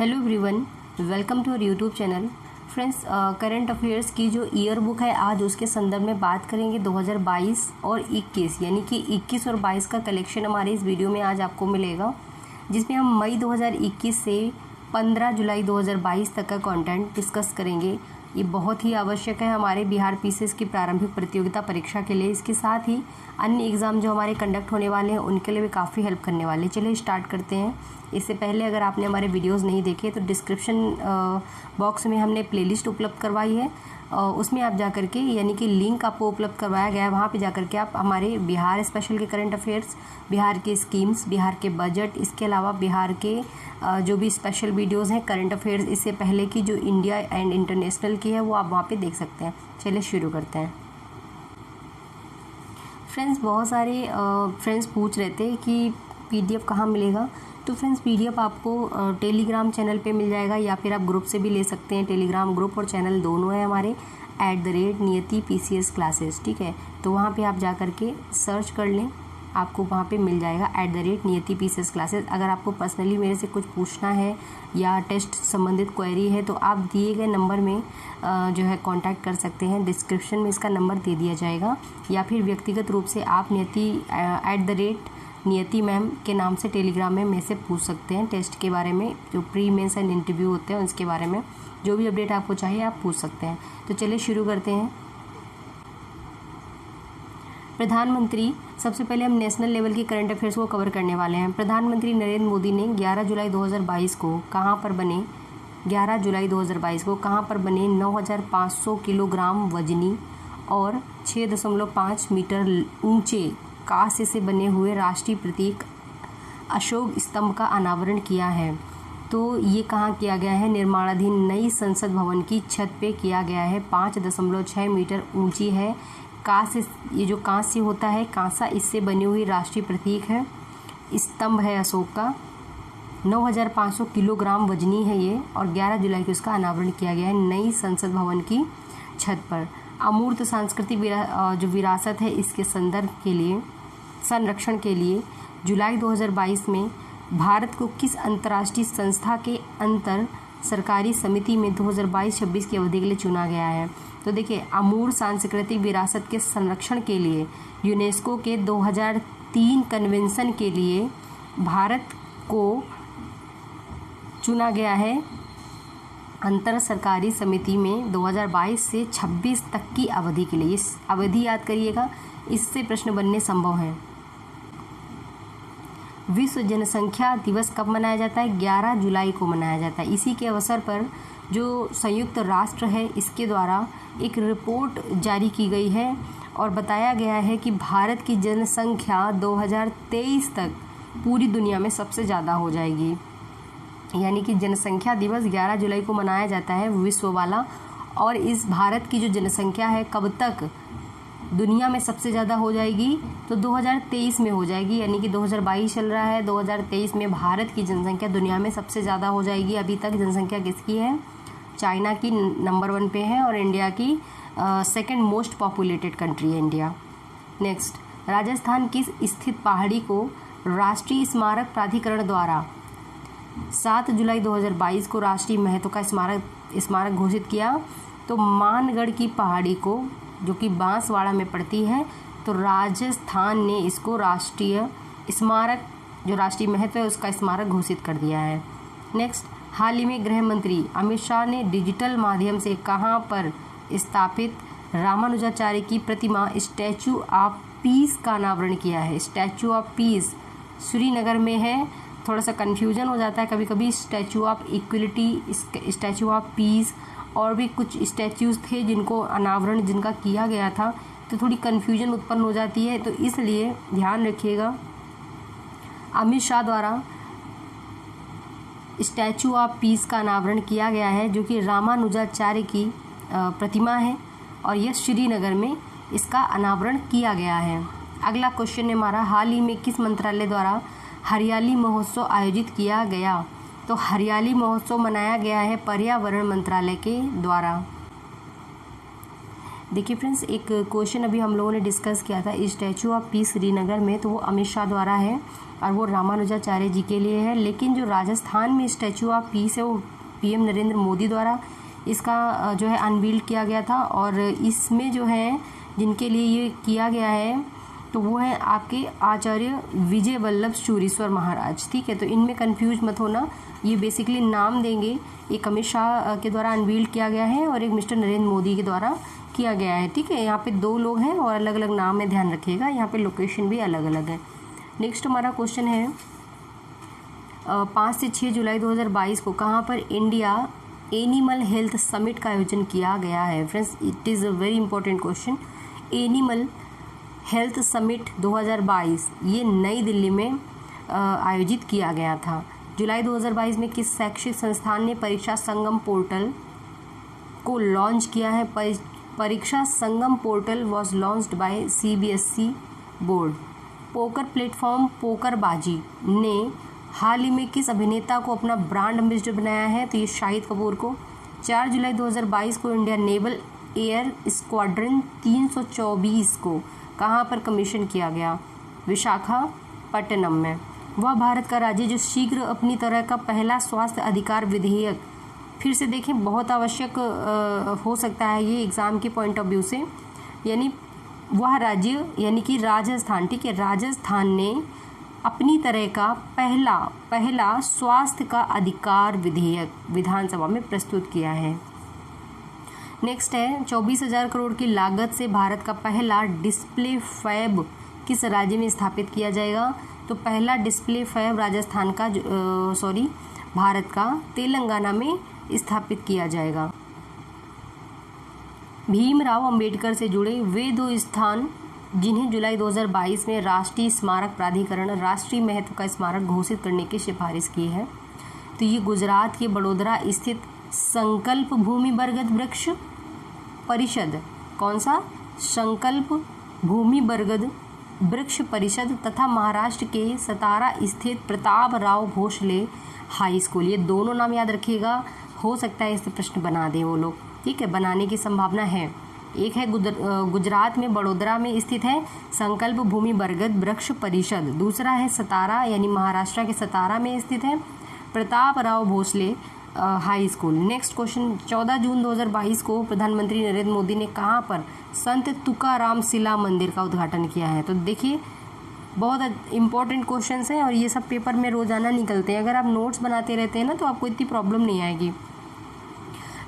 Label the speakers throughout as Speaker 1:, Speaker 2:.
Speaker 1: Hello everyone, welcome to our YouTube channel. Friends, current affairs की जो year book है आज उसके संदर्भ में बात करेंगे 2022 और 21, यानी कि 21 और 22 का कलेक्शन हमारे इस वीडियो में आज आपको मिलेगा, जिसमें हम मई 2021 से 15 जुलाई 2022 तक का कंटेंट डिस्कस करेंगे। ये बहुत ही आवश्यक है हमारे बिहार पीसीएस की प्रारंभिक प्रतियोगिता परीक्षा के लिए। इसके साथ ही अन्य एग्ज़ाम जो हमारे कंडक्ट होने वाले हैं उनके लिए भी काफ़ी हेल्प करने वाले हैं। चलिए स्टार्ट करते हैं। इससे पहले अगर आपने हमारे वीडियोस नहीं देखे तो डिस्क्रिप्शन बॉक्स में हमने प्लेलिस्ट उपलब्ध करवाई है, उसमें आप जा कर के, यानी कि लिंक आपको उपलब्ध करवाया गया है, वहाँ पे जा कर के आप हमारे बिहार स्पेशल के करंट अफेयर्स, बिहार के स्कीम्स, बिहार के बजट, इसके अलावा बिहार के जो भी स्पेशल वीडियोस हैं करंट अफेयर्स इससे पहले की जो इंडिया एंड इंटरनेशनल की है वो आप वहाँ पे देख सकते हैं। चलिए शुरू करते हैं। फ्रेंड्स, बहुत सारे फ्रेंड्स पूछ रहे थे कि पीडीएफ कहाँ मिलेगा। तो फ्रेंड्स, पीडीएफ आपको टेलीग्राम चैनल पे मिल जाएगा या फिर आप ग्रुप से भी ले सकते हैं। टेलीग्राम ग्रुप और चैनल दोनों है हमारे @नियति PCS क्लासेस, ठीक है। तो वहाँ पे आप जा कर के सर्च कर लें, आपको वहाँ पे मिल जाएगा @नियति PCS क्लासेस। अगर आपको पर्सनली मेरे से कुछ पूछना है या टेस्ट संबंधित क्वेरी है तो आप दिए गए नंबर में जो है कांटेक्ट कर सकते हैं। डिस्क्रिप्शन में इसका नंबर दे दिया जाएगा, या फिर व्यक्तिगत रूप से आप नियति मैम के नाम से टेलीग्राम में मेरे से पूछ सकते हैं। टेस्ट के बारे में, जो प्री मेंस एंड इंटरव्यू होते हैं उसके बारे में जो भी अपडेट आपको चाहिए आप पूछ सकते हैं। तो चलिए शुरू करते हैं। प्रधानमंत्री, सबसे पहले हम नेशनल लेवल की करंट अफेयर्स को कवर करने वाले हैं। प्रधानमंत्री नरेंद्र मोदी ने 11 जुलाई 2022 को कहाँ पर बने 11 जुलाई 2022 को कहाँ पर बने 9500 किलोग्राम वजनी और 6.5 मीटर ऊंचे कांस्य से बने हुए राष्ट्रीय प्रतीक अशोक स्तंभ का अनावरण किया है। तो ये कहाँ किया गया है? निर्माणाधीन नई संसद भवन की छत पे किया गया है। 5.6 मीटर ऊंची है कांस्य, ये जो कांस्य होता है कांसा, इससे बनी हुई राष्ट्रीय प्रतीक है, स्तंभ है अशोक का। 9500 किलोग्राम वजनी है ये, और 11 जुलाई को इसका अनावरण किया गया है नई संसद भवन की छत पर। अमूर्त सांस्कृतिक जो विरासत है इसके संरक्षण के लिए जुलाई 2022 में भारत को किस अंतर्राष्ट्रीय संस्था के अंतर सरकारी समिति में 2022-26 की अवधि के लिए चुना गया है? तो देखिए, अमूर्त सांस्कृतिक विरासत के संरक्षण के लिए यूनेस्को के 2003 कन्वेंशन के लिए भारत को चुना गया है अंतर सरकारी समिति में 2022 से 26 तक की अवधि के लिए। इस अवधि याद करिएगा, इससे प्रश्न बनने संभव है। विश्व जनसंख्या दिवस कब मनाया जाता है? 11 जुलाई को मनाया जाता है। इसी के अवसर पर जो संयुक्त राष्ट्र है इसके द्वारा एक रिपोर्ट जारी की गई है और बताया गया है कि भारत की जनसंख्या 2023 तक पूरी दुनिया में सबसे ज़्यादा हो जाएगी। यानी कि जनसंख्या दिवस 11 जुलाई को मनाया जाता है विश्व वाला, और इस भारत की जो जनसंख्या है कब तक दुनिया में सबसे ज़्यादा हो जाएगी? तो 2023 में हो जाएगी। यानी कि 2022 चल रहा है, 2023 में भारत की जनसंख्या दुनिया में सबसे ज़्यादा हो जाएगी। अभी तक जनसंख्या किसकी है? चाइना की नंबर 1 पे है और इंडिया की सेकंड मोस्ट पॉपुलेटेड कंट्री है इंडिया। नेक्स्ट, राजस्थान की स्थित पहाड़ी को राष्ट्रीय स्मारक प्राधिकरण द्वारा 7 जुलाई 2022 को राष्ट्रीय महत्व का स्मारक घोषित किया। तो मानगढ़ की पहाड़ी को, जो कि बांसवाड़ा में पड़ती है, तो राजस्थान ने इसको राष्ट्रीय स्मारक, जो राष्ट्रीय महत्व है उसका स्मारक घोषित कर दिया है। नेक्स्ट, हाल ही में गृह मंत्री अमित शाह ने डिजिटल माध्यम से कहाँ पर स्थापित रामानुजाचार्य की प्रतिमा स्टैचू ऑफ पीस का अनावरण किया है? स्टैचू ऑफ पीस श्रीनगर में है। थोड़ा सा कन्फ्यूजन हो जाता है कभी कभी। Statue of equality, statue of peace और भी कुछ स्टैचूज़ थे जिनको अनावरण जिनका किया गया था, तो थोड़ी कन्फ्यूजन उत्पन्न हो जाती है, तो इसलिए ध्यान रखिएगा। अमित शाह द्वारा स्टैचू ऑफ पीस का अनावरण किया गया है, जो कि रामानुजाचार्य की प्रतिमा है, और यह श्रीनगर में इसका अनावरण किया गया है। अगला क्वेश्चन है हमारा, हाल ही में किस मंत्रालय द्वारा हरियाली महोत्सव आयोजित किया गया? तो हरियाली महोत्सव मनाया गया है पर्यावरण मंत्रालय के द्वारा। देखिए फ्रेंड्स, एक क्वेश्चन अभी हम लोगों ने डिस्कस किया था स्टैचू ऑफ पीस श्रीनगर में, तो वो अमित शाह द्वारा है और वो रामानुजाचार्य जी के लिए है। लेकिन जो राजस्थान में स्टैचू ऑफ पीस है वो पीएम नरेंद्र मोदी द्वारा इसका जो है अनवील्ड किया गया था। और इसमें जो है जिनके लिए ये किया गया है तो वो है आपके आचार्य विजय वल्लभ सूरीश्वर महाराज। ठीक है, तो इनमें कंफ्यूज मत होना, ये बेसिकली नाम देंगे, एक अमित शाह के द्वारा अनवील्ड किया गया है और एक मिस्टर नरेंद्र मोदी के द्वारा किया गया है। ठीक है, यहाँ पे 2 लोग हैं और अलग अलग नाम है, ध्यान रखिएगा, यहाँ पे लोकेशन भी अलग अलग है। नेक्स्ट हमारा क्वेश्चन है 5 से 6 जुलाई 2022 को कहाँ पर इंडिया एनिमल हेल्थ समिट का आयोजन किया गया है। Friends, it is a very important question. Animal health summit 2022 ये नई दिल्ली में आयोजित किया गया था। जुलाई 2022 में किस शैक्षिक संस्थान ने परीक्षा संगम पोर्टल को लॉन्च किया है। Pariksha Sangam portal was launched by CBSE board. Poker platform Pokerbaazi ने हाल ही में किस अभिनेता को अपना ब्रांड एम्बेसडर बनाया है, तो ये शाहिद कपूर को। 4 जुलाई 2022 को इंडिया नेवल एयर स्क्वाड्रन 324 को कहाँ पर कमीशन किया गया, विशाखापट्टनम में। वह भारत का राज्य जो शीघ्र अपनी तरह का पहला स्वास्थ्य अधिकार विधेयक, फिर से देखें बहुत आवश्यक हो सकता है ये एग्ज़ाम के पॉइंट ऑफ व्यू से, यानी वह राज्य यानी कि राजस्थान। ठीक है, राजस्थान ने अपनी तरह का पहला स्वास्थ्य का अधिकार विधेयक विधानसभा में प्रस्तुत किया है। नेक्स्ट है 24,000 करोड़ की लागत से भारत का पहला डिस्प्ले फैब किस राज्य में स्थापित किया जाएगा, तो पहला डिस्प्ले फैब राजस्थान का भारत का तेलंगाना में स्थापित किया जाएगा। भीमराव अंबेडकर से जुड़े वे 2 स्थान जिन्हें जुलाई 2022 में राष्ट्रीय स्मारक प्राधिकरण राष्ट्रीय महत्व का स्मारक घोषित करने की सिफारिश की है, तो ये गुजरात के बड़ोदरा स्थित संकल्प भूमि बरगद वृक्ष परिषद, कौन सा, संकल्प भूमि बरगद वृक्ष परिषद, तथा महाराष्ट्र के सतारा स्थित प्रताप राव भोसले हाई स्कूल। ये दोनों नाम याद रखिएगा, हो सकता है इससे प्रश्न बना दें वो लोग। ठीक है, बनाने की संभावना है। एक है गुजरात में बड़ोदरा में स्थित है संकल्प भूमि बरगद वृक्ष परिषद, दूसरा है सतारा यानी महाराष्ट्र के सतारा में स्थित है Pratap Rao Bhosale high school. Next question 14 जून 2022 को प्रधानमंत्री नरेंद्र मोदी ने कहाँ पर संत तुकाराम शिला मंदिर का उद्घाटन किया है, तो देखिए बहुत इंपॉर्टेंट क्वेश्चंस हैं और ये सब पेपर में रोजाना निकलते हैं। अगर आप नोट्स बनाते रहते हैं ना तो आपको इतनी प्रॉब्लम नहीं आएगी।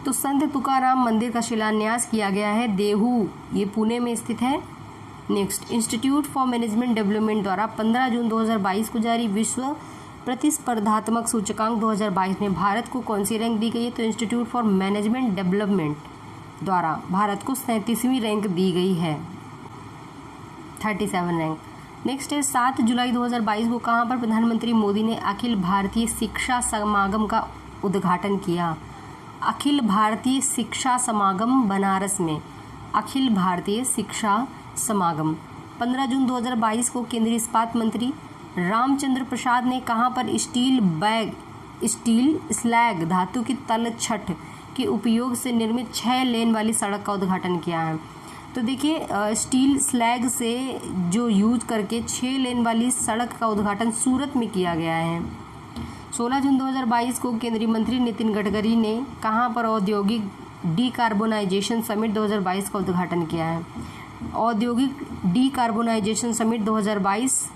Speaker 1: तो संत तुकाराम मंदिर का शिलान्यास किया गया है देहू, ये पुणे में स्थित है। Next institute for management development द्वारा 15 जून 2022 को जारी विश्व प्रतिस्पर्धात्मक सूचकांक 2022 में भारत को कौन सी रैंक दी गई है, तो इंस्टीट्यूट फॉर मैनेजमेंट डेवलपमेंट द्वारा भारत को 37वीं रैंक दी गई है, 37 रैंक। नेक्स्ट है 7 जुलाई 2022 को कहाँ पर प्रधानमंत्री मोदी ने अखिल भारतीय शिक्षा समागम का उद्घाटन किया। अखिल भारतीय शिक्षा समागम बनारस में, अखिल भारतीय शिक्षा समागम। 15 जून 2022 को केंद्रीय इस्पात मंत्री रामचंद्र प्रसाद ने कहाँ पर स्टील स्लैग धातु की तल छठ के उपयोग से निर्मित 6 लेन वाली सड़क का उद्घाटन किया है। तो देखिए स्टील स्लैग से जो यूज करके 6 लेन वाली सड़क का उद्घाटन सूरत में किया गया है। 16 जून 2022 को केंद्रीय मंत्री नितिन गडकरी ने कहाँ पर औद्योगिक डीकार्बोनाइजेशन समिट 2022 का उद्घाटन किया है। औद्योगिक डीकार्बोनाइजेशन समिट 2022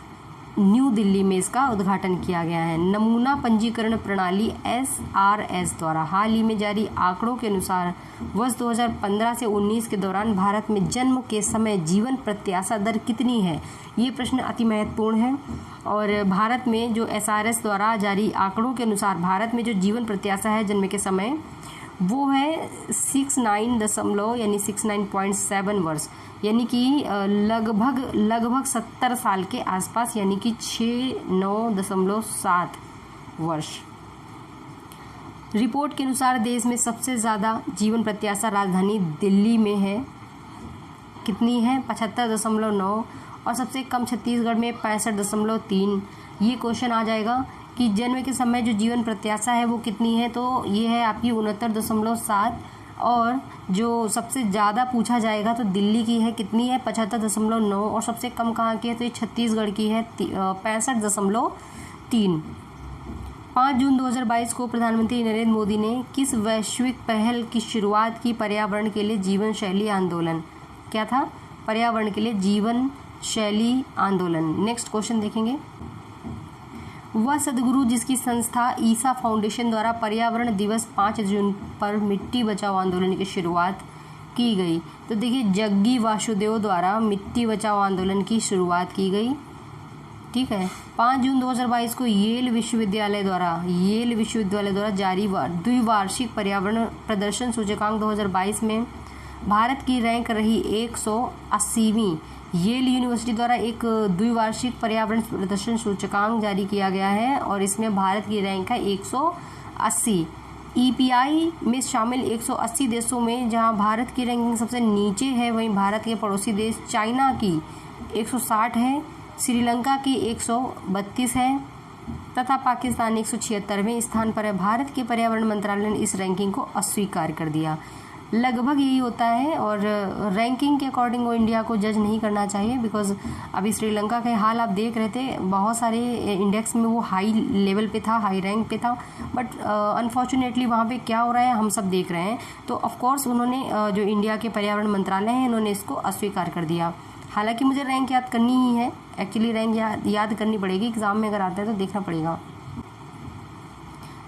Speaker 1: न्यू दिल्ली में इसका उद्घाटन किया गया है। नमूना पंजीकरण प्रणाली SRS द्वारा हाल ही में जारी आंकड़ों के अनुसार वर्ष 2015 से 19 के दौरान भारत में जन्म के समय जीवन प्रत्याशा दर कितनी है, ये प्रश्न अति महत्वपूर्ण है। और भारत में जो SRS द्वारा जारी आंकड़ों के अनुसार भारत में जो जीवन प्रत्याशा है जन्म के समय वो है 69.7 वर्ष, यानी कि लगभग 70 साल के आसपास, यानी कि 69.7 वर्ष। रिपोर्ट के अनुसार देश में सबसे ज़्यादा जीवन प्रत्याशा राजधानी दिल्ली में है, कितनी है 75.9, और सबसे कम छत्तीसगढ़ में 65.3। ये क्वेश्चन आ जाएगा कि जन्म के समय जो जीवन प्रत्याशा है वो कितनी है, तो ये है आपकी 69.7 और जो सबसे ज़्यादा पूछा जाएगा तो दिल्ली की है, कितनी है 75.9, और सबसे कम कहाँ की है तो ये छत्तीसगढ़ की है 65.3। 5 जून 2022 को प्रधानमंत्री नरेंद्र मोदी ने किस वैश्विक पहल की शुरुआत की पर्यावरण के लिए जीवन शैली आंदोलन? क्या था? पर्यावरण के लिए जीवन शैली आंदोलन। नेक्स्ट क्वेश्चन देखेंगे। वह सदगुरु जिसकी संस्था ईसा फाउंडेशन द्वारा पर्यावरण दिवस 5 जून पर मिट्टी बचाओ आंदोलन की शुरुआत की गई। तो देखिए जग्गी वासुदेव द्वारा मिट्टी बचाओ आंदोलन की शुरुआत की गई। ठीक है। 5 जून 2022 को येल विश्वविद्यालय द्वारा जारी द्विवार्षिक पर्यावरण प्रदर्शन सूचकांक 2022 में भारत की रैंक रही 180वीं। येल यूनिवर्सिटी द्वारा एक द्विवार्षिक पर्यावरण प्रदर्शन सूचकांक जारी किया गया है और इसमें भारत की रैंक है 180। EPI में शामिल 180 देशों में जहां भारत की रैंकिंग सबसे नीचे है, वहीं भारत के पड़ोसी देश चाइना की 160 है, श्रीलंका की 132 है तथा पाकिस्तान 176वें स्थान पर है। भारत के पर्यावरण मंत्रालय ने इस रैंकिंग को अस्वीकार कर दिया। लगभग यही होता है और रैंकिंग के अकॉर्डिंग वो इंडिया को जज नहीं करना चाहिए, बिकॉज अभी श्रीलंका के हाल आप देख रहे थे, बहुत सारे इंडेक्स में वो हाई लेवल पे था, हाई रैंक पे था, बट अनफॉर्चुनेटली वहाँ पे क्या हो रहा है हम सब देख रहे हैं। तो ऑफकोर्स उन्होंने जो इंडिया के पर्यावरण मंत्रालय है इन्होंने इसको अस्वीकार कर दिया। हालांकि मुझे रैंक याद करनी ही है, एक्चुअली रैंक याद करनी पड़ेगी, एग्जाम में अगर आता है तो देखना पड़ेगा।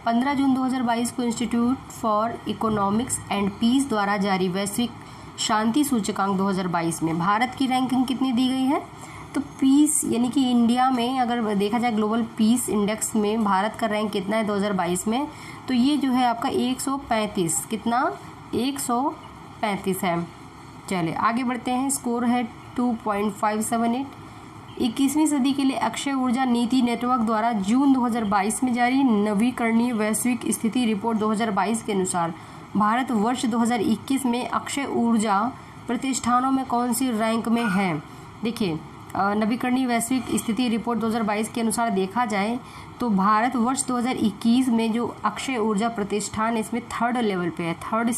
Speaker 1: 15 जून 2022 को Institute for Economics and Peace द्वारा जारी वैश्विक शांति सूचकांक 2022 में भारत की रैंकिंग कितनी दी गई है? तो पीस यानी कि इंडिया में अगर देखा जाए ग्लोबल पीस इंडेक्स में भारत का रैंक कितना है 2022 में, तो ये जो है आपका 135, कितना 135 है। चलिए आगे बढ़ते हैं। स्कोर है 2.578। 21वीं सदी के लिए अक्षय ऊर्जा नीति नेटवर्क द्वारा जून 2022 में जारी नवीकरणीय वैश्विक स्थिति रिपोर्ट 2022 के अनुसार भारत वर्ष 2021 में अक्षय ऊर्जा प्रतिष्ठानों में कौन सी रैंक में है? देखिए नवीकरणीय वैश्विक स्थिति रिपोर्ट 2022 के अनुसार देखा जाए तो भारत वर्ष 2021 में जो अक्षय ऊर्जा प्रतिष्ठान इसमें 3rd लेवल पे है, 3rd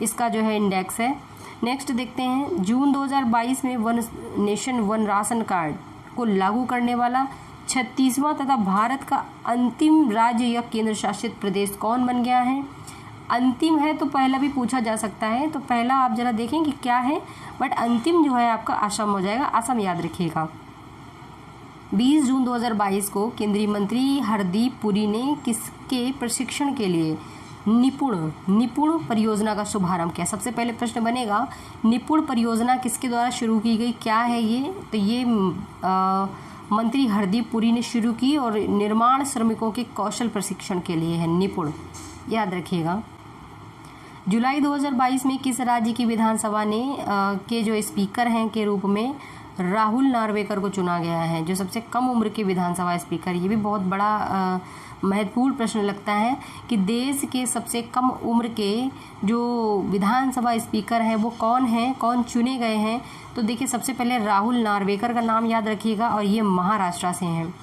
Speaker 1: इसका जो है इंडेक्स है। नेक्स्ट देखते हैं। जून 2022 में one nation one ration card को लागू करने वाला 36वां तथा भारत का अंतिम राज्य या केंद्र शासित प्रदेश कौन बन गया है? अंतिम है तो पहला भी पूछा जा सकता है, तो पहला आप जरा देखें कि क्या है, बट अंतिम जो है आपका असम हो जाएगा। असम याद रखिएगा। 20 जून 2022 को केंद्रीय मंत्री हरदीप पुरी ने किसके प्रशिक्षण के लिए निपुण परियोजना का शुभारंभ किया? सबसे पहले प्रश्न बनेगा निपुण परियोजना किसके द्वारा शुरू की गई, क्या है ये? तो ये मंत्री हरदीप पुरी ने शुरू की और निर्माण श्रमिकों के कौशल प्रशिक्षण के लिए है, निपुण, याद रखिएगा। जुलाई 2022 में किस राज्य की विधानसभा ने के जो स्पीकर हैं के रूप में राहुल नार्वेकर को चुना गया है, जो सबसे कम उम्र के विधानसभा स्पीकर? ये भी बहुत बड़ा महत्वपूर्ण प्रश्न लगता है कि देश के सबसे कम उम्र के जो विधानसभा स्पीकर हैं वो कौन हैं, कौन चुने गए हैं? तो देखिए सबसे पहले राहुल नार्वेकर का नाम याद रखिएगा और ये महाराष्ट्र से हैं।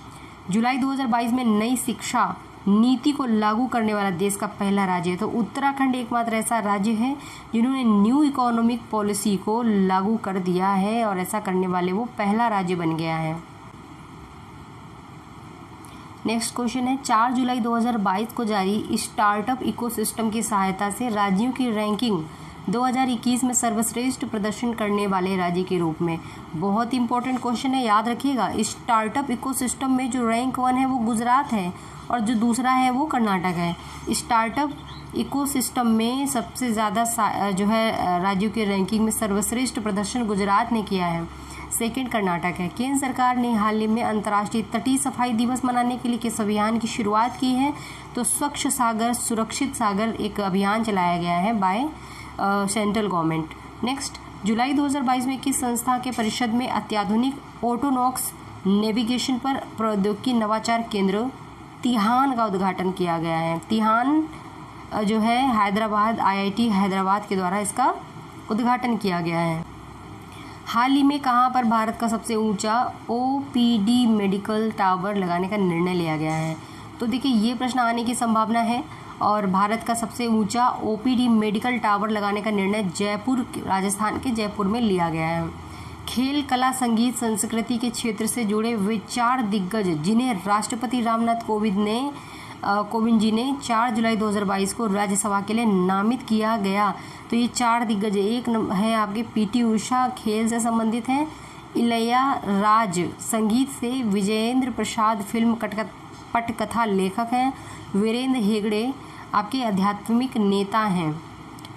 Speaker 1: जुलाई 2022 में नई शिक्षा नीति को लागू करने वाला देश का पहला राज्य है, तो उत्तराखंड एकमात्र ऐसा राज्य है जिन्होंने न्यू इकोनॉमिक पॉलिसी को लागू कर दिया है और ऐसा करने वाले वो पहला राज्य बन गया है। नेक्स्ट क्वेश्चन है। 4 जुलाई 2022 को जारी स्टार्टअप इकोसिस्टम की सहायता से राज्यों की रैंकिंग 2021 में सर्वश्रेष्ठ प्रदर्शन करने वाले राज्य के रूप में, बहुत इंपॉर्टेंट क्वेश्चन है, याद रखिएगा। स्टार्टअप इकोसिस्टम में जो रैंक 1 है वो गुजरात है और जो दूसरा है वो कर्नाटक है। स्टार्टअप इकोसिस्टम में सबसे ज़्यादा जो है राज्यों की रैंकिंग में सर्वश्रेष्ठ प्रदर्शन गुजरात ने किया है, सेकंड कर्नाटक है। केंद्र सरकार ने हाल ही में अंतर्राष्ट्रीय तटीय सफाई दिवस मनाने के लिए किस अभियान की शुरुआत की है? तो स्वच्छ सागर सुरक्षित सागर एक अभियान चलाया गया है बाय सेंट्रल गवर्नमेंट। नेक्स्ट, जुलाई 2022 में किस संस्था के परिषद में अत्याधुनिक ऑटोनॉक्स नेविगेशन पर प्रौद्योगिकी नवाचार केंद्र तिहान का उद्घाटन किया गया है? तिहान जो है हैदराबाद, IIT हैदराबाद के द्वारा इसका उद्घाटन किया गया है। हाल ही में कहाँ पर भारत का सबसे ऊंचा OPD मेडिकल टावर लगाने का निर्णय लिया गया है? तो देखिए ये प्रश्न आने की संभावना है। और भारत का सबसे ऊंचा ओपीडी मेडिकल टावर लगाने का निर्णय जयपुर, राजस्थान के जयपुर में लिया गया है। खेल, कला, संगीत, संस्कृति के क्षेत्र से जुड़े वे 4 दिग्गज जिन्हें राष्ट्रपति रामनाथ कोविंद जी ने 4 जुलाई 2022 को राज्यसभा के लिए नामित किया गया। तो ये 4 दिग्गज, एक है आपके पीटी उषा, खेल से संबंधित हैं। इलैयाराज संगीत से, विजेंद्र प्रसाद फिल्म पटकथा लेखक हैं। वीरेंद्र हेगड़े आपके आध्यात्मिक नेता हैं।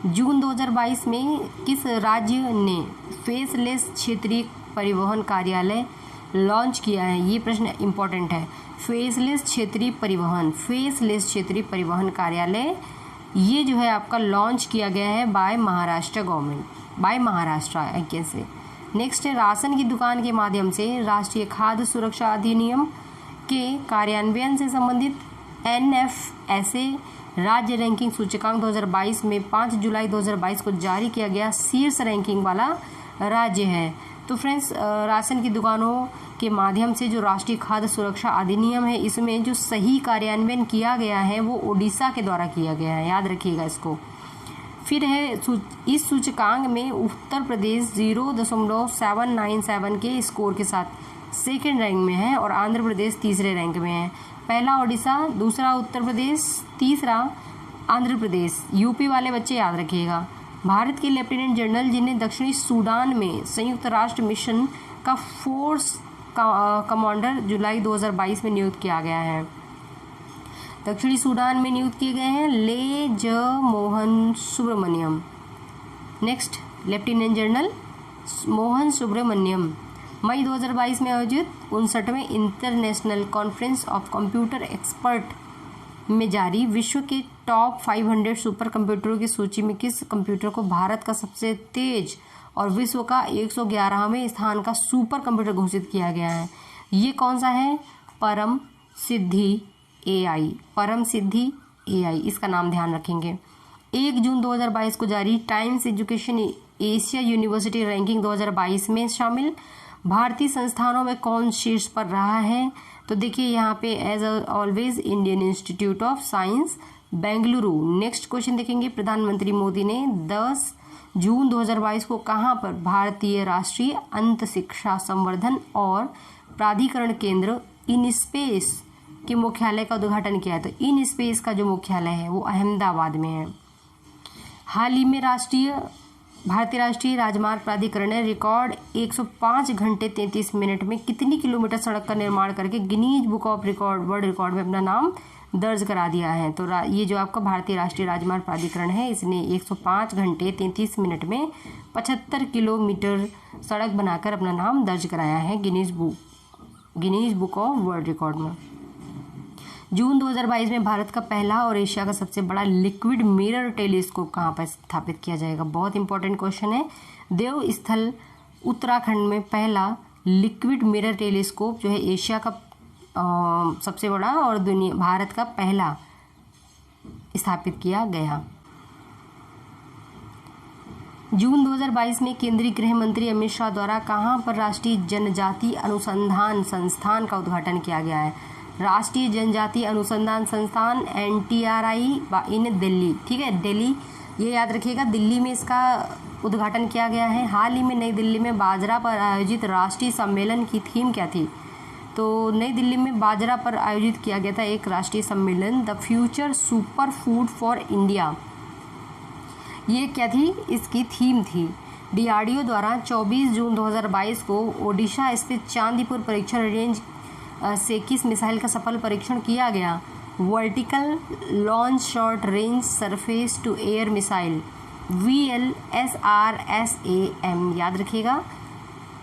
Speaker 1: जून 2022 में किस राज्य ने फेसलेस क्षेत्रीय परिवहन कार्यालय लॉन्च किया है? ये प्रश्न इंपॉर्टेंट है। फेसलेस क्षेत्रीय परिवहन कार्यालय ये जो है आपका लॉन्च किया गया है by Maharashtra government, by Maharashtra आई से। नेक्स्ट है, राशन की दुकान के माध्यम से राष्ट्रीय खाद्य सुरक्षा अधिनियम के कार्यान्वयन से संबंधित NFSA राज्य रैंकिंग सूचकांक 2022 में 5 जुलाई 2022 को जारी किया गया शीर्ष रैंकिंग वाला राज्य है। तो फ्रेंड्स, राशन की दुकानों के माध्यम से जो राष्ट्रीय खाद्य सुरक्षा अधिनियम है, इसमें जो सही कार्यान्वयन किया गया है वो ओडिशा के द्वारा किया गया है, याद रखिएगा इसको। फिर है, इस सूचकांक में उत्तर प्रदेश 0.797 के स्कोर के साथ सेकेंड रैंक में है और आंध्र प्रदेश तीसरे रैंक में है। पहला ओडिशा, दूसरा उत्तर प्रदेश, तीसरा आंध्र प्रदेश। यूपी वाले बच्चे याद रखिएगा। भारत के लेफ्टिनेंट जनरल जिन्हें दक्षिणी सूडान में संयुक्त राष्ट्र मिशन का फोर्स कमांडर जुलाई 2022 में नियुक्त किया गया है। दक्षिणी सूडान में नियुक्त किए गए हैं ले ज Mohan Subramaniam. Next, lieutenant general Mohan Subramaniam मई 2022 में आयोजित 59वें international conference of computer expert में जारी विश्व के टॉप 500 सुपर कंप्यूटरों की सूची में किस कंप्यूटर को भारत का सबसे तेज और विश्व का 111वें स्थान का सुपर कंप्यूटर घोषित किया गया है? ये कौन सा है? परम सिद्धि AI, परम सिद्धि AI, इसका नाम ध्यान रखेंगे। 1 जून 2022 को जारी times education Asia university ranking 2022 में शामिल भारतीय संस्थानों में कौन शीर्ष पर रहा है? तो देखिए यहाँ पे as always Indian Institute of Science Bengaluru. Next question देखेंगे, प्रधानमंत्री मोदी ने 10 जून 2022 को कहाँ पर भारतीय राष्ट्रीय अंत शिक्षा संवर्धन और प्राधिकरण केंद्र इनस्पेस के मुख्यालय का उद्घाटन किया? तो इनस्पेस का जो मुख्यालय है वो अहमदाबाद में है। हाल ही में भारतीय राष्ट्रीय राजमार्ग प्राधिकरण ने रिकॉर्ड 105 घंटे 33 मिनट में कितनी किलोमीटर सड़क का निर्माण करके Guinness book of world record में अपना नाम दर्ज करा दिया है? तो ये जो आपका भारतीय राष्ट्रीय राजमार्ग प्राधिकरण है, इसने 105 घंटे 33 मिनट में 75 किलोमीटर सड़क बनाकर अपना नाम दर्ज कराया है Guinness book of world record में। जून 2022 में भारत का पहला और एशिया का सबसे बड़ा लिक्विड मिरर टेलीस्कोप कहाँ पर स्थापित किया जाएगा? बहुत इंपॉर्टेंट क्वेश्चन है। देवस्थल उत्तराखंड में पहला लिक्विड मिरर टेलीस्कोप जो है एशिया का सबसे बड़ा और भारत का पहला स्थापित किया गया। जून 2022 में केंद्रीय गृह मंत्री अमित शाह द्वारा कहाँ पर राष्ट्रीय जनजाति अनुसंधान संस्थान का उद्घाटन किया गया है? राष्ट्रीय जनजाति अनुसंधान संस्थान NTRI इन दिल्ली, ठीक है, दिल्ली, ये याद रखिएगा, दिल्ली में इसका उद्घाटन किया गया है। हाल ही में नई दिल्ली में बाजरा पर आयोजित राष्ट्रीय सम्मेलन की थीम क्या थी? तो नई दिल्ली में बाजरा पर आयोजित किया गया था एक राष्ट्रीय सम्मेलन, the future super food for India. ये क्या थी? इसकी थीम थी। DRDO द्वारा 24 जून 2022 को ओडिशा स्थित चांदीपुर परीक्षण रेंज से किस मिसाइल का सफल परीक्षण किया गया? Vertical launch short range surface to air missile VLSRSAM, याद रखिएगा।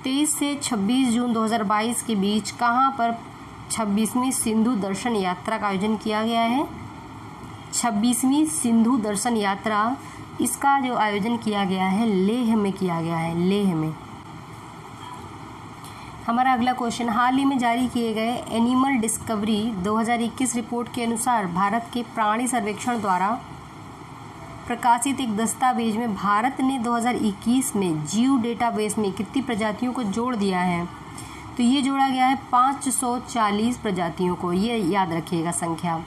Speaker 1: 23 से 26 जून 2022 के बीच कहाँ पर 26वीं सिंधु दर्शन यात्रा का आयोजन किया गया है? 26वीं सिंधु दर्शन यात्रा, इसका जो आयोजन किया गया है लेह में किया गया है, लेह में। हमारा अगला क्वेश्चन, हाल ही में जारी किए गए एनिमल डिस्कवरी 2021 रिपोर्ट के अनुसार भारत के प्राणी सर्वेक्षण द्वारा प्रकाशित एक दस्तावेज में भारत ने 2021 में जीव डेटाबेस में कितनी प्रजातियों को जोड़ दिया है? तो तो ये जोड़ा गया है 540 प्रजातियों को, ये याद रखिएगा संख्या।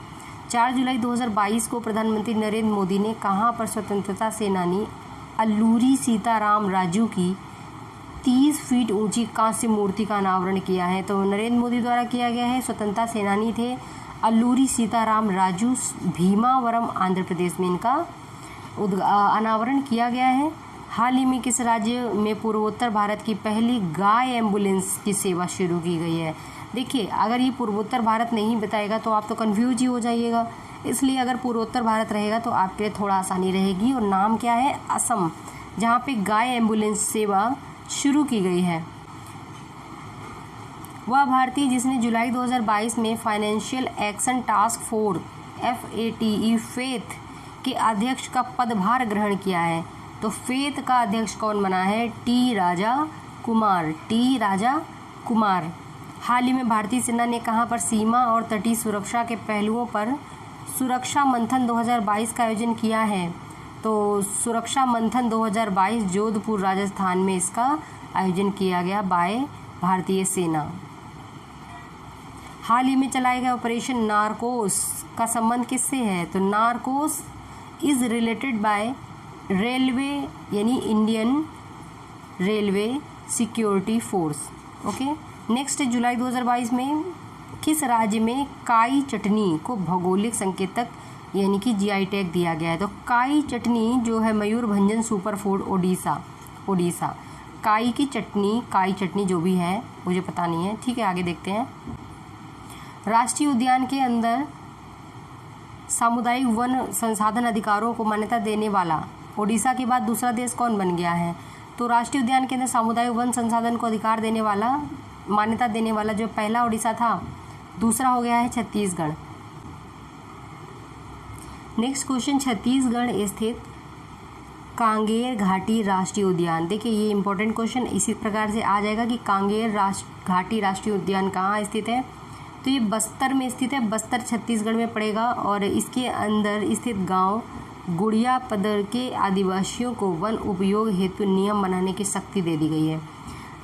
Speaker 1: 4 जुलाई 2022 को प्रधानमंत्री नरेंद्र मोदी ने कहाँ पर स्वतंत्रता सेनानी अल्लूरी सीताराम राजू की 30 फीट ऊंची कांस्य मूर्ति का अनावरण किया है? तो नरेंद्र मोदी द्वारा किया गया है। स्वतंत्रता सेनानी थे अल्लूरी सीताराम राजू, भीमावरम आंध्र प्रदेश में इनका अनावरण किया गया है। हाल ही में किस राज्य में पूर्वोत्तर भारत की पहली गाय एम्बुलेंस की सेवा शुरू की गई है? देखिए, अगर ये पूर्वोत्तर भारत नहीं बताएगा तो आप तो कन्फ्यूज ही हो जाइएगा, इसलिए अगर पूर्वोत्तर भारत रहेगा तो आपके लिए थोड़ा आसानी रहेगी। और नाम क्या है? असम, जहाँ पे गाय एम्बुलेंस सेवा शुरू की गई है। वह भारतीय जिसने जुलाई 2022 में financial action task force FATE faith के अध्यक्ष का पदभार ग्रहण किया है। तो फेथ का अध्यक्ष कौन बना है? टी राजा कुमार। हाल ही में भारतीय सेना ने कहां पर सीमा और तटीय सुरक्षा के पहलुओं पर सुरक्षा मंथन 2022 का आयोजन किया है? तो सुरक्षा मंथन 2022 जोधपुर राजस्थान में इसका आयोजन किया गया बाय भारतीय सेना। हाल ही में चलाए गए ऑपरेशन नारकोस का संबंध किससे है? तो Narcos is related by railway, यानी Indian railway security force. Okay, next जुलाई 2022 में किस राज्य में काई चटनी को भौगोलिक संकेतक यानी कि GI टैग दिया गया है? तो काई चटनी जो है मयूरभंजन सुपर फूड ओडिशा। काई चटनी जो भी है मुझे पता नहीं है, ठीक है, आगे देखते हैं। राष्ट्रीय उद्यान के अंदर सामुदायिक वन संसाधन अधिकारों को मान्यता देने वाला ओडिशा के बाद दूसरा देश कौन बन गया है? तो राष्ट्रीय उद्यान के अंदर सामुदायिक वन संसाधन को अधिकार देने वाला, मान्यता देने वाला जो पहला ओडिशा था, दूसरा हो गया है छत्तीसगढ़। नेक्स्ट क्वेश्चन, छत्तीसगढ़ स्थित कांगेर घाटी राष्ट्रीय उद्यान। देखिए, ये इंपॉर्टेंट क्वेश्चन इसी प्रकार से आ जाएगा कि कांगेर घाटी राष्ट्रीय उद्यान कहाँ स्थित है? तो ये बस्तर में स्थित है, बस्तर छत्तीसगढ़ में पड़ेगा। और इसके अंदर स्थित गांव गुड़िया पदर के आदिवासियों को वन उपयोग हेतु नियम बनाने की शक्ति दे दी गई है।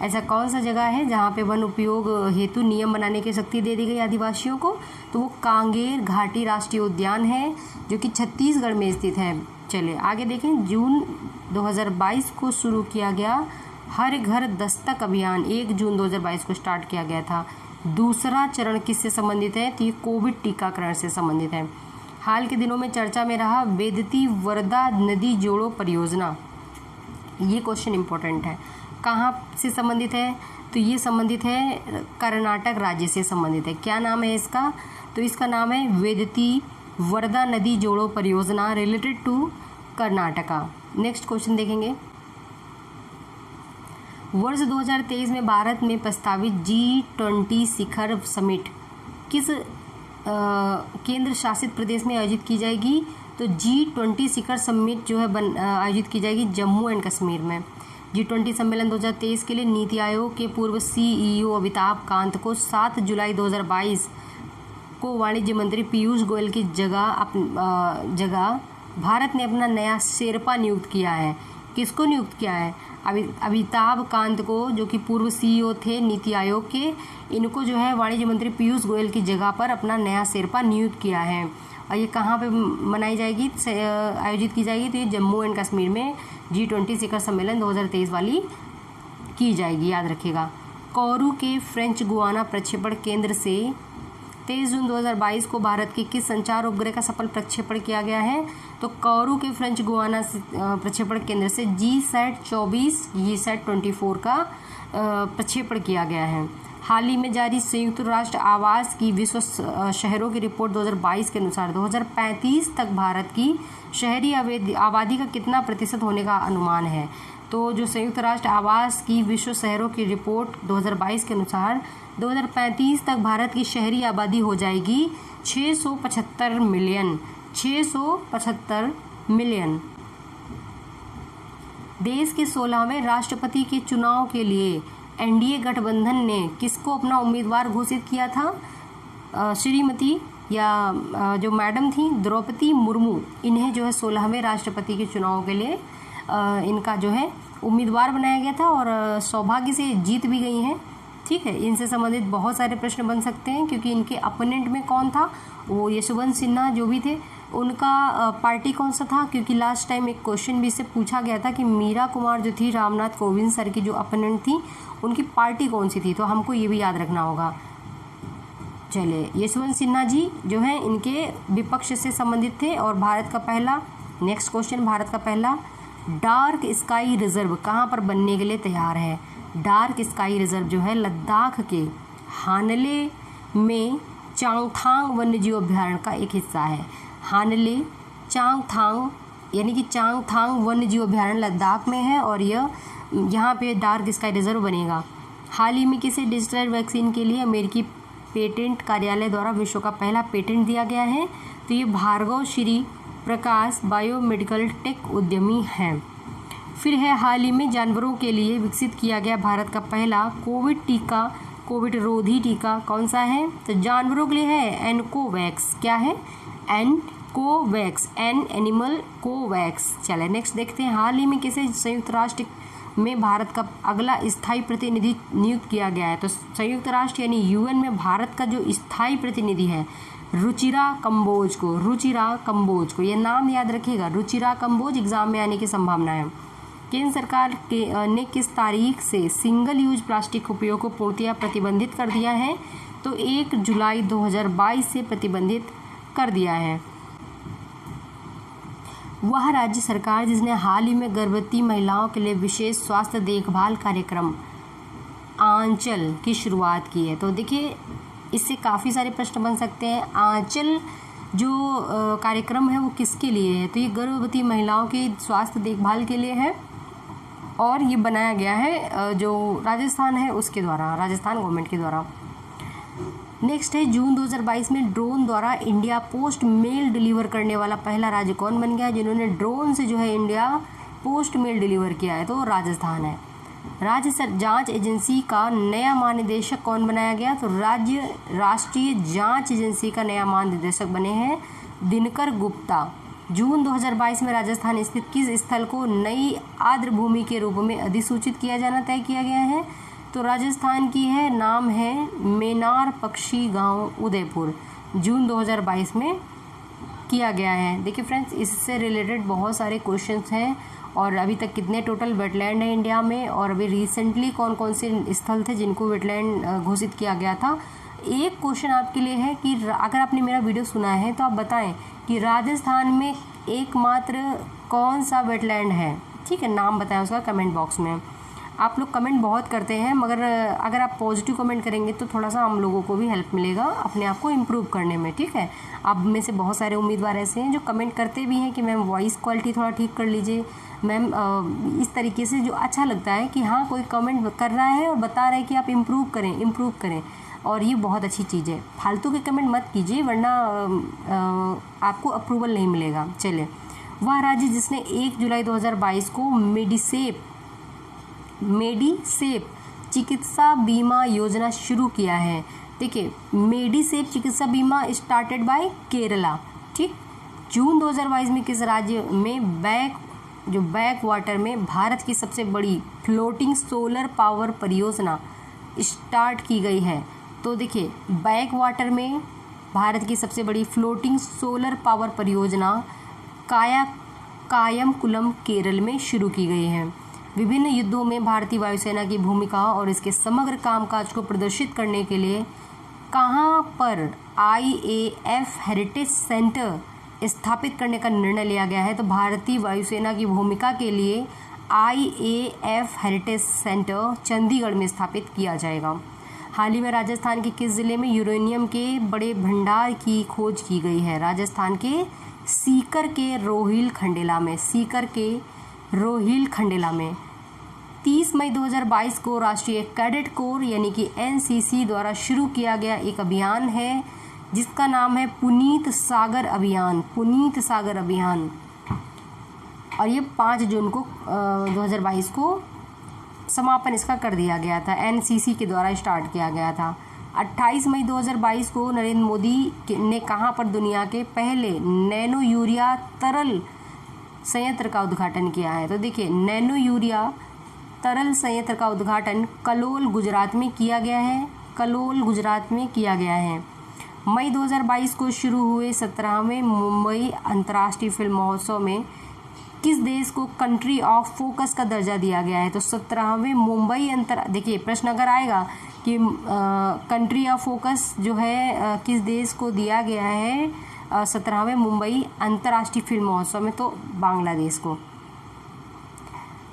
Speaker 1: ऐसा कौन सा जगह है जहाँ पे वन उपयोग हेतु नियम बनाने की शक्ति दे दी गई आदिवासियों को? तो वो कांगेर घाटी राष्ट्रीय उद्यान है जो कि छत्तीसगढ़ में स्थित है। चलिए आगे देखें। जून 2022 को शुरू किया गया हर घर दस्तक अभियान 1 जून 2022 को स्टार्ट किया गया था। दूसरा चरण किससे संबंधित है? तो ये कोविड टीकाकरण से संबंधित है। हाल के दिनों में चर्चा में रहा वेदती वर्धा नदी जोड़ो परियोजना। ये क्वेश्चन इंपॉर्टेंट है। कहाँ से संबंधित है? तो ये संबंधित है कर्नाटक राज्य से संबंधित है। क्या नाम है इसका? तो इसका नाम है वेदती वर्धा नदी जोड़ो परियोजना, related to Karnataka. Next question देखेंगे। वर्ष 2023 में भारत में प्रस्तावित G20 शिखर समिट किस केंद्र शासित प्रदेश में आयोजित की जाएगी? तो G20 शिखर समिट जो है आयोजित की जाएगी जम्मू एंड कश्मीर में। G20 सम्मेलन 2023 के लिए नीति आयोग के पूर्व CEO अमिताभ कांत को 7 जुलाई 2022 को वाणिज्य मंत्री पीयूष गोयल की जगह भारत ने अपना नया शेरपा नियुक्त किया है। किसको नियुक्त किया है? अमिताभ कांत को, जो कि पूर्व CEO थे नीति आयोग के, इनको जो है वाणिज्य मंत्री पीयूष गोयल की जगह पर अपना नया शेरपा नियुक्त किया है। और ये कहाँ पे मनाई जाएगी, आयोजित की जाएगी? तो ये जम्मू एंड कश्मीर में G20 शिखर सम्मेलन 2023 वाली की जाएगी, याद रखिएगा। कोरू के फ्रेंच गुआना प्रक्षेपण केंद्र से 23 जून 2022 को भारत के किस संचार उपग्रह का सफल प्रक्षेपण किया गया है? तो कोरू के फ्रेंच गुआना प्रक्षेपण केंद्र से GSAT-24 GSAT-24 का प्रक्षेपण किया गया है। हाल ही में जारी संयुक्त राष्ट्र आवास की विश्व शहरों की रिपोर्ट 2022 के अनुसार 2035 तक भारत की शहरी आबादी का कितना प्रतिशत होने का अनुमान है? तो जो संयुक्त राष्ट्र आवास की विश्व शहरों की रिपोर्ट 2022 के अनुसार 2035 तक भारत की शहरी आबादी हो जाएगी 675 मिलियन। 675 मिलियन। देश के 16वें राष्ट्रपति के चुनाव के लिए NDA गठबंधन ने किसको अपना उम्मीदवार घोषित किया था? श्रीमती या जो मैडम थी द्रौपदी मुर्मू, इन्हें जो है 16वें राष्ट्रपति के चुनाव के लिए इनका जो है उम्मीदवार बनाया गया था और सौभाग्य से जीत भी गई हैं। ठीक है, इनसे संबंधित बहुत सारे प्रश्न बन सकते हैं क्योंकि इनके अपोनेंट में कौन था, वो यशवंत सिन्हा जो भी थे, उनका पार्टी कौन सा था, क्योंकि लास्ट टाइम एक क्वेश्चन भी इससे पूछा गया था कि मीरा कुमार जो थी रामनाथ कोविंद सर की जो अपोनेंट थी उनकी पार्टी कौन सी थी, तो हमको ये भी याद रखना होगा। चलिए, यशवंत सिन्हा जी जो हैं इनके विपक्ष से संबंधित थे। और भारत का पहला, नेक्स्ट क्वेश्चन, भारत का पहला डार्क स्काई रिजर्व कहाँ पर बनने के लिए तैयार है। डार्क स्काई रिजर्व जो है लद्दाख के हानले में चांगथांग वन्यजीव अभ्यारण्य का एक हिस्सा है। हानले चांगथांग यानी कि चांगथांग वन्यजीव अभ्यारण्य लद्दाख में है और यहाँ पे डार्क स्काई रिजर्व बनेगा। हाल ही में किसी डिजिटल वैक्सीन के लिए अमेरिकी पेटेंट कार्यालय द्वारा विश्व का पहला पेटेंट दिया गया है, तो ये भार्गव श्री प्रकाश बायोमेडिकल टेक उद्यमी हैं। फिर है हाल ही में जानवरों के लिए विकसित किया गया भारत का पहला कोविड टीका, कोविड रोधी टीका कौन सा है, तो जानवरों के लिए है एनकोवैक्स। क्या है, एनकोवैक्स, एन एनिमल कोवैक्स। चले नेक्स्ट देखते हैं, हाल ही में किसे संयुक्त राष्ट्र में भारत का अगला स्थायी प्रतिनिधि नियुक्त किया गया है, तो संयुक्त राष्ट्र यानी यूएन में भारत का जो स्थायी प्रतिनिधि है रुचिरा कंबोज को, रुचिरा कंबोज को, ये नाम याद रखिएगा, रुचिरा कंबोज एग्जाम में आने की संभावना है। केंद्र सरकार ने किस तारीख से सिंगल यूज प्लास्टिक उपयोग को पूर्णतः प्रतिबंधित कर दिया है, तो 1 जुलाई 2022 से प्रतिबंधित कर दिया है। वह राज्य सरकार जिसने हाल ही में गर्भवती महिलाओं के लिए विशेष स्वास्थ्य देखभाल कार्यक्रम आंचल की शुरुआत की है, तो देखिए इससे काफ़ी सारे प्रश्न बन सकते हैं। आंचल जो कार्यक्रम है वो किसके लिए है, तो ये गर्भवती महिलाओं की स्वास्थ्य देखभाल के लिए है और ये बनाया गया है जो राजस्थान है उसके द्वारा, राजस्थान गवर्नमेंट के द्वारा। नेक्स्ट है, जून 2022 में ड्रोन द्वारा इंडिया पोस्ट मेल डिलीवर करने वाला पहला राज्य कौन बन गया, जिन्होंने ड्रोन से जो है इंडिया पोस्ट मेल डिलीवर किया है, तो राजस्थान है। राज्य जांच एजेंसी का नया महानिदेशक कौन बनाया गया, तो राष्ट्रीय जांच एजेंसी का नया महानिदेशक बने हैं दिनकर गुप्ता। जून 2022 में राजस्थान स्थित किस स्थल को नई आर्द्र भूमि के रूप में अधिसूचित किया जाना तय किया गया है, तो राजस्थान की है, नाम है मेनार पक्षी गांव उदयपुर, जून 2022 में किया गया है। देखिए फ्रेंड्स, इससे रिलेटेड बहुत सारे क्वेश्चंस हैं और अभी तक कितने टोटल वेटलैंड है इंडिया में और अभी रिसेंटली कौन कौन से स्थल थे जिनको वेटलैंड घोषित किया गया था। एक क्वेश्चन आपके लिए है कि अगर आपने मेरा वीडियो सुना है तो आप बताएं कि राजस्थान में एकमात्र कौन सा वेटलैंड है, ठीक है, नाम बताएं उसका कमेंट बॉक्स में। आप लोग कमेंट बहुत करते हैं मगर अगर आप पॉजिटिव कमेंट करेंगे तो थोड़ा सा हम लोगों को भी हेल्प मिलेगा अपने आप को इम्प्रूव करने में, ठीक है। आप में से बहुत सारे उम्मीदवार ऐसे हैं जो कमेंट करते भी हैं कि मैम वॉइस क्वालिटी थोड़ा ठीक कर लीजिए मैम, इस तरीके से जो अच्छा लगता है कि हाँ कोई कमेंट कर रहा है और बता रहा है कि आप इम्प्रूव करें और ये बहुत अच्छी चीज़ है। फालतू के कमेंट मत कीजिए वरना आपको अप्रूवल नहीं मिलेगा। चलिए, वह राज्य जिसने 1 जुलाई 2022 को मेडिसेप चिकित्सा बीमा योजना शुरू किया है। देखिए, मेडिसेप चिकित्सा बीमा स्टार्टेड बाय केरला, ठीक। जून 2022 में किस राज्य में बैक वाटर में भारत की सबसे बड़ी फ्लोटिंग सोलर पावर परियोजना स्टार्ट की गई है, तो देखिए बैक वाटर में भारत की सबसे बड़ी फ्लोटिंग सोलर पावर परियोजना कायमकुलम केरल में शुरू की गई है। विभिन्न युद्धों में भारतीय वायुसेना की भूमिका और इसके समग्र कामकाज को प्रदर्शित करने के लिए कहां पर IAF हेरिटेज सेंटर स्थापित करने का निर्णय लिया गया है, तो भारतीय वायुसेना की भूमिका के लिए IAF हेरिटेज सेंटर चंडीगढ़ में स्थापित किया जाएगा। हाल ही में राजस्थान के किस जिले में यूरेनियम के बड़े भंडार की खोज की गई है, राजस्थान के सीकर के रोहिल खंडेला में 30 मई 2022 को राष्ट्रीय कैडेट कोर यानी कि NCC द्वारा शुरू किया गया एक अभियान है जिसका नाम है पुनीत सागर अभियान और ये 5 जून को 2022 को समापन इसका कर दिया गया था, NCC के द्वारा स्टार्ट किया गया था। 28 मई 2022 को नरेंद्र मोदी ने कहां पर दुनिया के पहले नैनो यूरिया तरल संयंत्र का उद्घाटन किया है, तो देखिए नैनो यूरिया तरल संयंत्र का उद्घाटन कलोल गुजरात में किया गया है? कलोल गुजरात में किया गया है। मई 2022 को शुरू हुए 17वें मुंबई अंतर्राष्ट्रीय फिल्म महोत्सव में किस देश को कंट्री ऑफ फोकस का दर्जा दिया गया है? तो 17वें मुंबई देखिए प्रश्न अगर आएगा कि कंट्री ऑफ फोकस जो है किस देश को दिया गया है 17वें मुंबई अंतर्राष्ट्रीय फिल्म महोत्सव में, तो बांग्लादेश को।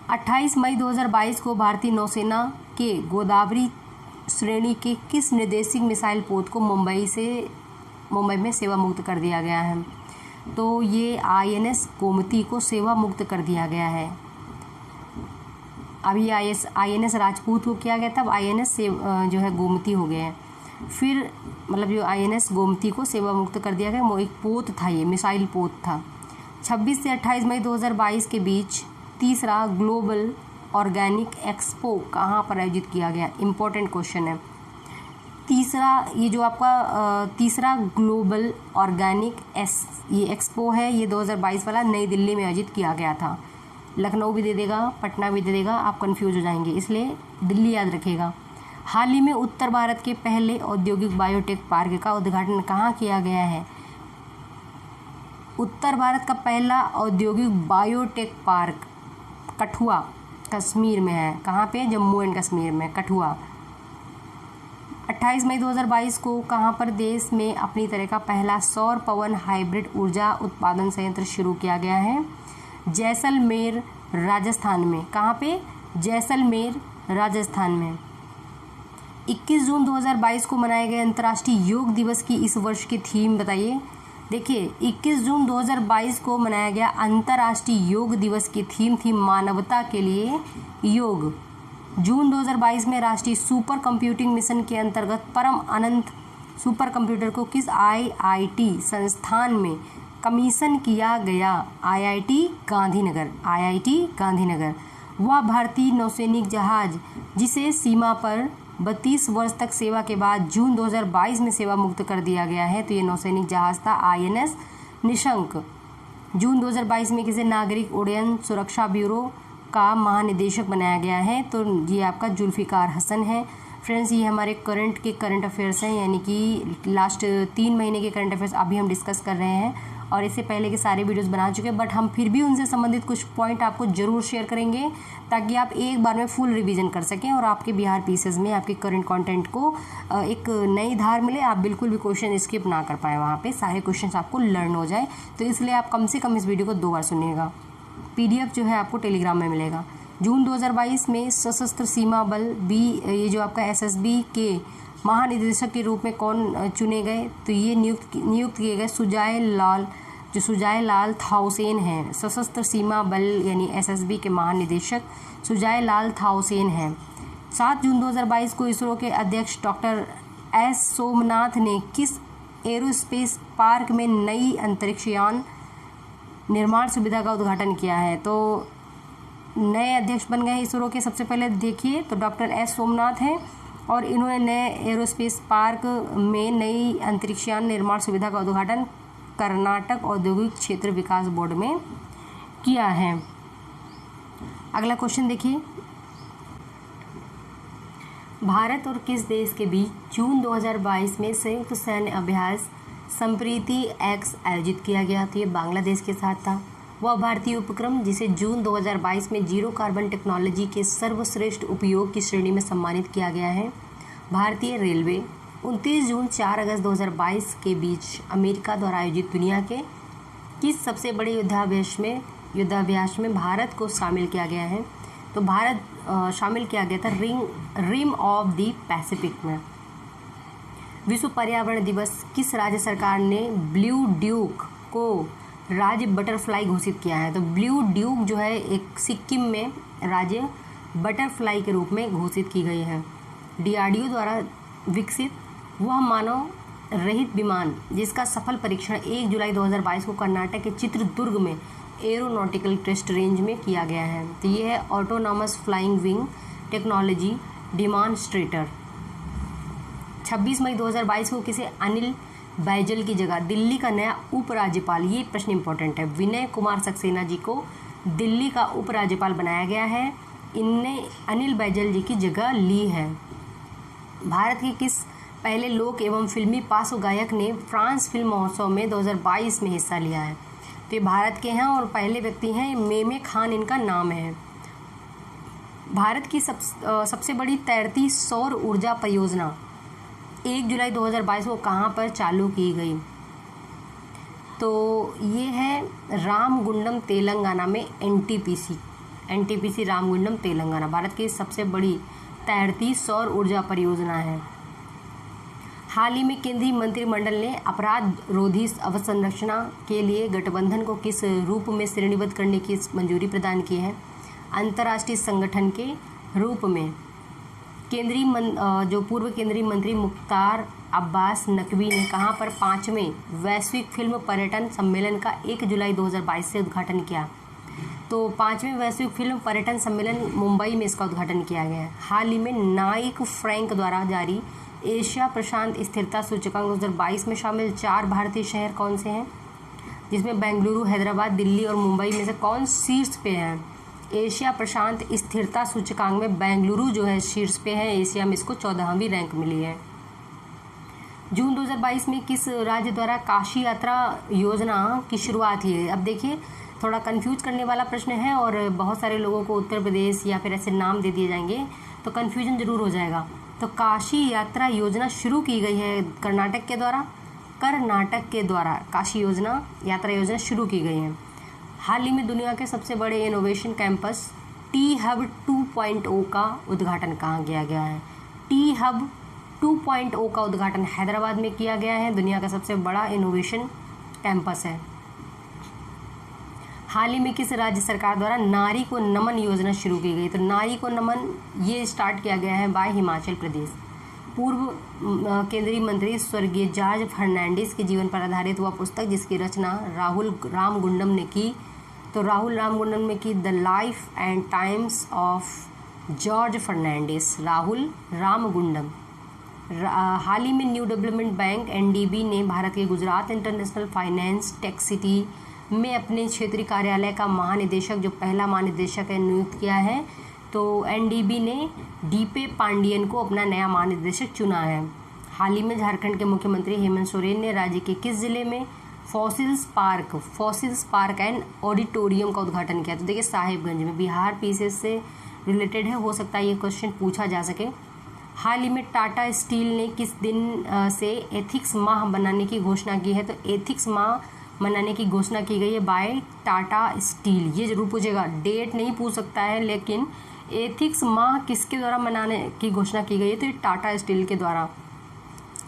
Speaker 1: 28 मई 2022 को भारतीय नौसेना के गोदावरी श्रेणी के किस निर्देशित मिसाइल पोत को मुंबई में सेवा मुक्त कर दिया गया है? तो ये INS गोमती को सेवा मुक्त कर दिया गया है। अभी INS राजपूत को किया गया था, अब INS से जो है गोमती हो गए हैं। फिर मतलब जो INS गोमती को सेवा मुक्त कर दिया गया, वो एक पोत था, ये मिसाइल पोत था। 26 से 28 मई 2022 के बीच तीसरा ग्लोबल ऑर्गेनिक एक्सपो कहाँ पर आयोजित किया गया? इम्पोर्टेंट क्वेश्चन है। तीसरा ये जो आपका तीसरा ग्लोबल ऑर्गेनिक ये एक्सपो है, ये 2022 वाला नई दिल्ली में आयोजित किया गया था। लखनऊ भी दे देगा, पटना भी दे देगा, आप कंफ्यूज हो जाएंगे, इसलिए दिल्ली याद रखिएगा। हाल ही में उत्तर भारत के पहले औद्योगिक बायोटेक पार्क का उद्घाटन कहाँ किया गया है? उत्तर भारत का पहला औद्योगिक बायोटेक पार्क कठुआ कश्मीर में है। कहाँ पे? जम्मू एंड कश्मीर में, कठुआ। 28 मई 2022 को कहाँ पर देश में अपनी तरह का पहला सौर पवन हाइब्रिड ऊर्जा उत्पादन संयंत्र शुरू किया गया है? जैसलमेर राजस्थान में। कहाँ पे? जैसलमेर राजस्थान में। 21 जून 2022 को मनाए गए अंतर्राष्ट्रीय योग दिवस की इस वर्ष की थीम बताइए। देखिए 21 जून 2022 को मनाया गया अंतर्राष्ट्रीय योग दिवस की थीम थी मानवता के लिए योग। जून 2022 में राष्ट्रीय सुपर कंप्यूटिंग मिशन के अंतर्गत परम अनंत सुपर कंप्यूटर को किस IIT संस्थान में कमीशन किया गया? IIT गांधीनगर। वह भारतीय नौसैनिक जहाज जिसे सीमा पर 32 वर्ष तक सेवा के बाद जून 2022 में सेवा मुक्त कर दिया गया है, तो ये नौसैनिक जहाज था INS निशंक। जून 2022 में किसे नागरिक उड्डयन सुरक्षा ब्यूरो का महानिदेशक बनाया गया है? तो ये आपका जुल्फिकार हसन है। फ्रेंड्स, ये हमारे करंट अफेयर्स हैं, यानी कि लास्ट 3 महीने के करंट अफेयर्स अभी हम डिस्कस कर रहे हैं, और इससे पहले के सारे वीडियोस बना चुके हैं, बट हम फिर भी उनसे संबंधित कुछ पॉइंट आपको ज़रूर शेयर करेंगे ताकि आप एक बार में फुल रिवीजन कर सकें और आपके बिहार पीसेस में आपके करंट कंटेंट को एक नई धार मिले, आप बिल्कुल भी क्वेश्चन स्किप ना कर पाएँ, वहाँ पे सारे क्वेश्चंस आपको लर्न हो जाए। तो इसलिए आप कम से कम इस वीडियो को 2 बार सुनिएगा। PDF जो है आपको टेलीग्राम में मिलेगा। जून 2022 में सशस्त्र सीमा बल ये जो आपका SSB के महानिदेशक के रूप में कौन चुने गए? तो ये नियुक्त किए गए सुजाय लाल थाउसेन हैं। सशस्त्र सीमा बल यानी SSB के महानिदेशक सुजाय लाल थाउसेन हैं। 7 जून 2022 को इसरो के अध्यक्ष डॉक्टर S सोमनाथ ने किस एरोस्पेस पार्क में नई अंतरिक्ष यान निर्माण सुविधा का उद्घाटन किया है? तो नए अध्यक्ष बन गए इसरो के, सबसे पहले देखिए तो डॉक्टर S सोमनाथ हैं, और इन्होंने नए एरोस्पेस पार्क में नई अंतरिक्षयान निर्माण सुविधा का उद्घाटन कर्नाटक औद्योगिक क्षेत्र विकास बोर्ड में किया है। अगला क्वेश्चन देखिए, भारत और किस देश के बीच जून 2022 में संयुक्त सैन्य अभ्यास संप्रीति X आयोजित किया गया? तो ये बांग्लादेश के साथ था। वह भारतीय उपक्रम जिसे जून 2022 में जीरो कार्बन टेक्नोलॉजी के सर्वश्रेष्ठ उपयोग की श्रेणी में सम्मानित किया गया है। भारतीय रेलवे 29 जून 4 अगस्त 2022 के बीच अमेरिका द्वारा आयोजित दुनिया के किस सबसे बड़े युद्धाभ्यास में भारत को शामिल किया गया है? तो भारत शामिल किया गया था रिम ऑफ द पैसिफिक में। विश्व पर्यावरण दिवस किस राज्य सरकार ने ब्लू ड्यूक को राज्य बटरफ्लाई घोषित किया है? तो ब्लू ड्यूक जो है एक सिक्किम में राज्य बटरफ्लाई के रूप में घोषित की गई है। DRDO द्वारा विकसित वह मानव रहित विमान जिसका सफल परीक्षण 1 जुलाई 2022 को कर्नाटक के चित्रदुर्ग में एरोनॉटिकल टेस्ट रेंज में किया गया है। तो ये है autonomous flying wing technology demonstrator. 26 मई 2022 को किसे अनिल बैजल की जगह दिल्ली का नया उपराज्यपाल, ये प्रश्न इंपॉर्टेंट है, विनय कुमार सक्सेना जी को दिल्ली का उपराज्यपाल बनाया गया है। इनने अनिल बैजल जी की जगह ली है। भारत के किस पहले लोक एवं फिल्मी पार्श्व गायक ने फ्रांस फिल्म महोत्सव में 2022 में हिस्सा लिया है? तो ये भारत के हैं और पहले व्यक्ति हैं, मेमे खान इनका नाम है। भारत की सबसे बड़ी तैरती सौर ऊर्जा परियोजना 1 जुलाई 2022 को कहाँ पर चालू की गई? तो ये है रामगुंडम तेलंगाना में, एनटीपीसी रामगुंडम तेलंगाना भारत की सबसे बड़ी तैरती सौर ऊर्जा परियोजना है। हाल ही में केंद्रीय मंत्रिमंडल ने अपराध रोधी अवसंरचना के लिए गठबंधन को किस रूप में श्रेणीबद्ध करने की मंजूरी प्रदान की है? अंतर्राष्ट्रीय संगठन के रूप में। जो पूर्व केंद्रीय मंत्री मुख्तार अब्बास नकवी ने कहाँ पर 5वें वैश्विक फिल्म पर्यटन सम्मेलन का 1 जुलाई 2022 से उद्घाटन किया? तो 5वें वैश्विक फिल्म पर्यटन सम्मेलन मुंबई में इसका उद्घाटन किया गया है। हाल ही में नाइक फ्रैंक द्वारा जारी एशिया प्रशांत स्थिरता सूचकांक 2022 में शामिल 4 भारतीय शहर कौन से हैं, जिसमें बेंगलुरु, हैदराबाद, दिल्ली और मुंबई में से कौन शीर्ष पे हैं? एशिया प्रशांत स्थिरता सूचकांक में बेंगलुरु जो है शीर्ष पे है, एशिया में इसको 14वीं रैंक मिली है। जून 2022 में किस राज्य द्वारा काशी यात्रा योजना की शुरुआत हुई है? अब देखिए, थोड़ा कंफ्यूज करने वाला प्रश्न है और बहुत सारे लोगों को उत्तर प्रदेश या फिर ऐसे नाम दे दिए जाएंगे तो कन्फ्यूजन जरूर हो जाएगा। तो काशी यात्रा योजना शुरू की गई है कर्नाटक के द्वारा काशी यात्रा योजना शुरू की गई है। हाल ही में दुनिया के सबसे बड़े इनोवेशन कैंपस टी हब 2.0 का उद्घाटन कहाँ किया गया है? टी हब 2.0 का उद्घाटन हैदराबाद में किया गया है, दुनिया का सबसे बड़ा इनोवेशन कैंपस है। हाल ही में किस राज्य सरकार द्वारा नारी को नमन योजना शुरू की गई? तो नारी को नमन ये स्टार्ट किया गया है बाय हिमाचल प्रदेश। पूर्व केंद्रीय मंत्री स्वर्गीय जॉर्ज फर्नांडिस के जीवन पर आधारित वह पुस्तक जिसकी रचना राहुल रामगुंडम ने की, तो राहुल रामगुंडम ने की the life and times of George Fernandes, Rahul Ramagundam. हाल ही में न्यू डेवलपमेंट बैंक एनडीबी ने भारत के Gujarat international finance tech city में अपने क्षेत्रीय कार्यालय का महानिदेशक, जो पहला महानिदेशक है, नियुक्त किया है। तो एनडीबी ने डीपे पांडियन को अपना नया महानिदेशक चुना है। हाल ही में झारखंड के मुख्यमंत्री हेमंत सोरेन ने राज्य के किस जिले में फॉसिल्स पार्क एंड ऑडिटोरियम का उद्घाटन किया? तो देखिए, साहिबगंज में। बिहार पीसीएस से रिलेटेड है, हो सकता है ये क्वेश्चन पूछा जा सके। हाल ही में टाटा स्टील ने किस दिन से एथिक्स माह मनाने की घोषणा की है? तो एथिक्स माह मनाने की घोषणा की गई है बाय टाटा स्टील। ये जरूर पूछेगा, डेट नहीं पूछ सकता है, लेकिन एथिक्स माह किसके द्वारा मनाने की घोषणा की गई है? तो ये टाटा स्टील के द्वारा,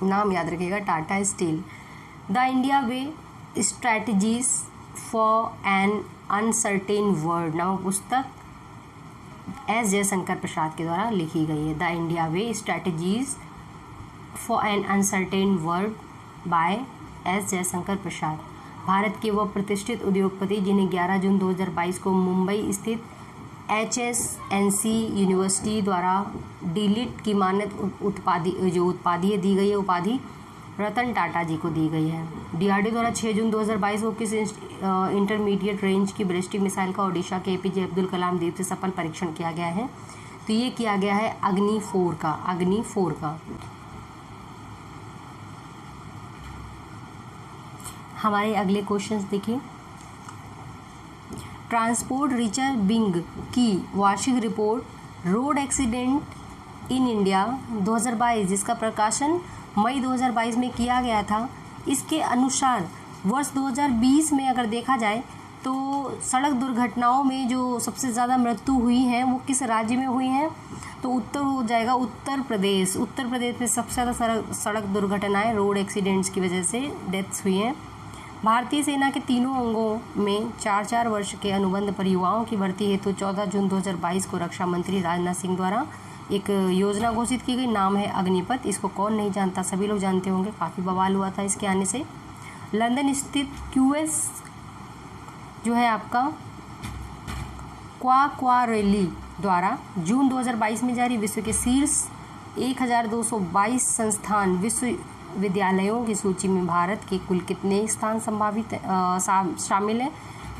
Speaker 1: नाम याद रखिएगा, Tata steel. The India way strategies for an uncertain world नामक पुस्तक एस जयशंकर प्रसाद के द्वारा लिखी गई है। The India way strategies for an uncertain world by S Jaishankar Prasad. Bharat के वह प्रतिष्ठित उद्योगपति जिन्हें 11 जून 2022 को मुंबई स्थित HSNC यूनिवर्सिटी द्वारा डीलिट की मान्यता उपाधि दी गई है, उपाधि रतन टाटा जी को दी गई है। डीआरडीओ द्वारा 6 जून 2022 को किस इंटरमीडिएट रेंज की बैलिस्टिक मिसाइल का ओडिशा के APJ अब्दुल कलाम द्वीप से सफल परीक्षण किया गया है? तो ये किया गया है अग्नि 4 का। हमारे अगले क्वेश्चंस देखिए। ट्रांसपोर्ट रिसर्च विंग की वार्षिक report road accident in India 2022, जिसका प्रकाशन मई 2022 में किया गया था, इसके अनुसार वर्ष 2020 में अगर देखा जाए तो सड़क दुर्घटनाओं में जो सबसे ज़्यादा मृत्यु हुई हैं वो किस राज्य में हुई हैं? तो उत्तर हो जाएगा उत्तर प्रदेश में सबसे ज़्यादा सड़क दुर्घटनाएं रोड एक्सीडेंट्स की वजह से डेथ्स हुई हैं। भारतीय सेना के तीनों अंगों में 4-4 वर्ष के अनुबंध पर युवाओं की भर्ती हेतु 14 जून 2022 को रक्षा मंत्री राजनाथ सिंह द्वारा एक योजना घोषित की गई, नाम है अग्निपथ। इसको कौन नहीं जानता, सभी लोग जानते होंगे, काफ़ी बवाल हुआ था इसके आने से। लंदन स्थित QS जो है आपका क्वारेली द्वारा जून 2022 में जारी विश्व के शीर्ष 1222 संस्थान विश्वविद्यालयों की सूची में भारत के कुल कितने स्थान संभावित शामिल है?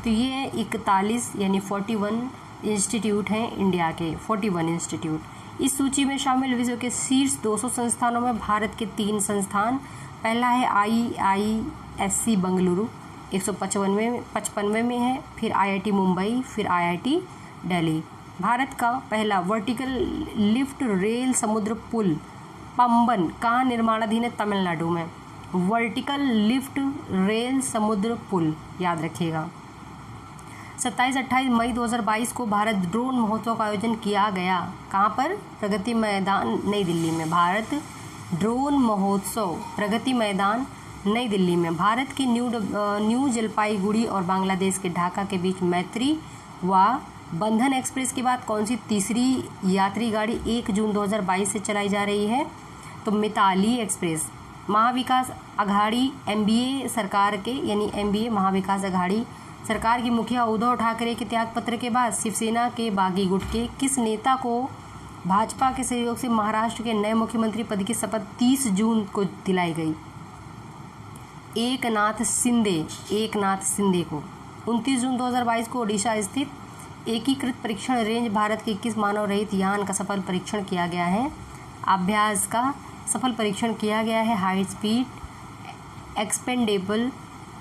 Speaker 1: तो ये 41 यानी 41 इंस्टीट्यूट हैं इंडिया के, 41 इंस्टीट्यूट। इस सूची में शामिल विश्व के शीर्ष 200 संस्थानों में भारत के 3 संस्थान। पहला है IISc बेंगलुरु 155वें में है, फिर IIT मुंबई, फिर IIT दिल्ली। भारत का पहला वर्टिकल लिफ्ट रेल समुद्र पुल पंबन कहाँ निर्माणाधीन है? तमिलनाडु में। वर्टिकल लिफ्ट रेल समुद्र पुल याद रखिएगा। 27-28 मई 2022 को भारत ड्रोन महोत्सव का आयोजन किया गया। कहाँ पर? प्रगति मैदान नई दिल्ली में। भारत ड्रोन महोत्सव प्रगति मैदान नई दिल्ली में। भारत की न्यू जलपाईगुड़ी और बांग्लादेश के ढाका के बीच मैत्री व बंधन एक्सप्रेस के बाद कौन सी तीसरी यात्री गाड़ी 1 जून 2022 से चलाई जा रही है? तो मिताली एक्सप्रेस। महाविकास अघाड़ी MBA सरकार के यानी MBA महाविकास अघाड़ी सरकार की मुखिया उद्धव ठाकरे के त्यागपत्र के बाद शिवसेना के बागी गुट के किस नेता को भाजपा के सहयोग से महाराष्ट्र के नए मुख्यमंत्री पद की शपथ 30 जून को दिलाई गई? एकनाथ शिंदे को। 29 जून 2022 को ओडिशा स्थित एकीकृत परीक्षण रेंज भारत के 21 मानव रहित यान का सफल परीक्षण किया गया है। अभ्यास का सफल परीक्षण किया गया है। High speed expendable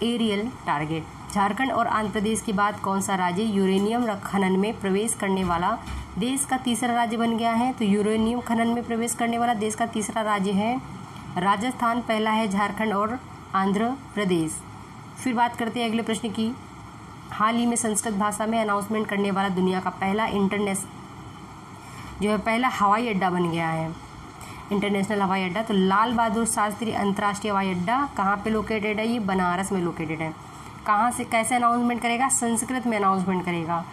Speaker 1: aerial target. Jharkhand और आंध्र प्रदेश के बाद कौन सा राज्य यूरेनियम खनन में प्रवेश करने वाला देश का तीसरा राज्य बन गया है? तो यूरेनियम खनन में प्रवेश करने वाला देश का तीसरा राज्य है राजस्थान, पहला है झारखंड और आंध्र प्रदेश। फिर बात करते हैं अगले प्रश्न की। हाल ही में संस्कृत भाषा में अनाउंसमेंट करने वाला दुनिया का पहला पहला हवाई अड्डा बन गया है, इंटरनेशनल हवाई अड्डा। तो लाल बहादुर शास्त्री अंतर्राष्ट्रीय हवाई अड्डा कहाँ पे लोकेटेड है? ये बनारस में लोकेटेड है। कहाँ से कैसे अनाउंसमेंट करेगा? संस्कृत में अनाउंसमेंट करेगा।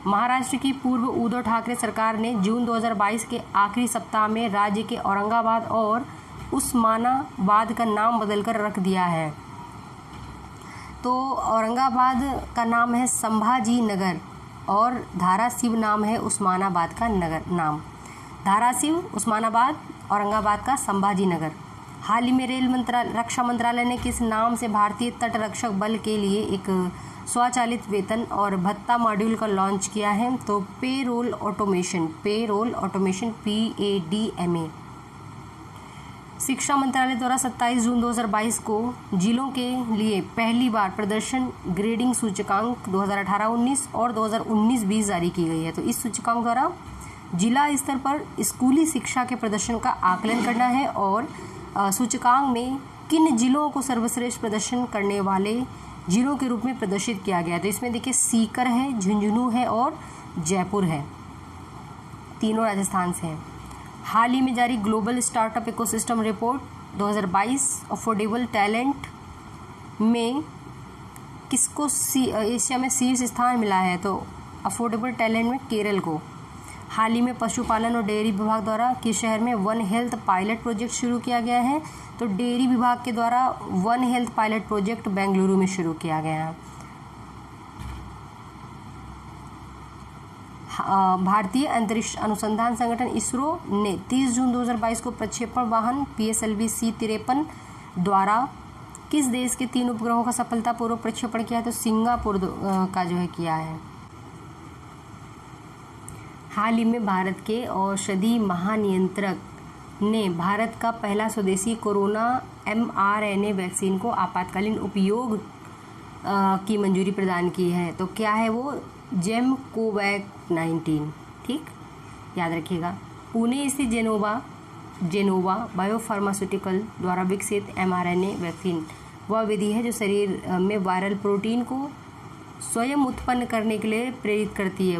Speaker 1: महाराष्ट्र की पूर्व उद्धव ठाकरे सरकार ने जून 2022 के आखिरी सप्ताह में राज्य के औरंगाबाद और उस्मानाबाद का नाम बदलकर रख दिया है। तो औरंगाबाद का नाम है संभाजी नगर और धाराशिव नाम है उस्मानाबाद का नाम। धाराशिव, उस्मानाबाद, औरंगाबाद का संभाजी नगर। हाल ही में रक्षा मंत्रालय ने किस नाम से भारतीय तटरक्षक बल के लिए एक स्वचालित वेतन और भत्ता मॉड्यूल का लॉन्च किया है? तो पेरोल ऑटोमेशन PADMA। शिक्षा मंत्रालय द्वारा 27 जून 2022 को जिलों के लिए पहली बार प्रदर्शन ग्रेडिंग सूचकांक 2018-19 और 2019-20 जारी की गई है। तो इस सूचकांक द्वारा जिला स्तर पर स्कूली शिक्षा के प्रदर्शन का आकलन करना है और सूचकांक में किन जिलों को सर्वश्रेष्ठ प्रदर्शन करने वाले जिलों के रूप में प्रदर्शित किया गया। तो इसमें देखिए सीकर है, झुंझुनू है और जयपुर है, तीनों राजस्थान से हैं। हाल ही में जारी global startup ecosystem report 2022 affordable talent में किसको एशिया में शीर्ष स्थान मिला है? तो अफोर्डेबल टैलेंट में केरल को। हाल ही में पशुपालन और डेयरी विभाग द्वारा किस शहर में वन हेल्थ पायलट प्रोजेक्ट शुरू किया गया है? तो डेयरी विभाग के द्वारा one health pilot project Bengaluru में शुरू किया गया है। भारतीय अंतरिक्ष अनुसंधान संगठन इसरो ने 30 जून 2022 को प्रक्षेपण वाहन PSLV C-53 द्वारा किस देश के 3 उपग्रहों का सफलतापूर्वक प्रक्षेपण किया है? तो सिंगापुर का किया है। हाल ही में भारत के औषधि महानियंत्रक ने भारत का पहला स्वदेशी कोरोना mRNA वैक्सीन को आपातकालीन उपयोग की मंजूरी प्रदान की है। तो क्या है वो? JEM-COVAX-19। ठीक, याद रखिएगा। पुणे स्थित जेनोवा बायोफार्मास्यूटिकल द्वारा विकसित mRNA वैक्सीन वह विधि है जो शरीर में वायरल प्रोटीन को स्वयं उत्पन्न करने के लिए प्रेरित करती है।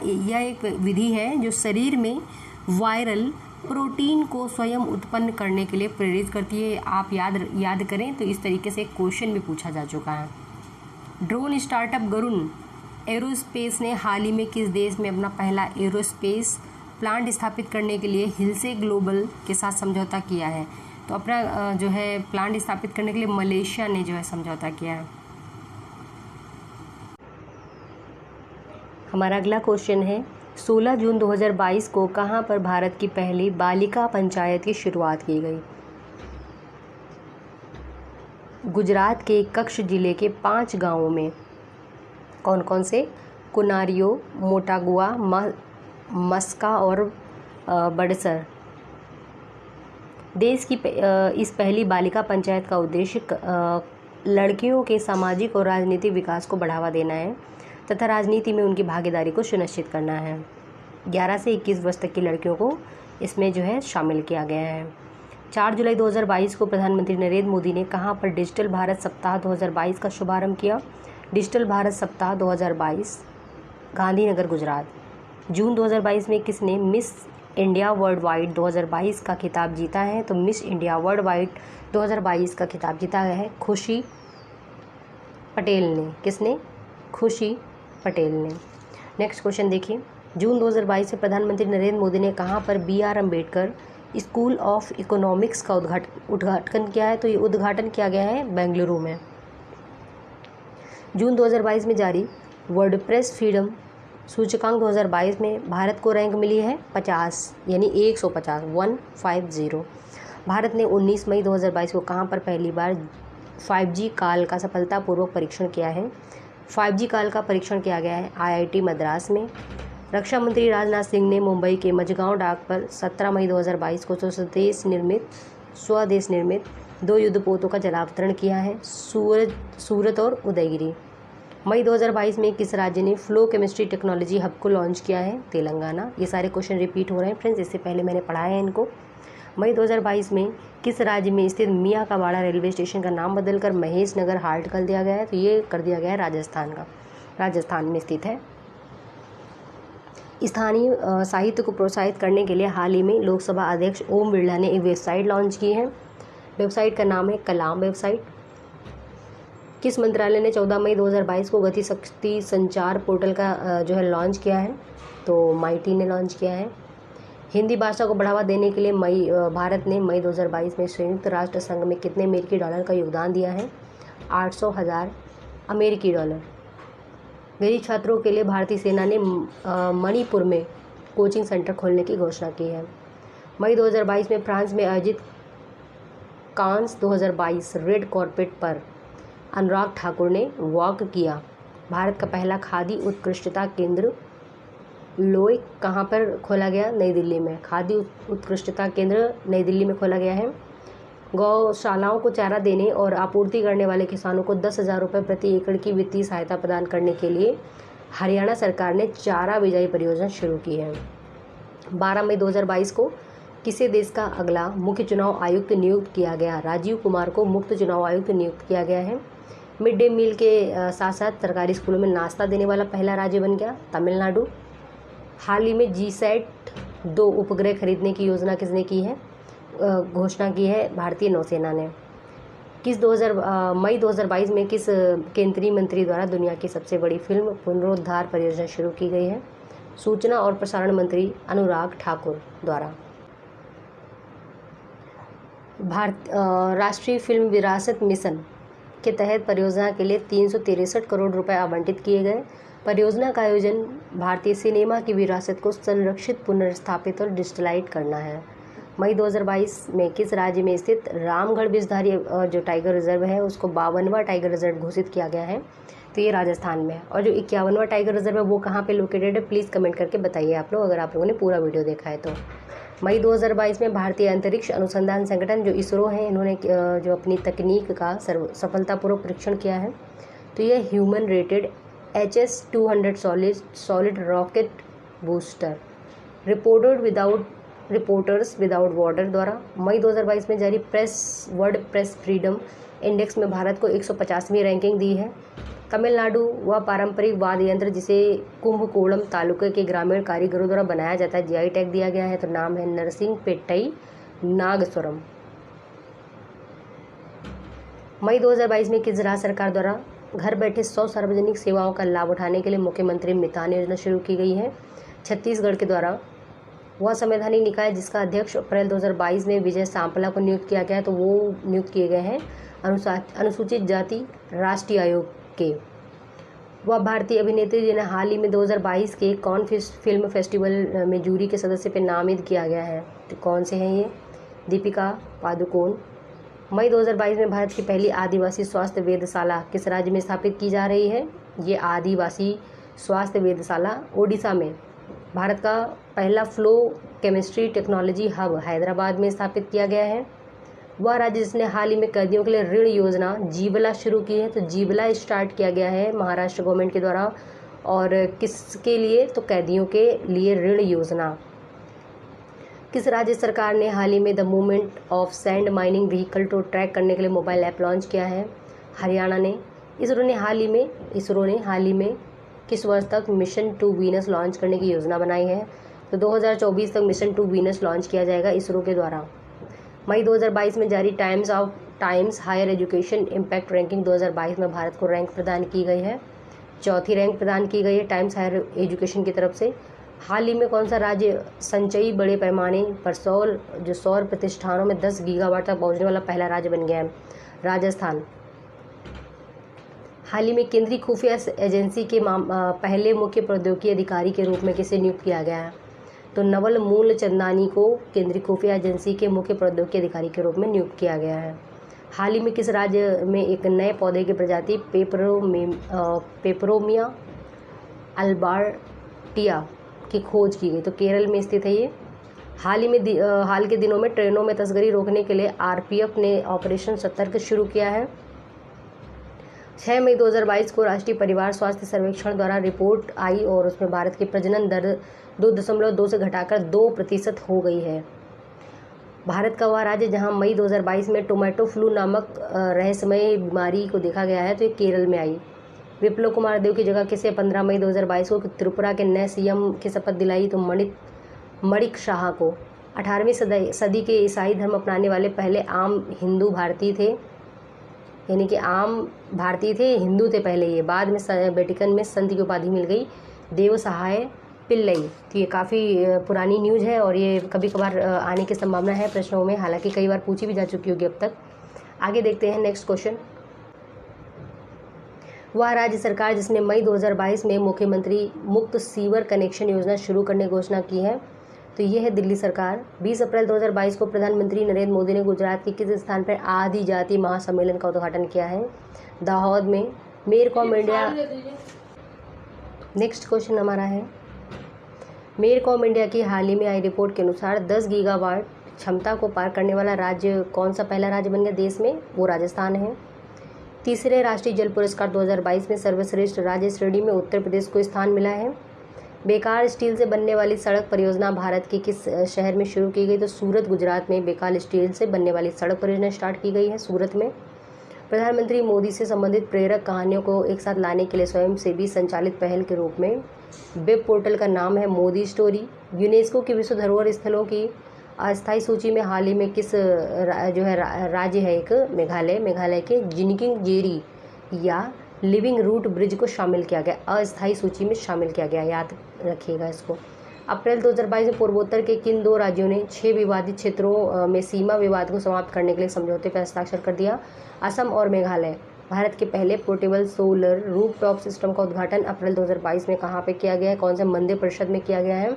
Speaker 1: यह एक विधि है जो शरीर में वायरल प्रोटीन को स्वयं उत्पन्न करने के लिए प्रेरित करती है। आप याद करें तो इस तरीके से क्वेश्चन भी पूछा जा चुका है। ड्रोन स्टार्टअप गरुण एरोस्पेस ने हाल ही में किस देश में अपना पहला एरोस्पेस प्लांट स्थापित करने के लिए हिल्से ग्लोबल के साथ समझौता किया है? तो अपना प्लांट स्थापित करने के लिए मलेशिया ने समझौता किया है। हमारा अगला क्वेश्चन है 16 जून 2022 को कहाँ पर भारत की पहली बालिका पंचायत की शुरुआत की गई? गुजरात के कच्छ जिले के 5 गांवों में। कौन कौन से? कुनारियो, मोटागुआ, मस्का और बड़सर। देश की इस पहली बालिका पंचायत का उद्देश्य लड़कियों के सामाजिक और राजनीतिक विकास को बढ़ावा देना है तथा राजनीति में उनकी भागीदारी को सुनिश्चित करना है। 11 से 21 वर्ष तक की लड़कियों को इसमें जो है शामिल किया गया है। 4 जुलाई 2022 को प्रधानमंत्री नरेंद्र मोदी ने कहाँ पर डिजिटल भारत सप्ताह 2022 का शुभारंभ किया? डिजिटल भारत सप्ताह 2022 गांधीनगर, गुजरात। जून 2022 में किसने मिस इंडिया वर्ल्ड वाइड 2022 का खिताब जीता है? तो मिस इंडिया वर्ल्ड वाइड 2022 का खिताब जीता है खुशी पटेल ने। किसने? खुशी पटेल ने। नेक्स्ट क्वेश्चन देखिए, जून 2022 में प्रधानमंत्री नरेंद्र मोदी ने कहाँ पर BR Ambedkar school of economics का उद्घाटन किया है? तो ये उद्घाटन किया गया है बेंगलुरु में। जून 2022 में जारी वर्डप्रेस फ्रीडम सूचकांक 2022 में भारत को रैंक मिली है 50, यानी 150। भारत ने 19 मई 2022 को कहाँ पर पहली बार 5G कॉल का सफलतापूर्वक परीक्षण किया है? 5G कॉल का परीक्षण किया गया है IIT मद्रास में। रक्षा मंत्री राजनाथ सिंह ने मुंबई के मझगांव डाक पर 17 मई 2022 को स्वदेश निर्मित 2 युद्धपोतों का जलावतरण किया है, सूरत और उदयगिरी। मई 2022 में किस राज्य ने फ्लो केमिस्ट्री टेक्नोलॉजी हब को लॉन्च किया है? तेलंगाना। ये सारे क्वेश्चन रिपीट हो रहे हैं फ्रेंड्स, इससे पहले मैंने पढ़ाया है इनको। मई 2022 में किस राज्य में स्थित मियाँ का बाड़ा रेलवे स्टेशन का नाम बदलकर महेश नगर हाल्ट कर दिया गया है? तो ये कर दिया गया है राजस्थान में स्थित है। स्थानीय साहित्य को प्रोत्साहित करने के लिए हाल ही में लोकसभा अध्यक्ष ओम बिरला ने एक वेबसाइट लॉन्च की है। वेबसाइट का नाम है कलाम वेबसाइट। किस मंत्रालय ने 14 मई 2022 को गति शक्ति संचार पोर्टल का जो है लॉन्च किया है? तो माइटी ने लॉन्च किया है। हिंदी भाषा को बढ़ावा देने के लिए भारत ने मई 2022 में संयुक्त राष्ट्र संघ में कितने अमेरिकी डॉलर का योगदान दिया है? 800,000 अमेरिकी डॉलर। गरीब छात्रों के लिए भारतीय सेना ने मणिपुर में कोचिंग सेंटर खोलने की घोषणा की है। मई 2022 में फ्रांस में आयोजित कांस 2022 रेड कार्पेट पर अनुराग ठाकुर ने वॉक किया। भारत का पहला खादी उत्कृष्टता केंद्र लोय कहाँ पर खोला गया? नई दिल्ली में। खादी उत्कृष्टता केंद्र नई दिल्ली में खोला गया है। गौशालाओं को चारा देने और आपूर्ति करने वाले किसानों को 10,000 रुपये प्रति एकड़ की वित्तीय सहायता प्रदान करने के लिए हरियाणा सरकार ने चारा बिजाई परियोजना शुरू की है। 12 मई 2022 को किसे देश का अगला मुख्य चुनाव आयुक्त नियुक्त किया गया? राजीव कुमार को मुख्य चुनाव आयुक्त नियुक्त किया गया है। मिड डे मील के साथ साथ सरकारी स्कूलों में नाश्ता देने वाला पहला राज्य बन गया तमिलनाडु। हाल ही में GSAT-2 उपग्रह खरीदने की योजना किसने की है? घोषणा की है भारतीय नौसेना ने। मई 2022 में किस केंद्रीय मंत्री द्वारा दुनिया की सबसे बड़ी फिल्म पुनरुद्धार परियोजना शुरू की गई है? सूचना और प्रसारण मंत्री अनुराग ठाकुर द्वारा। राष्ट्रीय फिल्म विरासत मिशन के तहत परियोजना के लिए 363 करोड़ रुपए आवंटित किए गए। परियोजना का आयोजन भारतीय सिनेमा की विरासत को संरक्षित, पुनर्स्थापित और डिजिटलाइज करना है। मई 2022 में किस राज्य में स्थित रामगढ़ विषधारी जो टाइगर रिजर्व है उसको 52वां टाइगर रिजर्व घोषित किया गया है? तो ये राजस्थान में है। और जो 51वां टाइगर रिजर्व है वो कहाँ पे लोकेटेड है? प्लीज़ कमेंट करके बताइए आप लोग, अगर आप लोगों ने पूरा वीडियो देखा है तो। मई 2022 में भारतीय अंतरिक्ष अनुसंधान संगठन जो इसरो है, इन्होंने जो अपनी तकनीक का सफलतापूर्वक परीक्षण किया है। तो ये human rated HS-200 solid rocket booster reporters without border द्वारा मई 2022 में जारी वर्ल्ड प्रेस फ्रीडम इंडेक्स में भारत को 150वीं रैंकिंग दी है। तमिलनाडु व पारंपरिक वाद्य यंत्र जिसे कुंभकोणम तालुके के ग्रामीण कारीगरों द्वारा बनाया जाता है GI टैग दिया गया है। तो नाम है नरसिंह पेट्टई नागस्वरम। मई 2022 में किस राज्य सरकार द्वारा घर बैठे 100 सार्वजनिक सेवाओं का लाभ उठाने के लिए मुख्यमंत्री मितान योजना शुरू की गई है? छत्तीसगढ़ के द्वारा। वह संवैधानिक निकाय जिसका अध्यक्ष अप्रैल 2022 में विजय सांपला को नियुक्त किया गया है, तो वो नियुक्त किए गए हैं अनुसूचित जाति राष्ट्रीय आयोग के। वह भारतीय अभिनेत्री जिन्हें हाल ही में 2022 के कौन फिल्म फेस्टिवल में जूरी के सदस्य पर नामित किया गया है? तो कौन से हैं ये? दीपिका पादुकोण। मई 2022 में भारत की पहली आदिवासी स्वास्थ्य वेधशाला किस राज्य में स्थापित की जा रही है? ये आदिवासी स्वास्थ्य वेधशाला ओडिशा में। भारत का पहला flow chemistry technology hub Hyderabad में स्थापित किया गया है। वह राज्य जिसने हाल ही में कैदियों के लिए ऋण योजना जीवला शुरू की है। तो जीवला स्टार्ट किया गया है महाराष्ट्र गवर्नमेंट के द्वारा, और किसके लिए? तो कैदियों के लिए ऋण योजना। किस राज्य सरकार ने हाल ही में the movement of sand mining vehicle को ट्रैक करने के लिए मोबाइल ऐप लॉन्च किया है? हरियाणा ने। इसरो ने हाल ही में किस वर्ष तक मिशन टू वीनस लॉन्च करने की योजना बनाई है? तो 2024 तक मिशन टू वीनस लॉन्च किया जाएगा इसरो के द्वारा। मई 2022 में जारी Times Higher Education Impact Ranking 2022 में भारत को रैंक प्रदान की गई है, चौथी रैंक प्रदान की गई है टाइम्स हायर एजुकेशन की तरफ से। हाल ही में कौन सा राज्य संचयी बड़े पैमाने पर सौर प्रतिष्ठानों में 10 गीगावाट तक पहुंचने वाला पहला राज्य बन गया है? राजस्थान। हाल ही में केंद्रीय खुफिया एजेंसी के पहले मुख्य प्रौद्योगिकी अधिकारी के रूप में किसे नियुक्त किया गया है? तो नवल मूलचंदानी को केंद्रीय खुफिया एजेंसी के मुख्य प्रौद्योगिकी अधिकारी के रूप में नियुक्त किया गया है। हाल ही में किस राज्य में एक नए पौधे की प्रजाति पेपरोमिया अल्बर्टिया की खोज की गई? तो केरल में स्थित है ये। हाल के दिनों में ट्रेनों में तस्करी रोकने के लिए आरपीएफ ने ऑपरेशन सतर्क शुरू किया है। 6 मई 2022 को राष्ट्रीय परिवार स्वास्थ्य सर्वेक्षण द्वारा रिपोर्ट आई और उसमें भारत की प्रजनन दर 2.2 से घटाकर 2% हो गई है। भारत का वह राज्य जहां मई 2022 में टोमेटो फ्लू नामक रहस्यमय बीमारी को देखा गया है, तो ये केरल में आई। विप्लव कुमार देव की जगह किसे 15 मई 2022 को त्रिपुरा के नए सीएम की शपथ दिलाई? तो मणिक शाह को। 18वीं सदी के ईसाई धर्म अपनाने वाले पहले आम हिंदू भारतीय थे, यानी कि आम भारतीय थे, हिंदू थे पहले ये। बाद में वेटिकन में संत की उपाधि मिल गई, देव सहाय पिल्लई। तो ये काफ़ी पुरानी न्यूज़ है और ये कभी कभार आने की संभावना है प्रश्नों में, हालांकि कई बार पूछी भी जा चुकी होगी अब तक। आगे देखते हैं नेक्स्ट क्वेश्चन। वह राज्य सरकार जिसने मई 2022 में मुख्यमंत्री मुक्त सीवर कनेक्शन योजना शुरू करने की घोषणा की है? तो ये है दिल्ली सरकार। 20 अप्रैल 2022 को प्रधानमंत्री नरेंद्र मोदी ने गुजरात के किस स्थान पर आदि जाति महासम्मेलन का उद्घाटन किया है? दाहोद में। Mercom India. नेक्स्ट क्वेश्चन हमारा है, मेरकॉम इंडिया की हाल ही में आई रिपोर्ट के अनुसार 10 गीगावाट क्षमता को पार करने वाला राज्य कौन सा पहला राज्य बन गया देश में? वो राजस्थान है। तीसरे राष्ट्रीय जल पुरस्कार 2022 में सर्वश्रेष्ठ राज्य श्रेणी में उत्तर प्रदेश को स्थान मिला है। बेकार स्टील से बनने वाली सड़क परियोजना भारत के किस शहर में शुरू की गई? तो सूरत, गुजरात में बेकार स्टील से बनने वाली सड़क परियोजना स्टार्ट की गई है सूरत में। प्रधानमंत्री मोदी से संबंधित प्रेरक कहानियों को एक साथ लाने के लिए स्वयंसेवी संचालित पहल के रूप में वेब पोर्टल का नाम है मोदी स्टोरी। यूनेस्को की विश्व धरोहर स्थलों की अस्थायी सूची में हाल ही में किस राज्य है? एक मेघालय के जिनकिंग जेरी या लिविंग रूट ब्रिज को शामिल किया गया, अस्थायी सूची में शामिल किया गया, याद रखिएगा इसको। अप्रैल 2022 में पूर्वोत्तर के किन 2 राज्यों ने 6 विवादित क्षेत्रों में सीमा विवाद को समाप्त करने के लिए समझौते पर हस्ताक्षर कर दिया? असम और मेघालय। भारत के पहले पोर्टेबल सोलर रूफटॉप सिस्टम का उद्घाटन अप्रैल 2022 में कहाँ पे किया गया है? कौन से मंदिर परिषद में किया गया है?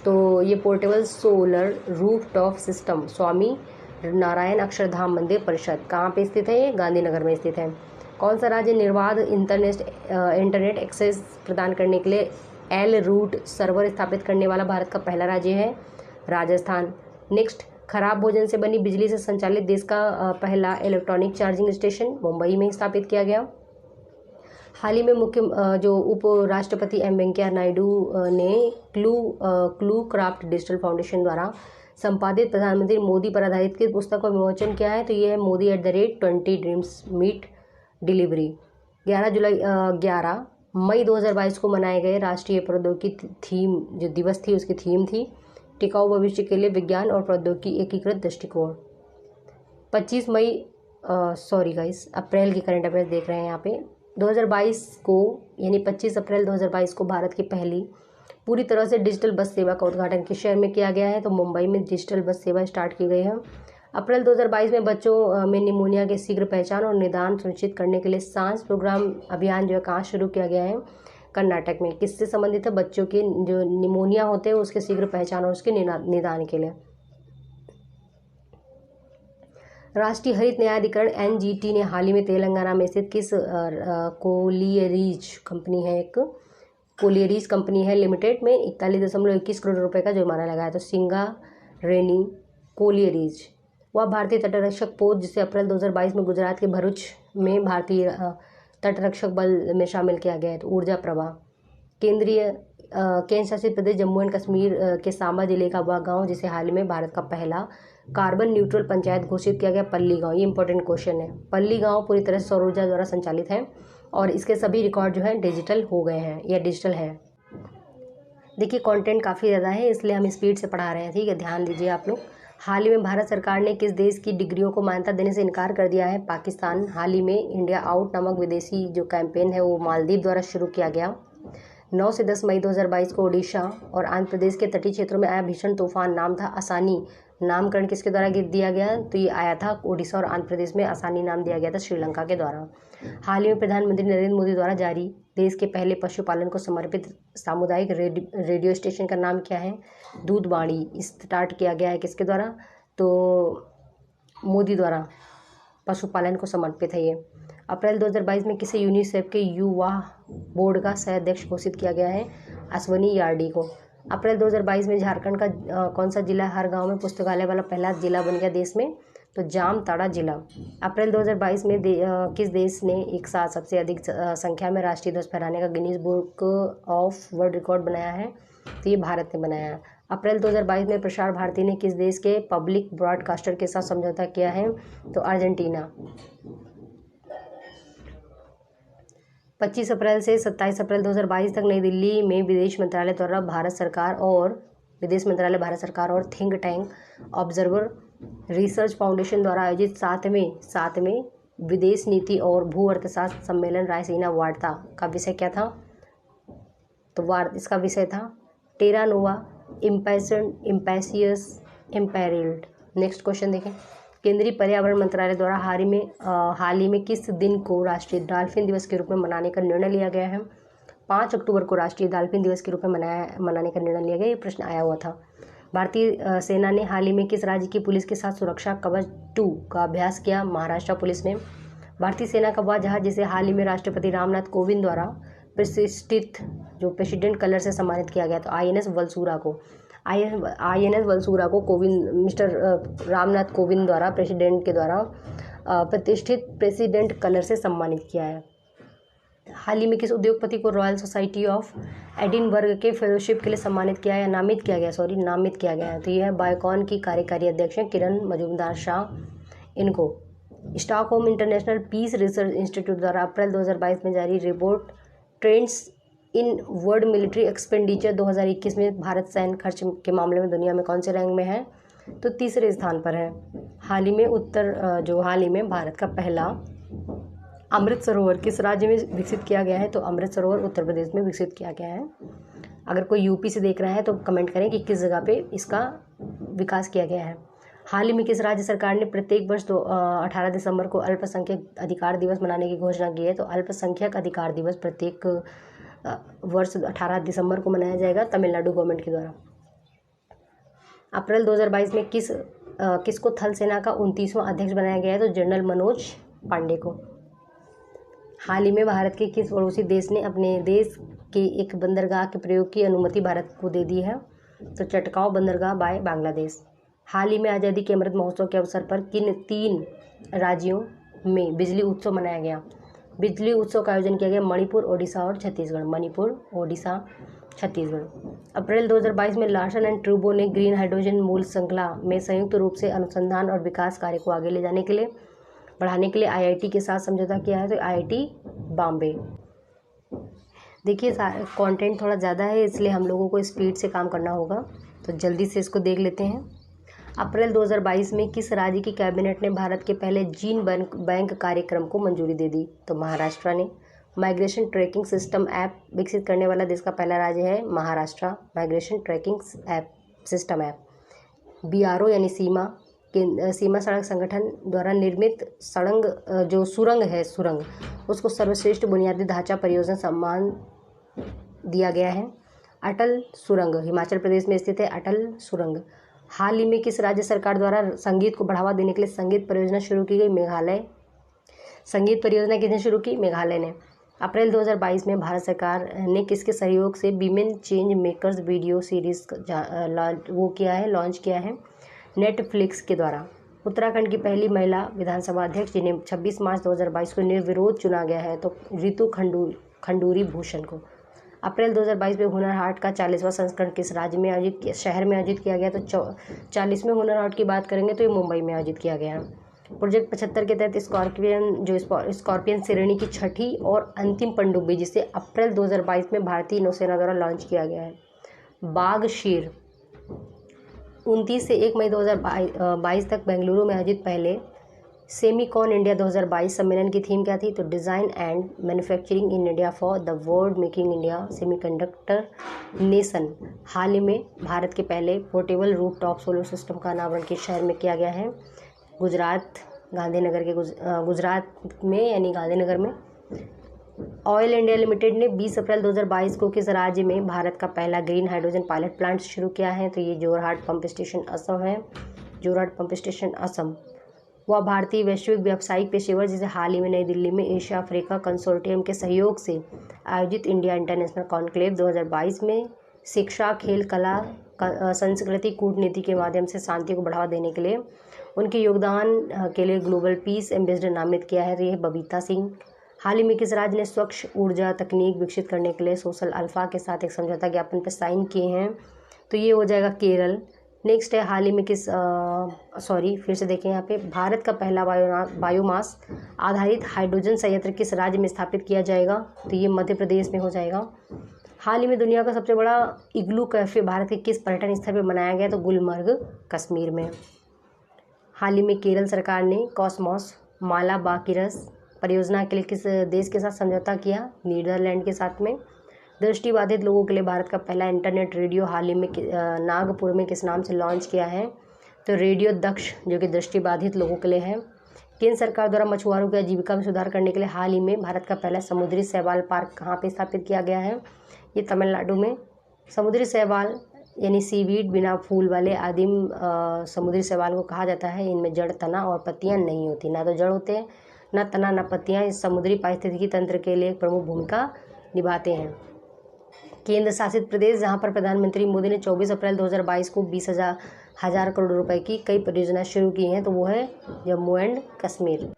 Speaker 1: तो ये portable solar rooftop system Swami Narayan Akshardham मंदिर परिषद कहाँ पे स्थित है? ये गांधीनगर में स्थित है। कौन सा राज्य निर्बाध इंटरनेट एक्सेस प्रदान करने के लिए एल रूट सर्वर स्थापित करने वाला भारत का पहला राज्य है? राजस्थान। नेक्स्ट, खराब भोजन से बनी बिजली से संचालित देश का पहला इलेक्ट्रॉनिक चार्जिंग स्टेशन मुंबई में स्थापित किया गया। हाल ही में जो उप राष्ट्रपति एम वेंकैया नायडू ने क्लू क्राफ्ट डिजिटल फाउंडेशन द्वारा संपादित प्रधानमंत्री मोदी पर आधारित किस पुस्तक का विमोचन किया है? तो ये है मोदी @20 ड्रीम्स मीट डिलीवरी। 11 मई 2022 को मनाए गए राष्ट्रीय प्रौद्योगिकी थीम जो दिवस थी उसकी थीम थी टिकाऊ भविष्य के लिए विज्ञान और प्रौद्योगिकी एकीकृत दृष्टिकोण। 25 मई अप्रैल की करंट अफेयर्स देख रहे हैं यहाँ पे। 2022 को यानी 25 अप्रैल 2022 को भारत की पहली पूरी तरह से डिजिटल बस सेवा का उद्घाटन किस शहर में किया गया है? तो मुंबई में डिजिटल बस सेवा स्टार्ट की गई है। अप्रैल 2022 में बच्चों में निमोनिया के शीघ्र पहचान और निदान सुनिश्चित करने के लिए सांस प्रोग्राम अभियान जो है कहाँ शुरू किया गया है? कर्नाटक में। किससे संबंधित है? बच्चों के जो निमोनिया होते हैं उसके शीघ्र पहचान और उसके निदान के लिए। राष्ट्रीय हरित न्यायाधिकरण एनजीटी ने हाल ही में तेलंगाना में स्थित किस कोलियरीज कंपनी है एक कोलियरीज कंपनी है लिमिटेड में 41.21 करोड़ रुपए का जुर्माना लगाया। तो सिंगारेनी कोलियरीज वह भारतीय तटरक्षक पोत जिसे अप्रैल 2022 में गुजरात के भरूच में भारतीय तटरक्षक बल में शामिल किया गया है। तो ऊर्जा प्रवाह केंद्र शासित प्रदेश जम्मू एंड कश्मीर के सांबा जिले का वह गांव जिसे हाल ही में भारत का पहला कार्बन न्यूट्रल पंचायत घोषित किया गया, पल्ली गांव। ये इंपॉर्टेंट क्वेश्चन है। पल्ली गांव पूरी तरह से सौर ऊर्जा द्वारा संचालित है और इसके सभी रिकॉर्ड जो है डिजिटल हो गए हैं या डिजिटल है। देखिए कंटेंट काफ़ी ज़्यादा है इसलिए हम स्पीड से पढ़ा रहे हैं, ठीक है, ध्यान दीजिए आप लोग। हाल ही में भारत सरकार ने किस देश की डिग्रियों को मान्यता देने से इनकार कर दिया है? पाकिस्तान। हाल ही में इंडिया आउट नामक विदेशी जो कैंपेन है वो मालदीव द्वारा शुरू किया गया। 9 से 10 मई 2022 को ओडिशा और आंध्र प्रदेश के तटीय क्षेत्रों में आया भीषण तूफान नाम था आसानी। नामकरण किसके द्वारा दिया गया? तो ये आया था ओडिशा और आंध्र प्रदेश में आसानी नाम दिया गया था श्रीलंका के द्वारा। हाल ही में प्रधानमंत्री नरेंद्र मोदी द्वारा जारी देश के पहले पशुपालन को समर्पित सामुदायिक रेडियो स्टेशन का नाम क्या है? दूधवाणी। स्टार्ट किया गया है किसके द्वारा? तो मोदी द्वारा पशुपालन को समर्पित है ये। अप्रैल 2022 में किसे यूनिसेफ के युवा बोर्ड का सह अध्यक्ष घोषित किया गया है? अश्वनी यार्डी को। अप्रैल 2022 में झारखंड का कौन सा जिला हर गांव में पुस्तकालय वाला पहला जिला बन गया देश में? तो जामताड़ा जिला। अप्रैल 2022 में किस देश ने एक साथ सबसे अधिक संख्या में राष्ट्रीय ध्वज फहराने का Guinness book of world record बनाया है? तो ये भारत ने बनाया है। अप्रैल 2022 में प्रसार भारती ने किस देश के पब्लिक ब्रॉडकास्टर के साथ समझौता किया है? तो अर्जेंटीना। 25 अप्रैल से 27 अप्रैल 2022 तक नई दिल्ली में विदेश मंत्रालय भारत सरकार और think tank observer research foundation द्वारा आयोजित सातवें विदेश नीति और भू अर्थशास्त्र सम्मेलन रायसीना वार्ता का विषय क्या था? तो इसका विषय था टेरा नोवा इम्पैसियस इम्पेरिल्ड। नेक्स्ट क्वेश्चन देखें। केंद्रीय पर्यावरण मंत्रालय द्वारा हाल ही में किस दिन को राष्ट्रीय डॉल्फिन दिवस के रूप में मनाने का निर्णय लिया गया है? 5 अक्टूबर को राष्ट्रीय डॉल्फिन दिवस के रूप में मनाने का निर्णय लिया गया। ये प्रश्न आया हुआ था। भारतीय सेना ने हाल ही में किस राज्य की पुलिस के साथ सुरक्षा कवच 2 का अभ्यास किया? महाराष्ट्र पुलिस ने। भारतीय सेना का वह जहाज जिसे हाल ही में राष्ट्रपति रामनाथ कोविंद द्वारा प्रतिष्ठित जो प्रेसिडेंट कलर से सम्मानित किया गया, तो INS वलसूरा को मिस्टर रामनाथ कोविंद द्वारा प्रेसिडेंट के द्वारा प्रतिष्ठित प्रेसिडेंट कलर से सम्मानित किया है। हाल ही में किस उद्योगपति को रॉयल सोसाइटी ऑफ एडिनबर्ग के फेलोशिप के लिए सम्मानित किया है? नामित किया गया है। तो यह है बायोकॉन की कार्यकारी अध्यक्ष हैं किरण मजूमदार शाह। इनको Stockholm International Peace Research Institute द्वारा अप्रैल 2022 में जारी report trends in world military expenditure 2021 में भारत सैन्य खर्च के मामले में दुनिया में कौन से रैंक में है? तो तीसरे स्थान पर है। हाल ही में भारत का पहला अमृत सरोवर किस राज्य में विकसित किया गया है? तो अमृत सरोवर उत्तर प्रदेश में विकसित किया गया है। अगर कोई यूपी से देख रहा है तो कमेंट करें कि किस जगह पे इसका विकास किया गया है। हाल ही में किस राज्य सरकार ने प्रत्येक वर्ष 18 दिसंबर को अल्पसंख्यक अधिकार दिवस मनाने की घोषणा की है? तो अल्पसंख्यक अधिकार दिवस प्रत्येक वर्ष 18 दिसंबर को मनाया जाएगा तमिलनाडु गवर्नमेंट के द्वारा। अप्रैल 2022 में किसको थल सेना का 29वां अध्यक्ष बनाया गया है? तो जनरल मनोज पांडे को। हाल ही में भारत के किस पड़ोसी देश ने अपने देश के एक बंदरगाह के प्रयोग की अनुमति भारत को दे दी है? तो चटगांव बंदरगाह बाय बांग्लादेश। हाल ही में आज़ादी के अमृत महोत्सव के अवसर पर किन 3 राज्यों में बिजली उत्सव मनाया गया? बिजली उत्सव का आयोजन किया गया मणिपुर, ओडिशा और छत्तीसगढ़। अप्रैल 2022 में लार्सन एंड ट्रूबो ने ग्रीन हाइड्रोजन मूल श्रृंखला में संयुक्त रूप से अनुसंधान और विकास कार्य को आगे ले जाने के लिए बढ़ाने के लिए IIT के साथ समझौता किया है। तो IIT बॉम्बे। देखिए कंटेंट थोड़ा ज़्यादा है इसलिए हम लोगों को स्पीड से काम करना होगा, तो जल्दी से इसको देख लेते हैं। अप्रैल 2022 में किस राज्य की कैबिनेट ने भारत के पहले जीन बैंक कार्यक्रम को मंजूरी दे दी? तो महाराष्ट्र ने। माइग्रेशन ट्रैकिंग सिस्टम ऐप विकसित करने वाला देश का पहला राज्य है Maharashtra. Migration tracking system app. BRO यानी सीमा सड़क संगठन द्वारा निर्मित सुरंग उसको सर्वश्रेष्ठ बुनियादी ढांचा परियोजना सम्मान दिया गया है। अटल सुरंग हिमाचल प्रदेश में स्थित है। अटल सुरंग। हाल ही में किस राज्य सरकार द्वारा संगीत को बढ़ावा देने के लिए संगीत परियोजना शुरू की गई? मेघालय। संगीत परियोजना किसने शुरू की? मेघालय ने। अप्रैल 2022 में भारत सरकार ने किसके सहयोग से women change makers video series launch किया है? नेटफ्लिक्स के द्वारा। उत्तराखंड की पहली महिला विधानसभा अध्यक्ष जिन्हें 26 मार्च 2022 को निर्विरोध चुना गया है तो रितु खंडूरी भूषण को। अप्रैल 2022 में हुनर हाट का 40वां संस्करण किस राज्य में शहर में आयोजित किया गया? तो 40वें हुनर हाट की बात करेंगे तो ये मुंबई में आयोजित किया गया है। प्रोजेक्ट 75 के तहत स्कॉर्पियन श्रेणी की छठी और अंतिम पनडुब्बी जिसे अप्रैल 2022 में भारतीय नौसेना द्वारा लॉन्च किया गया है। बाघ शेर 29 से 1 मई 2022 तक बेंगलुरु में आयोजित पहले सेमीकॉन इंडिया 2022 सम्मेलन की थीम क्या थी? तो design and manufacturing in India for the world making India semiconductor nation. हाल ही में भारत के पहले पोर्टेबल रूफटॉप सोलर सिस्टम का अनावरण किस शहर में किया गया है? गुजरात में यानी गांधीनगर में। ऑयल इंडिया लिमिटेड ने 20 अप्रैल 2022 को किस राज्य में भारत का पहला ग्रीन हाइड्रोजन पायलट प्लांट शुरू किया है? तो ये जोरहाट पंप स्टेशन असम है। Jorhat pump station Assam. वह भारतीय वैश्विक व्यावसायिक पेशेवर जिसे हाल ही में नई दिल्ली में एशिया अफ्रीका कंसोर्टियम के सहयोग से आयोजित इंडिया इंटरनेशनल कॉन्क्लेव 2022 में शिक्षा, खेल, कला, संस्कृति, कूटनीति के माध्यम से शांति को बढ़ावा देने के लिए उनके योगदान के लिए ग्लोबल पीस एम्बेसडर नामित किया है। ये बबीता सिंह। हाल ही में किस राज्य ने स्वच्छ ऊर्जा तकनीक विकसित करने के लिए सोशल अल्फा के साथ एक समझौता ज्ञापन पर साइन किए हैं? तो ये हो जाएगा केरल। नेक्स्ट है हाल ही में फिर से देखें यहाँ पे भारत का पहला बायोमास आधारित हाइड्रोजन संयंत्र किस राज्य में स्थापित किया जाएगा? तो ये मध्य प्रदेश में हो जाएगा। हाल ही में दुनिया का सबसे बड़ा इग्लू कैफे भारत के किस पर्यटन स्थल पर बनाया गया? तो गुलमर्ग कश्मीर में। हाल ही में केरल सरकार ने कॉस्मोस मालाबाकिरस परियोजना के लिए किस देश के साथ समझौता किया? नीदरलैंड के साथ में। दृष्टिबाधित लोगों के लिए भारत का पहला इंटरनेट रेडियो हाल ही में नागपुर में किस नाम से लॉन्च किया है? तो रेडियो दक्ष, जो कि दृष्टिबाधित लोगों के लिए है। केंद्र सरकार द्वारा मछुआरों की आजीविका में सुधार करने के लिए हाल ही में भारत का पहला समुद्री शैवाल पार्क कहाँ पे स्थापित किया गया है? ये तमिलनाडु में। समुद्री शैवाल यानी सीवीड बिना फूल वाले आदिम समुद्री शैवाल को कहा जाता है। इनमें जड़, तना और पत्तियां नहीं होती। ना तो जड़ होते हैं, ना तना, ना पत्तियां। इस समुद्री पारिस्थितिकी तंत्र के लिए एक प्रमुख भूमिका निभाते हैं। केंद्र शासित प्रदेश जहां पर प्रधानमंत्री मोदी ने 24 अप्रैल 2022 को 20,000 करोड़ रुपए की कई परियोजनाएं शुरू की हैं, तो वो है जम्मू एंड कश्मीर।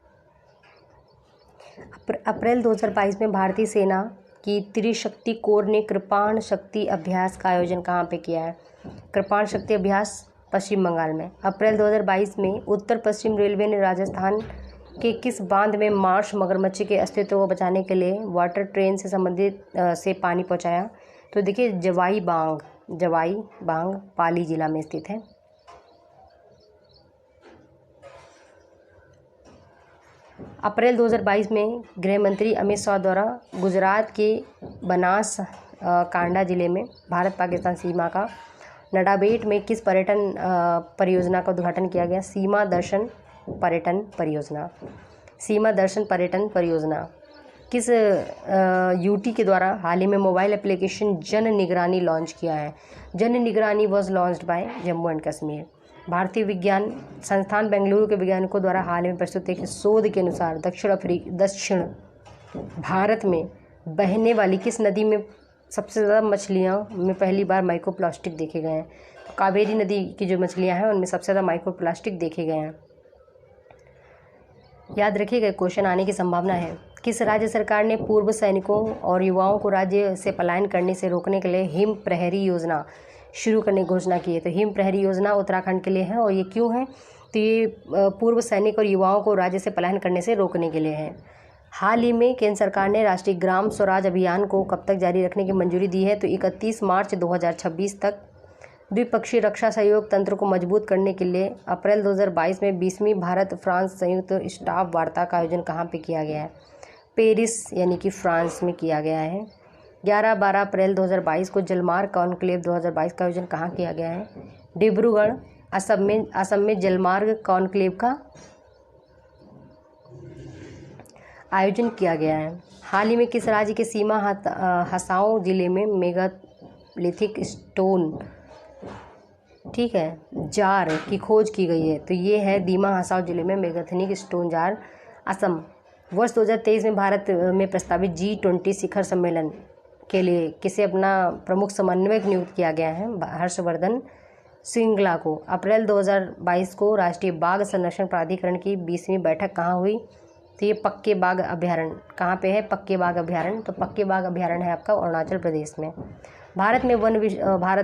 Speaker 1: अप्रैल 2022 में भारतीय सेना की त्रिशक्ति कोर ने कृपाण शक्ति अभ्यास का आयोजन कहाँ पे किया है? कृपाण शक्ति अभ्यास पश्चिम बंगाल में। अप्रैल 2022 में उत्तर पश्चिम रेलवे ने राजस्थान के किस बांध में मार्श मगरमच्छ के अस्तित्व को बचाने के लिए वाटर ट्रेन से संबंधित से पानी पहुंचाया? तो देखिए जवाई बांग पाली जिला में स्थित है। अप्रैल 2022 में गृह मंत्री अमित शाह द्वारा गुजरात के बनास कांडा जिले में भारत पाकिस्तान सीमा का नडाबेट में किस पर्यटन परियोजना का उद्घाटन किया गया? सीमा दर्शन पर्यटन परियोजना किस यूटी के द्वारा हाल ही में मोबाइल एप्लीकेशन जन निगरानी लॉन्च किया है? जन निगरानी was launched bye Jammu and Kashmir. भारतीय विज्ञान संस्थान बेंगलुरु के वैज्ञानिकों द्वारा हाल में प्रस्तुत एक शोध के अनुसार दक्षिण भारत में बहने वाली किस नदी में सबसे ज़्यादा मछलियाँ में पहली बार माइक्रोप्लास्टिक देखे गए हैं? तो कावेरी नदी की जो मछलियाँ हैं उनमें सबसे ज़्यादा माइक्रोप्लास्टिक देखे गए हैं। याद रखिएगा, क्वेश्चन आने की संभावना है। किस राज्य सरकार ने पूर्व सैनिकों और युवाओं को राज्य से पलायन करने से रोकने के लिए हिम प्रहरी योजना शुरू करने की घोषणा की है? तो हिम प्रहरी योजना उत्तराखंड के लिए है। और ये क्यों है? तो ये पूर्व सैनिक और युवाओं को राज्य से पलायन करने से रोकने के लिए है। हाल ही में केंद्र सरकार ने राष्ट्रीय ग्राम स्वराज अभियान को कब तक जारी रखने की मंजूरी दी है? तो 31 मार्च 2026 तक। द्विपक्षीय रक्षा सहयोग तंत्र को मजबूत करने के लिए अप्रैल 2022 में 20वीं भारत फ्रांस संयुक्त स्टाफ वार्ता का आयोजन कहाँ पे किया गया है? पेरिस यानी कि फ्रांस में किया गया है। 11-12 अप्रैल 2022 को जलमार्ग कॉन्क्लेव 2022 का आयोजन कहाँ किया गया है? डिब्रूगढ़ असम में जलमार्ग कॉन्क्लेव का आयोजन किया गया है। हाल ही में किस राज्य के सीमा हसाओ जिले में मेगालिथिक स्टोन जार की खोज की गई है? तो ये है दीमा हसाओ जिले में मेगालिथिक स्टोन जार, असम। वर्ष 2023 में भारत में प्रस्तावित G20 शिखर सम्मेलन के लिए किसे अपना प्रमुख समन्वयक नियुक्त किया गया है? हर्षवर्धन श्रृंगला को। अप्रैल 2022 को राष्ट्रीय बाघ संरक्षण प्राधिकरण की 20वीं बैठक कहाँ हुई? तो ये पक्के बाघ अभ्यारण्य कहाँ पे है? पक्के बाघ अभ्यारण्य। तो पक्के बाघ अभ्यारण्य है आपका अरुणाचल प्रदेश में। भारत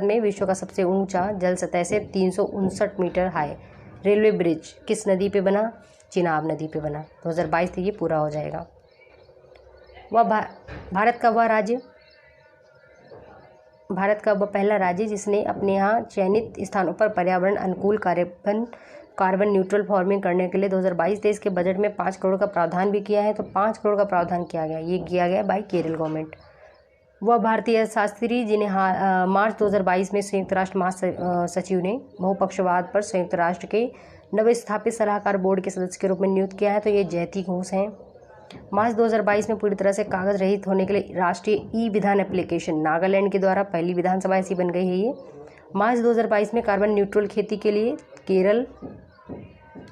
Speaker 1: में विश्व का सबसे ऊंचा जल सतह से 359 मीटर हाई रेलवे ब्रिज किस नदी पे बना? चिनाब नदी पे बना। 2022 तक ये पूरा हो जाएगा। भारत का वह पहला राज्य जिसने अपने यहाँ चयनित स्थानों पर पर्यावरण अनुकूल कार्बन न्यूट्रल फार्मिंग करने के लिए 2022-23 के बजट में 5 करोड़ का प्रावधान भी किया है। तो 5 करोड़ का प्रावधान किया गया, ये किया गया बाय केरल गवर्नमेंट। वह भारतीय शास्त्री जिन्हें मार्च 2022 में संयुक्त राष्ट्र महासचिव ने बहुपक्षवाद पर संयुक्त राष्ट्र के नवस्थापित सलाहकार बोर्ड के सदस्य के रूप में नियुक्त किया है। तो ये जयती घोष हैं। मार्च 2022 में पूरी तरह से कागज रहित होने के लिए राष्ट्रीय ई विधान एप्लीकेशन नागालैंड के द्वारा पहली विधानसभा ऐसी बन गई है ये। मार्च 2022 में कार्बन न्यूट्रल खेती के लिए केरल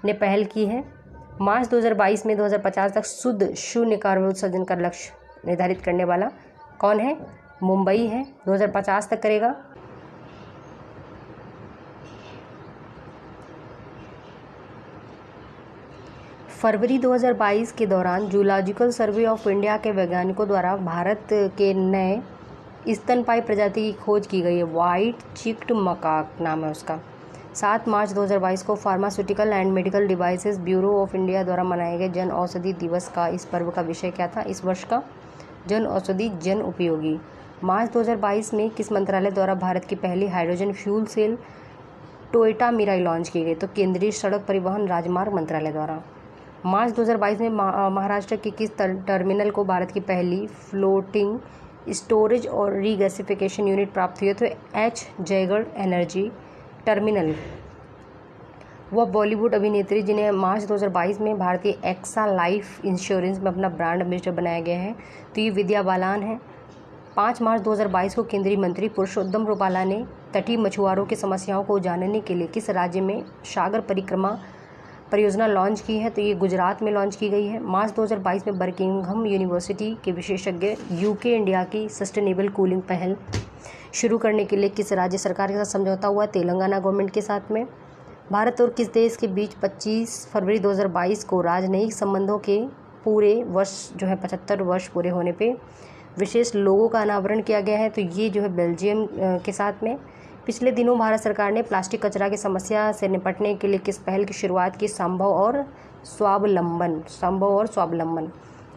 Speaker 1: ने पहल की है। मार्च 2022 में 2050 तक शुद्ध शून्य कार्बन उत्सर्जन का लक्ष्य निर्धारित करने वाला कौन है? मुंबई है, 2050 तक करेगा। फरवरी 2022 के दौरान जूलॉजिकल सर्वे ऑफ इंडिया के वैज्ञानिकों द्वारा भारत के नए स्तनपायी प्रजाति की खोज की गई है। वाइट चिक्ड मकाक नाम है उसका। 7 मार्च 2022 को pharmaceutical and medical devices bureau of India द्वारा मनाए गए जन औषधि दिवस का इस पर्व का विषय क्या था? इस वर्ष का जन औषधि जन उपयोगी। मार्च 2022 में किस मंत्रालय द्वारा भारत की पहली hydrogen fuel cell Toyota Mirai launch की गई? तो केंद्रीय सड़क परिवहन राजमार्ग मंत्रालय द्वारा। मार्च 2022 में महाराष्ट्र के किस टर्मिनल को भारत की पहली फ्लोटिंग स्टोरेज और रीगैसिफिकेशन यूनिट प्राप्त हुई? तो एच जयगढ़ एनर्जी टर्मिनल। वह बॉलीवुड अभिनेत्री जिन्हें मार्च 2022 में भारतीय एक्सा लाइफ इंश्योरेंस में अपना ब्रांड एम्बेसडर बनाया गया है, तो ये विद्या बालन है। 5 मार्च 2022 को केंद्रीय मंत्री पुरुषोत्तम रूपाला ने तटीय मछुआरों की समस्याओं को जानने के लिए किस राज्य में सागर परिक्रमा परियोजना लॉन्च की है? तो ये गुजरात में लॉन्च की गई है। मार्च 2022 में बर्किंघम यूनिवर्सिटी के विशेषज्ञ यूके इंडिया की सस्टेनेबल कूलिंग पहल शुरू करने के लिए किस राज्य सरकार के साथ समझौता हुआ? तेलंगाना गवर्नमेंट के साथ में। भारत और किस देश के बीच 25 फरवरी 2022 को राजनयिक संबंधों के पूरे वर्ष जो है 75 वर्ष पूरे होने पे विशेष लोगों का अनावरण किया गया है? तो ये जो है बेल्जियम के साथ में। पिछले दिनों भारत सरकार ने प्लास्टिक कचरा की समस्या से निपटने के लिए किस पहल की शुरुआत की? संभव और स्वावलंबन।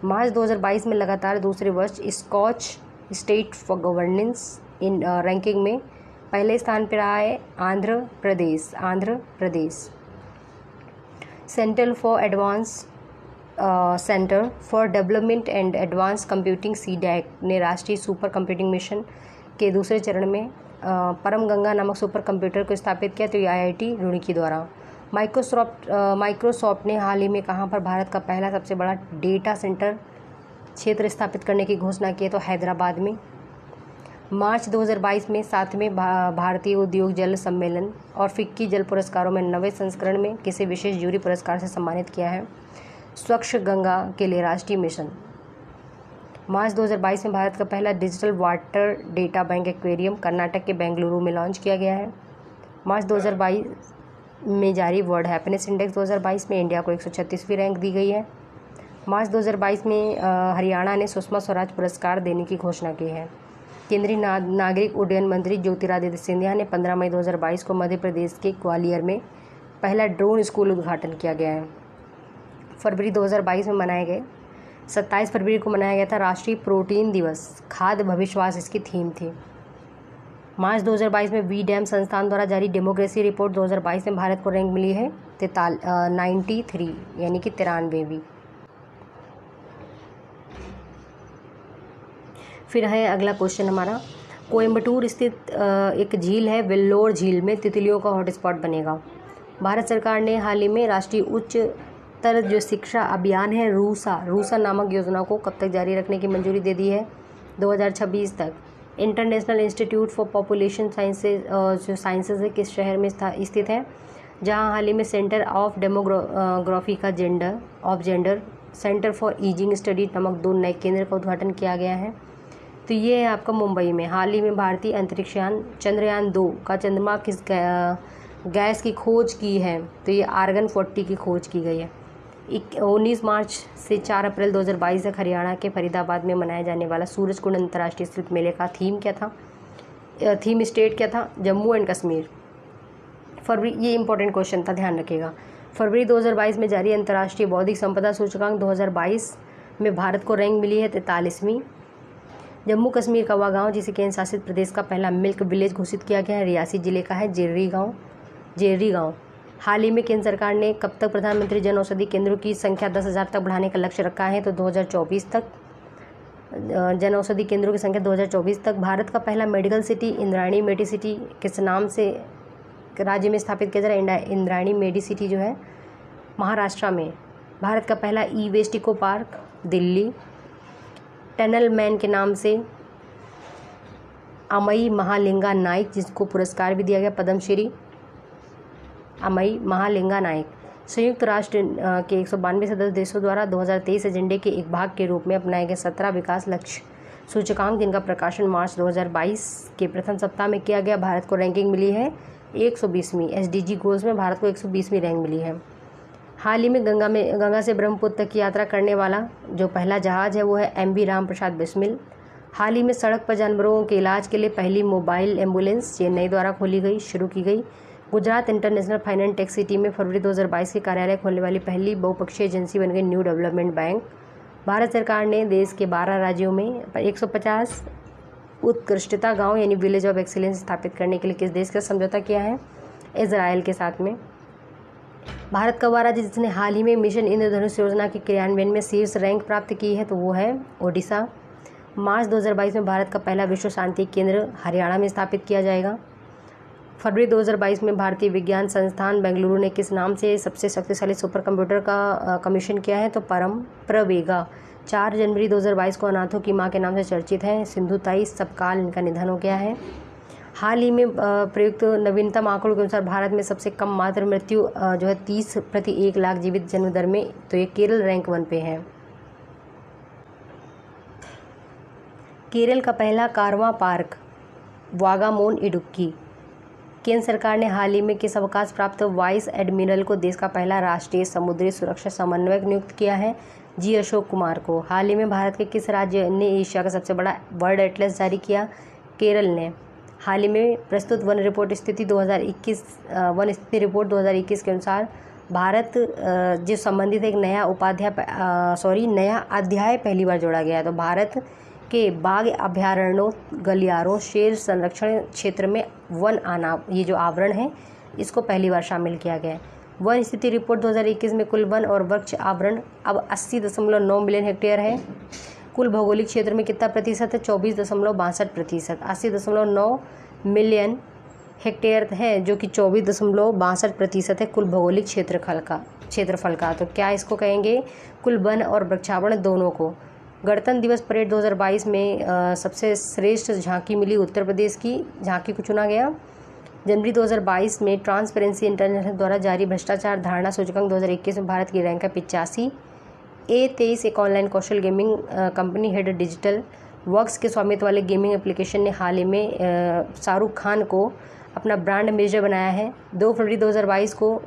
Speaker 1: मार्च 2022 में लगातार दूसरे वर्ष Skoch state for governance in ranking में पहले स्थान पर रहा है Andhra Pradesh. Centre for development and advance computing CDAC ने राष्ट्रीय सुपर कंप्यूटिंग मिशन के दूसरे चरण में परम गंगा नामक सुपर कंप्यूटर को स्थापित किया। तो ये IIT रुड़की द्वारा। माइक्रोसॉफ्ट ने हाल ही में कहाँ पर भारत का पहला सबसे बड़ा डेटा सेंटर क्षेत्र स्थापित करने की घोषणा की है? तो हैदराबाद में। मार्च 2022 में 7वें भारतीय उद्योग जल सम्मेलन और फिक्की जल पुरस्कारों में 9वें संस्करण में किसी विशेष जूरी पुरस्कार से सम्मानित किया है? स्वच्छ गंगा के लिए राष्ट्रीय मिशन। मार्च 2022 में भारत का पहला digital water data bank aquarium Karnataka के बेंगलुरु में लॉन्च किया गया है। मार्च 2022 में जारी वर्ल्ड हैप्पीनेस इंडेक्स 2022 में इंडिया को 136वीं रैंक दी गई है। मार्च 2022 में हरियाणा ने सुषमा स्वराज पुरस्कार देने की घोषणा की है। केंद्रीय नागरिक उड्डयन मंत्री ज्योतिरादित्य सिंधिया ने 15 मई 2022 को मध्य प्रदेश के ग्वालियर में पहला ड्रोन स्कूल उद्घाटन किया गया है। फरवरी 2022 में मनाए गए 27 फरवरी को मनाया गया था राष्ट्रीय प्रोटीन दिवस। खाद्य भविष्यवाणी इसकी थीम थी। मार्च 2022 में वी-डैम संस्थान द्वारा जारी डेमोक्रेसी रिपोर्ट 2022 में भारत को रैंक मिली है 93 यानी कि 93वीं। फिर है अगला क्वेश्चन हमारा, कोयम्बटूर स्थित एक झील है वेल्लोर झील में तितलियों का हॉटस्पॉट बनेगा। भारत सरकार ने हाल ही में राष्ट्रीय उच्चतर जो शिक्षा अभियान है रूसा नामक योजना को कब तक जारी रखने की मंजूरी दे दी है? 2026 तक। International institute for population sciences है किस शहर में स्थित है? जहां हाल ही में सेंटर ऑफ डेमोग्राफी का gender centre for easing study नामक 2 नए केंद्र का उद्घाटन किया गया है। तो ये है आपका मुंबई में। हाल ही में भारतीय अंतरिक्षयान चंद्रयान-2 का चंद्रमा किस गैस की खोज की है, तो ये आर्गन 40 की खोज की गई है। 19 मार्च से 4 अप्रैल 2022 तक हरियाणा के फरीदाबाद में मनाया जाने वाला सूरजकुंड अंतर्राष्ट्रीय शिल्प मेले का थीम क्या था, थीम स्टेट क्या था, जम्मू एंड कश्मीर। फरवरी, ये इंपॉर्टेंट क्वेश्चन था, ध्यान रखिएगा। फरवरी 2022 में जारी अंतर्राष्ट्रीय बौद्धिक संपदा सूचकांक 2022 में भारत को रैंक मिली है 43वीं। जम्मू कश्मीर का वह गाँव जिसे केंद्र शासित प्रदेश का पहला मिल्क विलेज घोषित किया गया है, रियासी जिले का है जेर्री गाँव। हाल ही में केंद्र सरकार ने कब तक प्रधानमंत्री जन औषधि केंद्रों की संख्या 10,000 तक बढ़ाने का लक्ष्य रखा है, तो 2024 तक। जन औषधि केंद्रों की संख्या 2024 तक। भारत का पहला मेडिकल सिटी इंद्रायणी मेडिसिटी किस नाम से राज्य में स्थापित किया जा रहा है? इंद्रायणी मेडिसिटी जो है महाराष्ट्र में। भारत का पहला e waste eco park Delhi. Tunnel man के नाम से अमई महालिंगा नाइक, जिसको पुरस्कार भी दिया गया पद्मश्री, अमई महालिंगा नाइक। संयुक्त राष्ट्र के 192 सदस्य देशों द्वारा 2023 एजेंडे के एक भाग के रूप में अपनाए गए 17 विकास लक्ष्य सूचकांक, जिनका प्रकाशन मार्च 2022 के प्रथम सप्ताह में किया गया। भारत को रैंकिंग मिली है 120वीं। एसडीजी गोल्स में भारत को 120वीं रैंक मिली है। हाल ही में गंगा से ब्रह्मपुत्र तक की यात्रा करने वाला जो पहला जहाज है वो है MV राम प्रसाद बिस्मिल। हाल ही में सड़क पर जानवरों के इलाज के लिए पहली मोबाइल एम्बुलेंस चेन्नई द्वारा शुरू की गई। Gujarat international finance tech city में फरवरी 2022 के कार्यालय खोलने वाली पहली बहुपक्षीय एजेंसी बन गई न्यू डेवलपमेंट बैंक। भारत सरकार ने देश के 12 राज्यों में 150 उत्कृष्टता गांव यानी विलेज ऑफ एक्सीलेंस स्थापित करने के लिए किस देश का समझौता किया है? इजराइल के साथ में। भारत का वह राज्य जिसने हाल ही में मिशन इंद्रधनुष योजना के क्रियान्वयन में शीर्ष रैंक प्राप्त की है, तो वो है ओडिशा। मार्च 2022 में भारत का पहला विश्व शांति केंद्र हरियाणा में स्थापित किया जाएगा। फरवरी 2022 में भारतीय विज्ञान संस्थान बेंगलुरु ने किस नाम से सबसे शक्तिशाली सुपर कंप्यूटर का कमीशन किया है, तो प्रवेगा। 4 जनवरी 2022 को अनाथों की मां के नाम से चर्चित है सिंधुताई सबकाल, इनका निधन हो गया है। हाल ही में प्रयुक्त नवीनतम आंकड़ों के अनुसार भारत में सबसे कम मातृ मृत्यु जो है 30 प्रति 1 लाख जीवित जन्म दर में, तो ये केरल रैंक 1 पे है। केरल का पहला कारवां पार्क वागामोन इडुक्की। केंद्र सरकार ने हाल ही में किस अवकाश प्राप्त वाइस एडमिरल को देश का पहला राष्ट्रीय समुद्री सुरक्षा समन्वयक नियुक्त किया है? जी अशोक कुमार को। हाल ही में भारत के किस राज्य ने एशिया का सबसे बड़ा वर्ल्ड एटलस जारी किया? केरल ने। हाल ही में प्रस्तुत वन रिपोर्ट स्थिति 2021 वन स्थिति रिपोर्ट 2021 के अनुसार भारत जो संबंधित एक नया अध्याय पहली बार जोड़ा गया है। तो भारत के बाघ अभयारण्यों, गलियारों, शेर संरक्षण क्षेत्र में ये जो आवरण है इसको पहली बार शामिल किया गया है। वन स्थिति रिपोर्ट 2021 में कुल वन और वृक्ष आवरण अब 80.9 मिलियन हेक्टेयर है। कुल भौगोलिक क्षेत्र में कितना प्रतिशत है? 24.62%। 80.9 मिलियन हेक्टेयर है जो कि 24.62% है कुल भौगोलिक क्षेत्रफल का। तो क्या इसको कहेंगे? कुल वन और वृक्षावरण दोनों को। गणतंत्र दिवस परेड 2022 में सबसे श्रेष्ठ झांकी मिली उत्तर प्रदेश की झांकी को चुना गया। जनवरी 2022 में ट्रांसपेरेंसी इंटरनेशनल द्वारा जारी भ्रष्टाचार धारणा सूचकांक 2021 में भारत की रैंक है 85। A23 एक ऑनलाइन कौशल gaming company head digital works के स्वामित्व वाले गेमिंग एप्लीकेशन ने हाल ही में शाहरुख खान को अपना ब्रांड एम्बेसडर बनाया है। 2 फरवरी 2022 को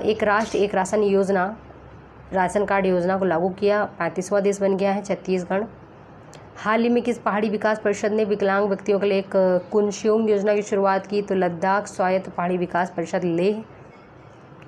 Speaker 1: एक राष्ट्र एक राशन कार्ड योजना को लागू किया। 35वां देश बन गया है छत्तीसगढ़। हाल ही में किस पहाड़ी विकास परिषद ने विकलांग व्यक्तियों के लिए एक कुनस्योंग योजना की शुरुआत की? तो लद्दाख स्वायत्त पहाड़ी विकास परिषद लेह,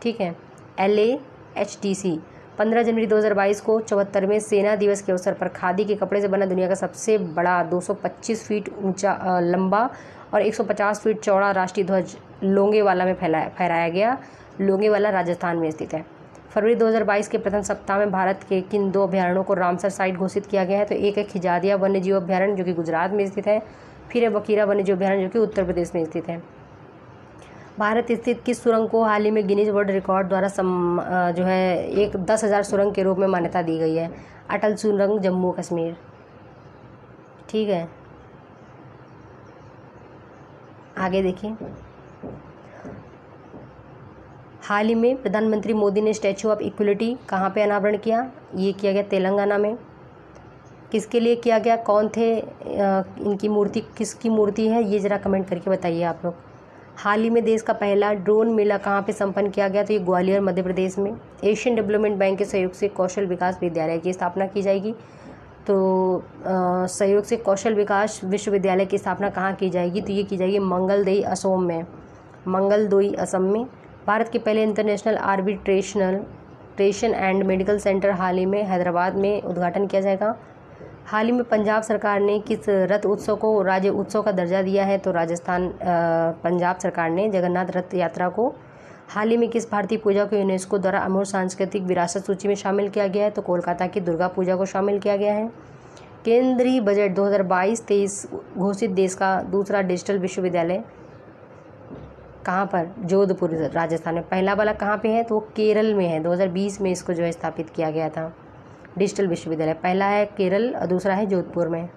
Speaker 1: ठीक है, LAHDC। 15 जनवरी 2022 को 74वें सेना दिवस के अवसर पर खादी के कपड़े से बना दुनिया का सबसे बड़ा 225 फीट ऊंचा लंबा और 150 फीट चौड़ा राष्ट्रीय ध्वज लोंगेवाला में फहराया गया। लोंगेवाला राजस्थान में स्थित है। फरवरी 2022 के प्रथम सप्ताह में भारत के किन 2 अभयारण्यों को रामसर साइट घोषित किया गया है? तो एक है खिजादिया वन्यजीव अभयारण्य जो कि गुजरात में स्थित है, फिर है बकीरा वन्यजीव अभयारण्य जो कि उत्तर प्रदेश में स्थित है। भारत स्थित किस सुरंग को हाल ही में गिनीज वर्ल्ड रिकॉर्ड द्वारा जो है एक 10,000 सुरंग के रूप में मान्यता दी गई है? अटल सुरंग, जम्मू कश्मीर, ठीक है। आगे देखिए। हाल ही में प्रधानमंत्री मोदी ने स्टैचू ऑफ इक्वलिटी कहाँ पे अनावरण किया? ये किया गया तेलंगाना में। किसके लिए किया गया? कौन थे इनकी मूर्ति, किसकी मूर्ति है? ये ज़रा कमेंट करके बताइए आप लोग। हाल ही में देश का पहला ड्रोन मेला कहाँ पे संपन्न किया गया? तो ये ग्वालियर मध्य प्रदेश में। एशियन डेवलपमेंट बैंक के सहयोग से कौशल विकास विद्यालय की स्थापना की जाएगी। तो सहयोग से कौशल विकास विश्वविद्यालय की स्थापना कहाँ की जाएगी? तो ये की जाएगी मंगलदई असम में। मंगलदोई असम में। भारत के पहले international arbitration and medical centre हाल ही में हैदराबाद में उद्घाटन किया जाएगा। हाल ही में पंजाब सरकार ने किस रथ उत्सव को राज्य उत्सव का दर्जा दिया है? तो राजस्थान पंजाब सरकार ने जगन्नाथ रथ यात्रा को हाल ही में किस भारतीय पूजा को यूनेस्को द्वारा अमूर्त सांस्कृतिक विरासत सूची में शामिल किया गया है? तो कोलकाता की दुर्गा पूजा को शामिल किया गया है। केंद्रीय बजट 2022-23 घोषित देश का दूसरा डिजिटल विश्वविद्यालय कहाँ पर? जोधपुर राजस्थान में। पहला वाला कहाँ पे है? तो वो केरल में है। 2020 में इसको जो है स्थापित किया गया था डिजिटल विश्वविद्यालय। पहला है केरल और दूसरा है जोधपुर में।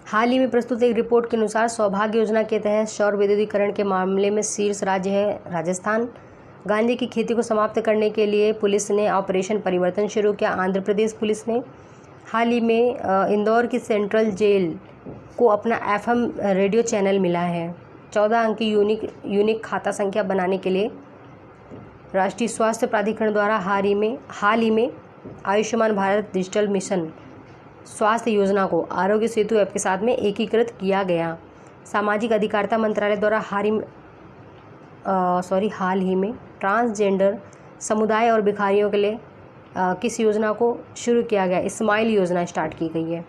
Speaker 1: हाल ही में प्रस्तुत एक रिपोर्ट के अनुसार सौभाग्य योजना के तहत सौर विद्युतीकरण के मामले में शीर्ष राज्य है राजस्थान। गांजे की खेती को समाप्त करने के लिए पुलिस ने ऑपरेशन परिवर्तन शुरू किया। आंध्र प्रदेश पुलिस ने हाल ही में इंदौर की सेंट्रल जेल को अपना FM रेडियो चैनल मिला है। 14 अंक की यूनिक खाता संख्या बनाने के लिए राष्ट्रीय स्वास्थ्य प्राधिकरण द्वारा हाल ही में आयुष्मान भारत डिजिटल मिशन स्वास्थ्य योजना को आरोग्य सेतु ऐप के साथ में एकीकृत किया गया। सामाजिक अधिकारिता मंत्रालय द्वारा हाल ही में ट्रांसजेंडर समुदाय और भिखारियों के लिए किस योजना को शुरू किया गया? स्माइल योजना स्टार्ट की गई है।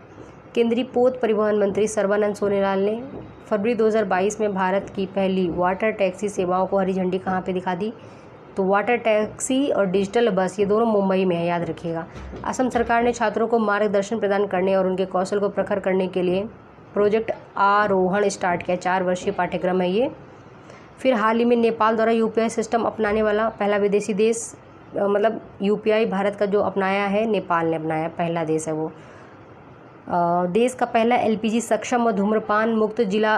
Speaker 1: केंद्रीय पोत परिवहन मंत्री सर्बानंद सोनोवाल ने फरवरी 2022 में भारत की पहली वाटर टैक्सी सेवाओं को हरी झंडी कहाँ पे दिखा दी? तो वाटर टैक्सी और डिजिटल बस ये दोनों मुंबई में है, याद रखिएगा। असम सरकार ने छात्रों को मार्गदर्शन प्रदान करने और उनके कौशल को प्रखर करने के लिए प्रोजेक्ट आरोहण स्टार्ट किया। 4 वर्षीय पाठ्यक्रम है ये। फिर हाल ही में नेपाल द्वारा UPI सिस्टम अपनाने वाला पहला विदेशी देश, मतलब UPI भारत का जो अपनाया है नेपाल ने अपनाया, पहला देश है वो। देश का पहला LPG सक्षम और धूम्रपान मुक्त जिला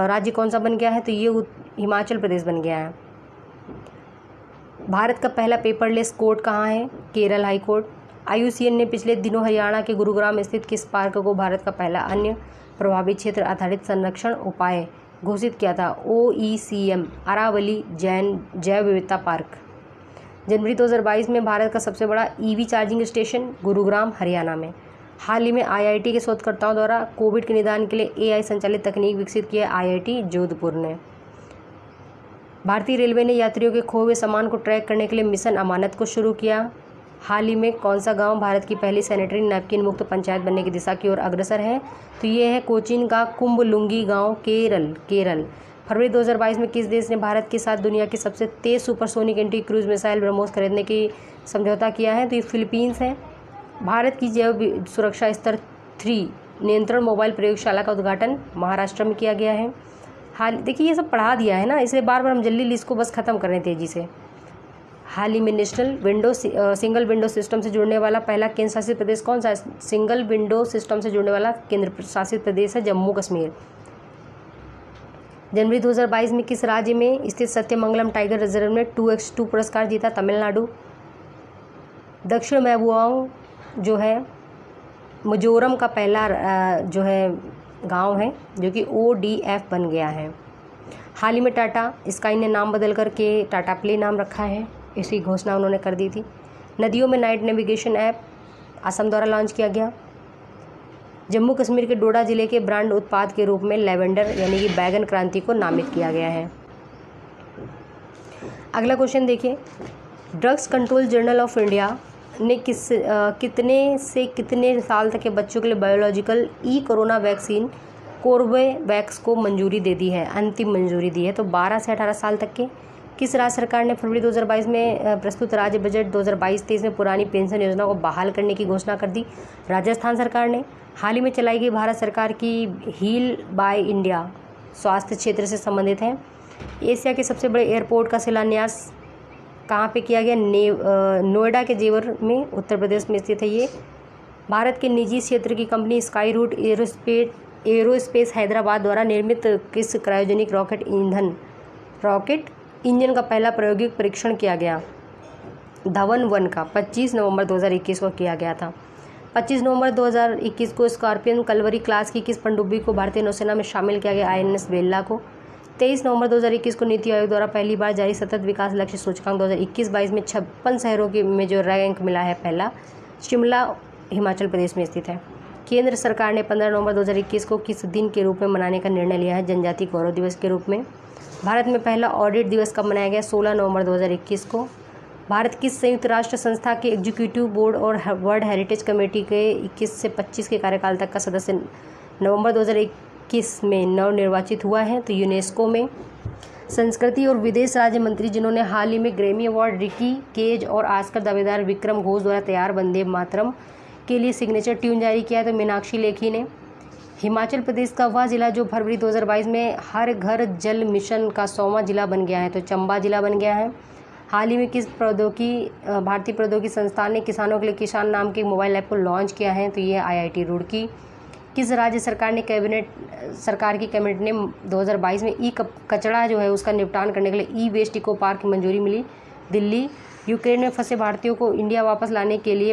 Speaker 1: राज्य कौन सा बन गया है? तो ये हिमाचल प्रदेश बन गया है। भारत का पहला पेपरलेस कोर्ट कहाँ है? Kerala high court. IUCN ने पिछले दिनों हरियाणा के गुरुग्राम स्थित किस पार्क को भारत का पहला अन्य प्रभावित क्षेत्र आधारित संरक्षण उपाय घोषित किया था? OECM अरावली जैव विविधता पार्क। जनवरी 2022 में भारत का सबसे बड़ा EV charging station Gurugram Haryana में। हाल ही में IIT के शोधकर्ताओं द्वारा कोविड के निदान के लिए AI संचालित तकनीक विकसित की है IIT जोधपुर ने। भारतीय रेलवे ने यात्रियों के खोए हुए सामान को ट्रैक करने के लिए मिशन अमानत को शुरू किया। हाल ही में कौन सा गांव भारत की पहली सैनिटरी नैपकिन मुक्त पंचायत बनने की दिशा की ओर अग्रसर है? तो ये है कोचीन का कुंभलुंगी गांव, केरल। फरवरी 2022 में किस देश ने भारत के साथ दुनिया की सबसे तेज supersonic anti cruise missile Brahmos खरीदने की समझौता किया है? तो ये फिलीपींस है। भारत की जैव सुरक्षा स्तर 3 नियंत्रण मोबाइल प्रयोगशाला का उद्घाटन महाराष्ट्र में किया गया है। हाल देखिए ये सब पढ़ा दिया है ना, इसलिए बार बार हम जल्दी लिस्ट को बस ख़त्म कर रहे हैं तेज़ी से। हाल ही में नेशनल सिंगल विंडो सिस्टम से जुड़ने वाला पहला केंद्र शासित प्रदेश कौन सा है? सिंगल विंडो सिस्टम से जुड़ने वाला केंद्र शासित प्रदेश है जम्मू कश्मीर। जनवरी 2022 में किस राज्य में स्थित सत्यमंगलम टाइगर रिजर्व ने 2x2 पुरस्कार जीता? तमिलनाडु। दक्षिण मैबुआंग जो है मिजोरम का पहला जो है गांव है जो कि ODF बन गया है। हाल ही में टाटा स्काई ने नाम बदल करके टाटा प्ले नाम रखा है, इसकी घोषणा उन्होंने कर दी थी। नदियों में नाइट नेविगेशन ऐप असम द्वारा लॉन्च किया गया। जम्मू कश्मीर के डोडा जिले के ब्रांड उत्पाद के रूप में लेवेंडर यानी कि बैगन क्रांति को नामित किया गया है। अगला क्वेश्चन देखिए, drugs control journal of India ने कितने साल तक के बच्चों के लिए बायोलॉजिकल कोरोना वैक्सीन कोर्बेवैक्स को मंजूरी दे दी है, अंतिम मंजूरी दी है? तो 12 से 18 साल तक के। किस राज्य सरकार ने फरवरी 2022 में प्रस्तुत राज्य बजट 2022-23 में पुरानी पेंशन योजना को बहाल करने की घोषणा कर दी? राजस्थान सरकार ने। हाल ही में चलाई गई भारत सरकार की हील बाय इंडिया स्वास्थ्य क्षेत्र से संबंधित है। एशिया के सबसे बड़े एयरपोर्ट का शिलान्यास कहाँ पे किया गया? नोएडा के जेवर में उत्तर प्रदेश में स्थित है ये। भारत के निजी क्षेत्र की company Skyroot Aerospace Hyderabad द्वारा निर्मित किस क्रायोजेनिक रॉकेट इंजन का पहला प्रायोगिक परीक्षण किया गया? धवन 1 का 25 नवंबर 2021 को किया गया था। 25 नवंबर 2021 को स्कॉर्पियन कलवरी क्लास की किस पनडुब्बी को भारतीय नौसेना में शामिल किया गया? INS बेल्ला को। 23 नवंबर 2021 को नीति आयोग द्वारा पहली बार जारी सतत विकास लक्ष्य सूचकांक 2021-22 में 56 शहरों में जो रैंक मिला है पहला, शिमला हिमाचल प्रदेश में स्थित है। केंद्र सरकार ने 15 नवंबर 2021 को किस दिन के रूप में मनाने का निर्णय लिया है? जनजातीय गौरव दिवस के रूप में। भारत में पहला ऑडिट दिवस कब मनाया गया? 16 नवंबर 2021 को। भारत किस संयुक्त राष्ट्र संस्था के एग्जीक्यूटिव बोर्ड और वर्ल्ड हेरिटेज कमेटी के 21 से 25 के कार्यकाल तक का सदस्य नवंबर 2021 में नवनिर्वाचित हुआ है? तो यूनेस्को में। संस्कृति और विदेश राज्य मंत्री जिन्होंने हाल ही में ग्रैमी अवार्ड रिकी केज और ऑस्कर दावेदार विक्रम घोष द्वारा तैयार वंदे मातरम के लिए सिग्नेचर ट्यून जारी किया है? तो मीनाक्षी लेखी ने। हिमाचल प्रदेश का वह जिला जो फरवरी 2022 में हर घर जल मिशन का 100वां जिला बन गया है? तो चंबा जिला बन गया है। हाल ही में किस भारतीय प्रौद्योगिकी संस्थान ने किसानों के लिए किसान नाम के मोबाइल ऐप को लॉन्च किया है? तो ये IIT रुड़की। किस राज्य सरकार की कैबिनेट ने 2022 में कचरा जो है उसका निपटान करने के लिए वेस्ट इको पार्क की मंजूरी मिली? दिल्ली। यूक्रेन में फंसे भारतीयों को इंडिया वापस लाने के लिए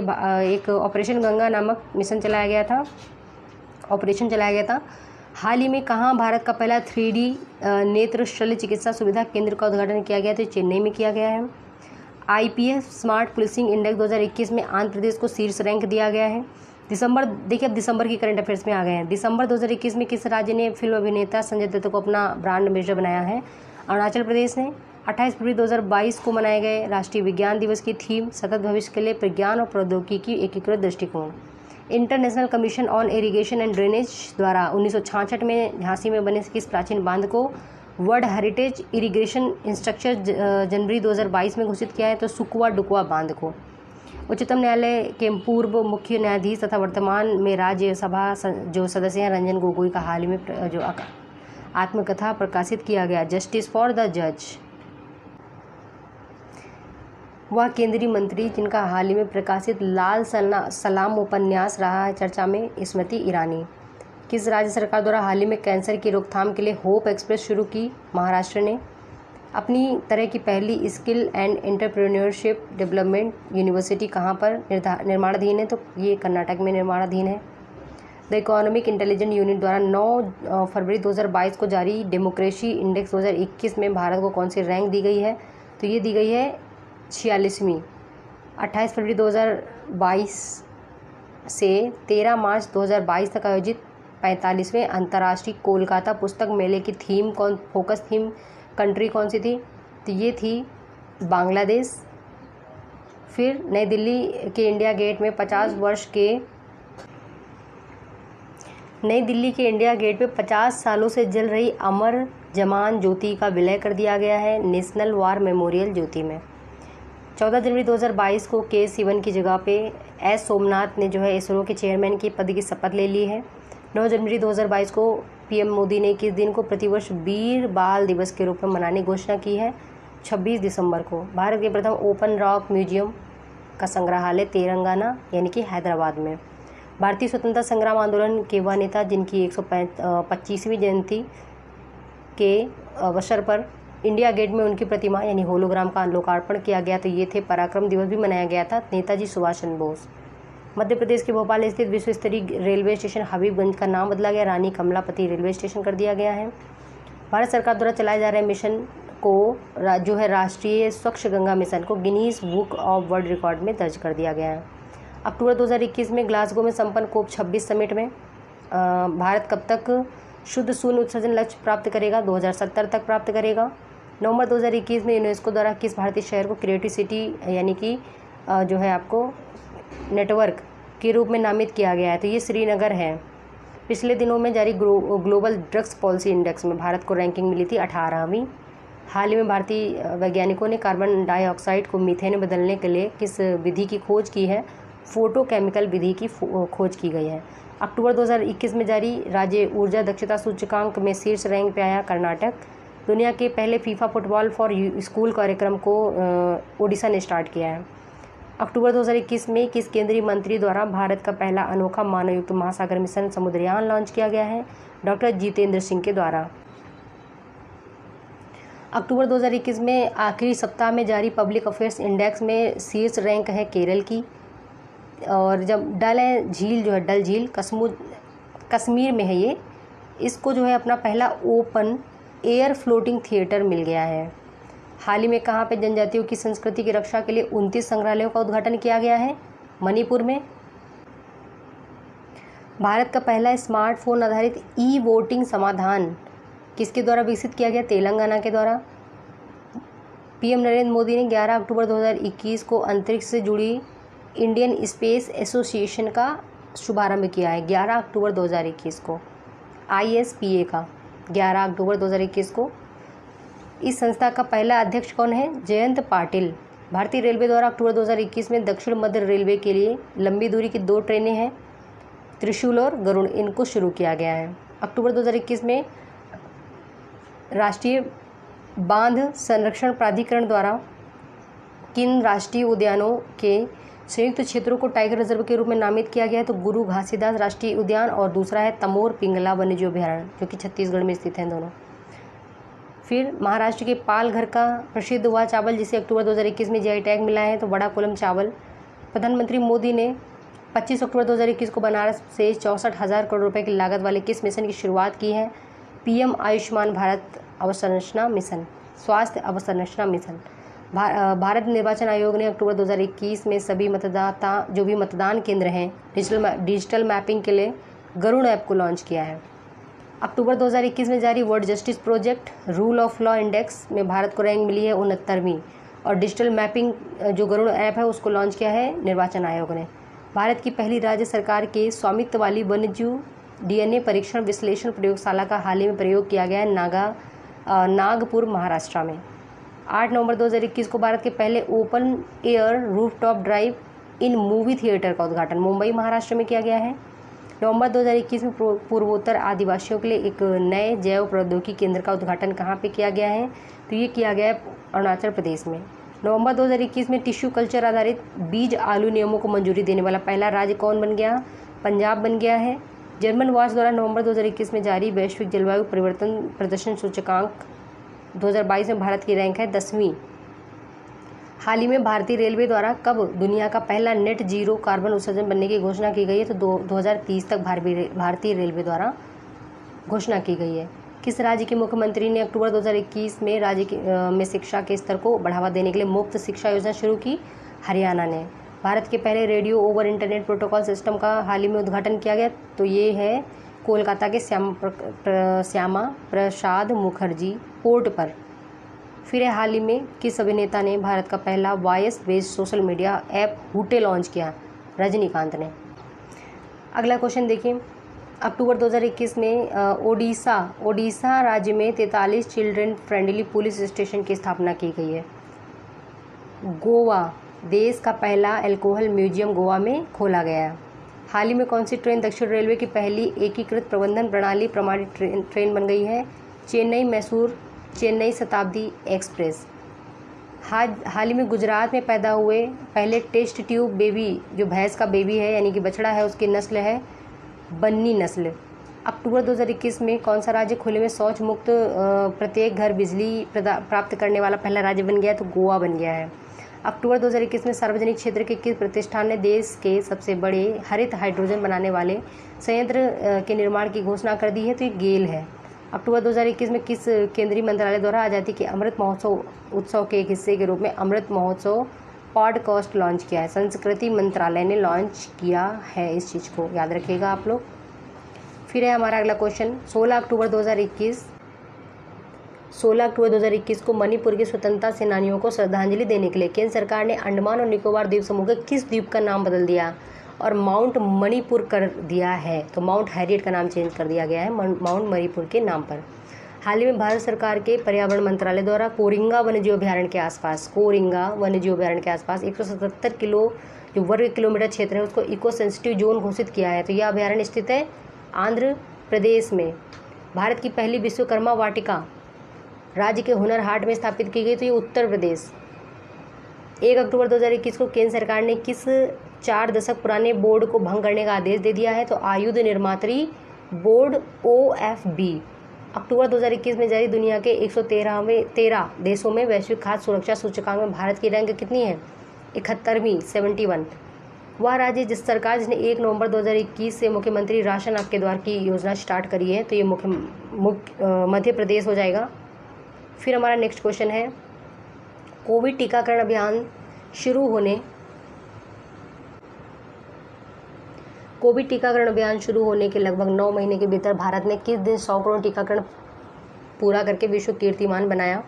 Speaker 1: एक ऑपरेशन गंगा नामक ऑपरेशन चलाया गया था। हाल ही में कहाँ भारत का पहला 3D नेत्र शल्य चिकित्सा सुविधा केंद्र का उद्घाटन किया गया? तो चेन्नई में किया गया है। IPF स्मार्ट पुलिसिंग इंडेक्स 2021 में आंध्र प्रदेश को शीर्ष रैंक दिया गया है। देखिए अब दिसंबर की करंट अफेयर्स में आ गए हैं। दिसंबर 2021 में किस राज्य ने फिल्म अभिनेता संजय दत्त को अपना ब्रांड एम्बेसडर बनाया है? अरुणाचल प्रदेश ने। 28 फरवरी 2022 को मनाए गए राष्ट्रीय विज्ञान दिवस की थीम सतत भविष्य के लिए विज्ञान और प्रौद्योगिकी एकीकृत दृष्टिकोण। International commission on irrigation and drainage द्वारा 1966 में झांसी में बने किस प्राचीन बांध को वर्ल्ड हेरिटेज इरिगेशन इंफ्रास्ट्रक्चर जनवरी 2022 में घोषित किया है? तो सुकवा डुकवा बांध को। उच्चतम न्यायालय के पूर्व मुख्य न्यायाधीश तथा वर्तमान में राज्यसभा जो सदस्य हैं रंजन गोगोई का हाल ही में जो आत्मकथा प्रकाशित किया गया जस्टिस फॉर द जज। वह केंद्रीय मंत्री जिनका हाल ही में प्रकाशित लाल सलाम उपन्यास रहा है चर्चा में? स्मृति ईरानी। किस राज्य सरकार द्वारा हाल ही में कैंसर की रोकथाम के लिए होप एक्सप्रेस शुरू की? महाराष्ट्र ने। अपनी तरह की पहली skill and entrepreneurship development university कहाँ पर निर्माणाधीन है? तो ये कर्नाटक में निर्माणाधीन है। द इकोनॉमिक इंटेलिजेंस यूनिट द्वारा 9 फरवरी 2022 को जारी डेमोक्रेसी इंडेक्स 2021 में भारत को कौन सी रैंक दी गई है? तो ये दी गई है 46वीं। 28 फरवरी 2022 से 13 मार्च 2022 तक आयोजित 45वें अंतर्राष्ट्रीय कोलकाता पुस्तक मेले की फोकस थीम कंट्री कौन सी थी? तो ये थी बांग्लादेश। फिर नई दिल्ली के इंडिया गेट में 50 सालों से जल रही अमर जवान ज्योति का विलय कर दिया गया है नेशनल वार मेमोरियल ज्योति में। 14 जनवरी 2022 को के सिवन की जगह पे एस सोमनाथ ने जो है इसरो के चेयरमैन की पद की शपथ ले ली है। 9 जनवरी 2022 को PM मोदी ने किस दिन को प्रतिवर्ष वीर बाल दिवस के रूप में मनाने की घोषणा की है? 26 दिसंबर को। भारत के प्रथम ओपन रॉक म्यूजियम का संग्रहालय तेलंगाना यानी कि हैदराबाद में। भारतीय स्वतंत्रता संग्राम आंदोलन के वह नेता जिनकी 125वीं जयंती के अवसर पर इंडिया गेट में उनकी प्रतिमा यानी होलोग्राम का लोकार्पण किया गया, तो ये थे। पराक्रम दिवस भी मनाया गया था नेताजी सुभाष चंद्र बोस। मध्य प्रदेश के भोपाल स्थित विश्व स्तरीय रेलवे स्टेशन हबीबगंज का नाम बदला गया, रानी कमलापति रेलवे स्टेशन कर दिया गया है। भारत सरकार द्वारा चलाए जा रहे मिशन को जो है राष्ट्रीय स्वच्छ गंगा मिशन को Guinness book of world record में दर्ज कर दिया गया है। अक्टूबर 2021 में ग्लासगो में संपन्न कोप 26 समिट में भारत कब तक शुद्ध शून्य उत्सर्जन लक्ष्य प्राप्त करेगा? 2070 तक प्राप्त करेगा। नवंबर 2021 में यूनेस्को द्वारा किस भारतीय शहर को क्रिएटिव सिटी यानी कि जो है आपको नेटवर्क के रूप में नामित किया गया है? तो ये श्रीनगर है। पिछले दिनों में जारी ग्लोबल ड्रग्स पॉलिसी इंडेक्स में भारत को रैंकिंग मिली थी 18वीं। हाल ही में भारतीय वैज्ञानिकों ने कार्बन डाइऑक्साइड को मीथेन में बदलने के लिए किस विधि की खोज की है? फोटोकेमिकल विधि की खोज की गई है। अक्टूबर 2021 में जारी राज्य ऊर्जा दक्षता सूचकांक में शीर्ष रैंक पे आया कर्नाटक। दुनिया के पहले फीफा फुटबॉल फॉर स्कूल कार्यक्रम को ओडिशा ने स्टार्ट किया है। अक्टूबर 2021 में किस केंद्रीय मंत्री द्वारा भारत का पहला अनोखा मानवयुक्त महासागर मिशन समुद्रयान लॉन्च किया गया है? डॉक्टर जितेंद्र सिंह के द्वारा। अक्टूबर 2021 में आखिरी सप्ताह में जारी पब्लिक अफेयर्स इंडेक्स में शीर्ष रैंक है केरल की। और जब डल है झील जो है डल झील कश्मीर में है ये, इसको जो है अपना पहला ओपन एयर फ्लोटिंग थिएटर मिल गया है। हाल ही में कहाँ पे जनजातियों की संस्कृति की रक्षा के लिए 29 संग्रहालयों का उद्घाटन किया गया है? मणिपुर में। भारत का पहला स्मार्टफोन आधारित ई वोटिंग समाधान किसके द्वारा विकसित किया गया? तेलंगाना के द्वारा। पीएम नरेंद्र मोदी ने 11 अक्टूबर 2021 को अंतरिक्ष से जुड़ी इंडियन स्पेस एसोसिएशन का शुभारंभ किया है। 11 अक्टूबर 2021 को ISPA का 11 अक्टूबर 2021 को। इस संस्था का पहला अध्यक्ष कौन है? जयंत पाटिल। भारतीय रेलवे द्वारा अक्टूबर 2021 में दक्षिण मध्य रेलवे के लिए लंबी दूरी की 2 ट्रेनें हैं, त्रिशूल और गरुड़, इनको शुरू किया गया है। अक्टूबर 2021 में राष्ट्रीय बांध संरक्षण प्राधिकरण द्वारा किन राष्ट्रीय उद्यानों के संयुक्त क्षेत्रों को टाइगर रिजर्व के रूप में नामित किया गया है? तो गुरु घासीदास राष्ट्रीय उद्यान और दूसरा है तमोर पिंगला वन्यजीव अभयारण्य, जो कि छत्तीसगढ़ में स्थित हैं दोनों। फिर महाराष्ट्र के पालघर का प्रसिद्ध हुआ चावल जिसे अक्टूबर 2021 में GI टैग मिला है, तो बड़ा कोलम चावल। प्रधानमंत्री मोदी ने 25 अक्टूबर 2021 को बनारस से 64,000 करोड़ रुपए की लागत वाले किस मिशन की शुरुआत की है? PM आयुष्मान भारत अवसंरचना मिशन, स्वास्थ्य अवसंरचना मिशन। भारत निर्वाचन आयोग ने अक्टूबर 2021 में सभी मतदाता जो भी मतदान केंद्र हैं डिजिटल मैपिंग के लिए गरुड़ ऐप को लॉन्च किया है। अक्टूबर 2021 में जारी world justice project rule of law index में भारत को रैंक मिली है 69वीं। और डिजिटल मैपिंग जो गरुड़ ऐप है उसको लॉन्च किया है निर्वाचन आयोग ने। भारत की पहली राज्य सरकार के स्वामित्व वाली वन्यजीव DNA परीक्षण विश्लेषण प्रयोगशाला का हाल ही में प्रयोग किया गया है नागपुर महाराष्ट्र में। 8 नवंबर 2021 को भारत के पहले ओपन एयर रूफटॉप ड्राइव इन मूवी थिएटर का उद्घाटन मुंबई महाराष्ट्र में किया गया है। नवंबर 2021 में पूर्वोत्तर आदिवासियों के लिए एक नए जैव प्रौद्योगिकी केंद्र का उद्घाटन कहाँ पे किया गया है? तो ये किया गया है अरुणाचल प्रदेश में। नवंबर 2021 में टिश्यू कल्चर आधारित बीज आलू नियमों को मंजूरी देने वाला पहला राज्य कौन बन गया? पंजाब बन गया है। जर्मन वॉच द्वारा नवंबर 2021 में जारी वैश्विक जलवायु परिवर्तन प्रदर्शन सूचकांक 2022 में भारत की रैंक है 10वीं। हाल ही में भारतीय रेलवे द्वारा कब दुनिया का पहला नेट जीरो कार्बन उत्सर्जन बनने की घोषणा की गई है? तो 2030 तक भारतीय रेलवे द्वारा घोषणा की गई है। किस राज्य के मुख्यमंत्री ने अक्टूबर 2021 में राज्य में शिक्षा के स्तर को बढ़ावा देने के लिए मुफ्त शिक्षा योजना शुरू की? हरियाणा ने। भारत के पहले radio over internet protocol system का हाल ही में उद्घाटन किया गया, तो ये है कोलकाता के श्यामा प्रसाद मुखर्जी पोर्ट पर। फिर हाल ही में किस अभिनेता ने भारत का पहला voice based social media app Hoote launch किया? रजनीकांत ने। अगला क्वेश्चन देखिए, अक्टूबर 2021 में ओडिशा राज्य में 43 चिल्ड्रन फ्रेंडली पुलिस स्टेशन की स्थापना की गई है। गोवा देश का पहला अल्कोहल म्यूजियम गोवा में खोला गया। हाल ही में कौन सी ट्रेन दक्षिण रेलवे की पहली एकीकृत प्रबंधन प्रणाली प्रमाणित ट्रेन बन गई है? चेन्नई मैसूर चेन्नई शताब्दी एक्सप्रेस। हाल ही में गुजरात में पैदा हुए पहले टेस्ट ट्यूब बेबी जो भैंस का बेबी है यानी कि बछड़ा है उसकी नस्ल है बन्नी नस्ल। अक्टूबर 2021 में कौन सा राज्य खुले में शौच मुक्त प्रत्येक घर बिजली प्राप्त करने वाला पहला राज्य बन गया? तो गोवा बन गया है। अक्टूबर 2021 में सार्वजनिक क्षेत्र के किस प्रतिष्ठान ने देश के सबसे बड़े हरित हाइड्रोजन बनाने वाले संयंत्र के निर्माण की घोषणा कर दी है? तो ये गेल है। अक्टूबर 2021 में किस केंद्रीय मंत्रालय द्वारा आज़ादी के अमृत महोत्सव उत्सव के एक हिस्से के रूप में अमृत महोत्सव पॉडकास्ट लॉन्च किया है? संस्कृति मंत्रालय ने लॉन्च किया है इस चीज़ को, याद रखिएगा आप लोग। फिर है हमारा अगला क्वेश्चन, 16 अक्टूबर 2021 को मणिपुर के स्वतंत्रता सेनानियों को श्रद्धांजलि देने के लिए केंद्र सरकार ने अंडमान और निकोबार द्वीप समूह के किस द्वीप का नाम बदल दिया और माउंट मणिपुर कर दिया है? तो माउंट हैरियट का नाम चेंज कर दिया गया है माउंट मणिपुर के नाम पर। हाल ही में भारत सरकार के पर्यावरण मंत्रालय द्वारा कोरिंगा वन्यजीव अभयारण्य के आसपास 177 जो वर्ग किलोमीटर क्षेत्र है उसको इको सेंसिटिव जोन घोषित किया है। तो यह अभयारण्य स्थित है आंध्र प्रदेश में। भारत की पहली विश्वकर्मा वाटिका राज्य के हुनर हाट में स्थापित की गई, तो ये उत्तर प्रदेश। 1 अक्टूबर 2021 को केंद्र सरकार ने किस 4 दशक पुराने बोर्ड को भंग करने का आदेश दे दिया है? तो आयुध निर्मात्री बोर्ड OFB। अक्टूबर 2021 में जारी दुनिया के 113 देशों में वैश्विक खाद्य सुरक्षा सूचकांक में भारत की रैंक कितनी है? 71वीं, 71। वह राज्य जिस सरकार जिसने 1 नवंबर 2021 से मुख्यमंत्री राशन आपके द्वार की योजना स्टार्ट करी है, तो ये मध्य प्रदेश हो जाएगा। फिर हमारा नेक्स्ट क्वेश्चन है, कोविड टीकाकरण अभियान शुरू होने के लगभग 9 महीने के भीतर भारत ने किस दिन 100 करोड़ टीकाकरण पूरा करके विश्व कीर्तिमान बनाया?